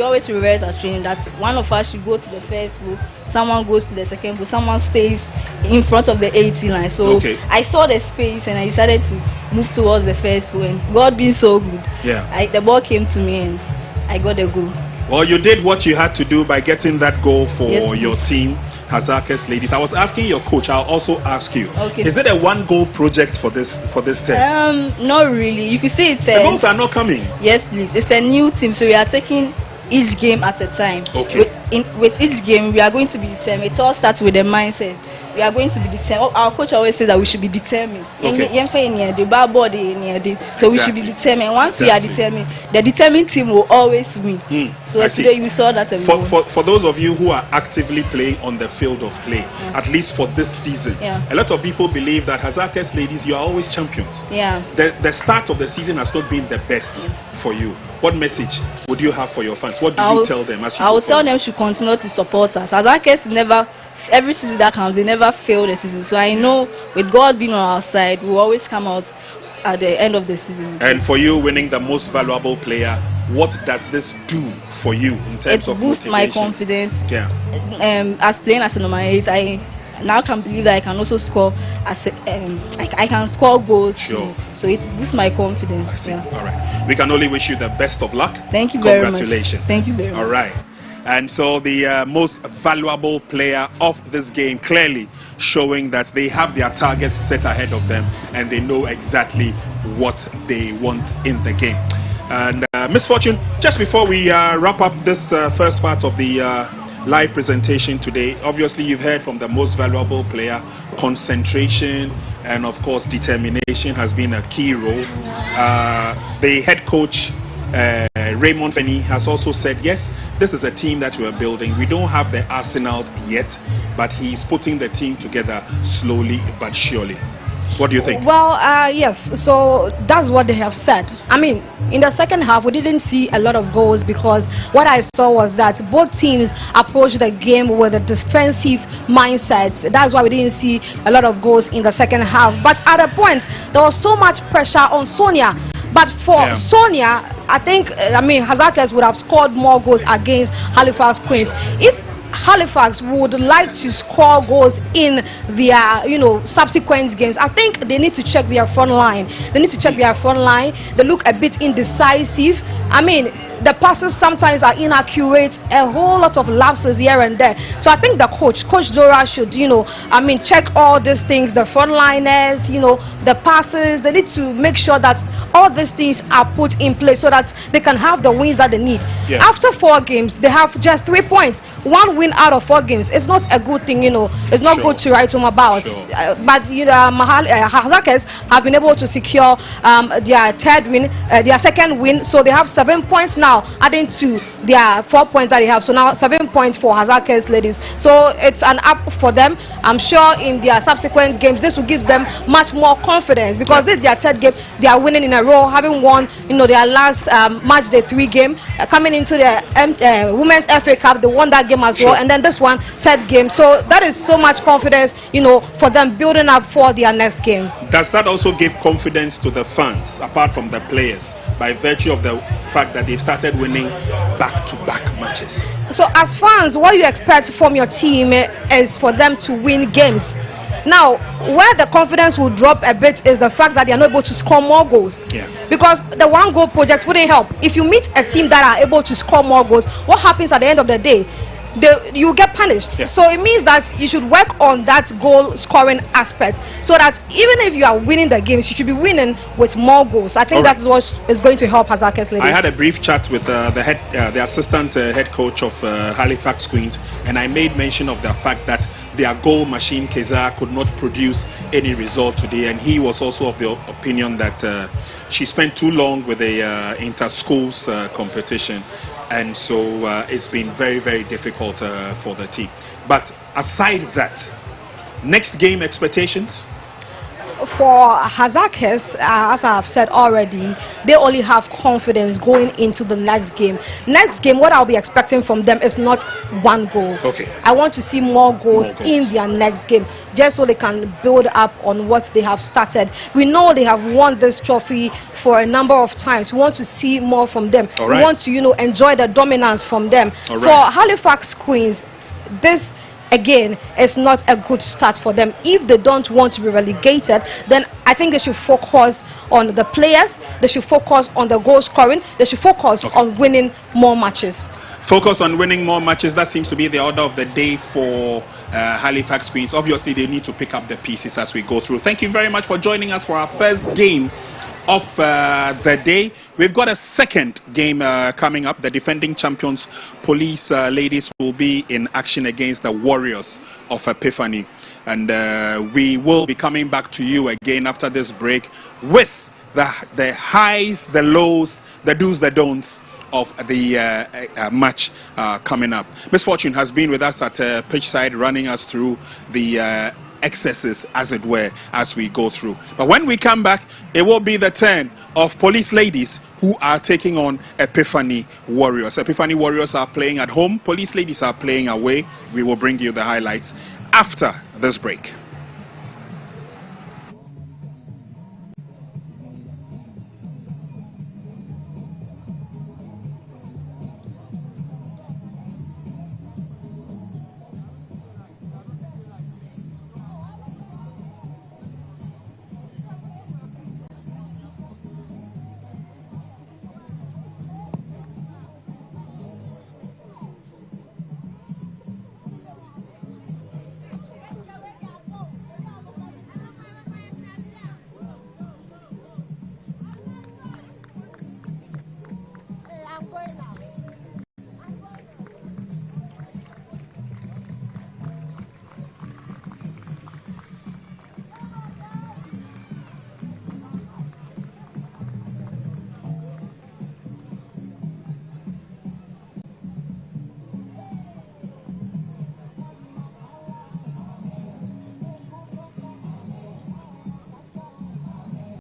always rehearse at training, that one of us should go to the first pool, someone goes to the second pool, someone stays in front of the 80 line. So I saw the space and I decided to move towards the first pool, and God being so good, the ball came to me and I got the goal. Well, you did what you had to do by getting that goal for your team, Hasaacas ladies. I was asking your coach, I'll also ask you, is it a one-goal project for this term? Not really. You could say it's the goals are not coming. Yes, please. It's a new team, so we are taking each game at a time. With each game, we are going to be determined. It all starts with the mindset. We are going to be determined. Our coach always says that we should be determined. So we should be determined. Once we are determined, the determined team will always win. So today we saw that. For those of you who are actively playing on the field of play, at least for this season, a lot of people believe that Hasaacas ladies, you are always champions. The start of the season has not been the best for you. What message would you have for your fans? What do you tell them? I will tell them to continue to support us. Hasaacas never every season that comes, they never fail the season. So I know with God being on our side, we'll always come out at the end of the season. And for you, winning the most valuable player, what does this do for you in terms of motivation? It boosts my confidence. Yeah. As playing as a number 8, I now can believe that I can also score as I can score goals. Sure. So it boosts my confidence. Yeah. All right. We can only wish you the best of luck. Thank you very much. Congratulations. Thank you very much. All right. And so the most valuable player of this game, clearly showing that they have their targets set ahead of them and they know exactly what they want in the game. And Miss Fortune, just before we wrap up this first part of the live presentation today, obviously you've heard from the most valuable player. Concentration and of course determination has been a key role. The head coach Raymond Fenny has also said, yes, this is a team that we are building. We don't have the arsenals yet, but he's putting the team together slowly but surely. What do you think? Well, yes, so that's what they have said. I mean, in the second half, we didn't see a lot of goals because what I saw was that both teams approached the game with a defensive mindset. That's why we didn't see a lot of goals in the second half. But at a point, there was so much pressure on Sonia. But for Sonia, I think, Hasaacas would have scored more goals against Halifax Queens. If Halifax would like to score goals in their, subsequent games, I think they need to check their front line. They need to check their front line. They look a bit indecisive. I mean, the passes sometimes are inaccurate, a whole lot of lapses here and there. So I think the Coach Dora should, check all these things, the front liners, the passes. They need to make sure that all these things are put in place so that they can have the wins that they need. Yeah. After 4 games, they have just 3 points. 1 win out of 4 games. It's not a good thing, It's not good to write home about. But Hasaacas have been able to secure their second win. So they have 7 points now, adding to their 4 points that they have. So now 7 points for Hasaacas ladies. So it's an up for them. I'm sure in their subsequent games, this will give them much more confidence because this is their 3rd game. They are winning in a row, having won, their last match day 3 game. Coming into the Women's FA Cup, they won that game as well. And then this one, 3rd game. So that is so much confidence, for them building up for their next game. Does that also give confidence to the fans, apart from the players, by virtue of the fact that they've started winning back-to-back matches? So as fans, what you expect from your team is for them to win games. Now, where the confidence will drop a bit is the fact that they are not able to score more goals. Yeah. Because the 1-goal project wouldn't help. If you meet a team that are able to score more goals, what happens at the end of the day? You get punished. Yeah. So it means that you should work on that goal scoring aspect so that even if you are winning the games, you should be winning with more goals. I think that is what is going to help Hasaacas ladies. I had a brief chat with the assistant head coach of Halifax Queens, and I made mention of the fact that their goal machine Keza could not produce any result today, and he was also of the opinion that she spent too long with the inter-schools competition. And so it's been very, very difficult for the team. But aside that, next game expectations? For Hasaacas, as I have said already, they only have confidence going into the next game. Next game, what I'll be expecting from them is not 1 goal. Okay. I want to see more goals in their next game, just so they can build up on what they have started. We know they have won this trophy for a number of times. We want to see more from them. We want to, enjoy the dominance from them. For Halifax Queens, this again, it's not a good start for them. If they don't want to be relegated, then I think they should focus on the players. They should focus on the goal scoring. They should focus on winning more matches. Focus on winning more matches. That seems to be the order of the day for Halifax Queens. Obviously, they need to pick up the pieces as we go through. Thank you very much for joining us for our first game of the day. We've got a second game coming up. The defending champions Police ladies will be in action against the Warriors of Epiphany, and we will be coming back to you again after this break with the highs, the lows, the do's, the don'ts of the match coming up. Miss Fortune has been with us at pitch side, running us through the excesses, as it were, as we go through. But when we come back, it will be the turn of Police Ladies, who are taking on Epiphany Warriors. Epiphany Warriors are playing at home. Police Ladies are playing away. We will bring you the highlights after this break.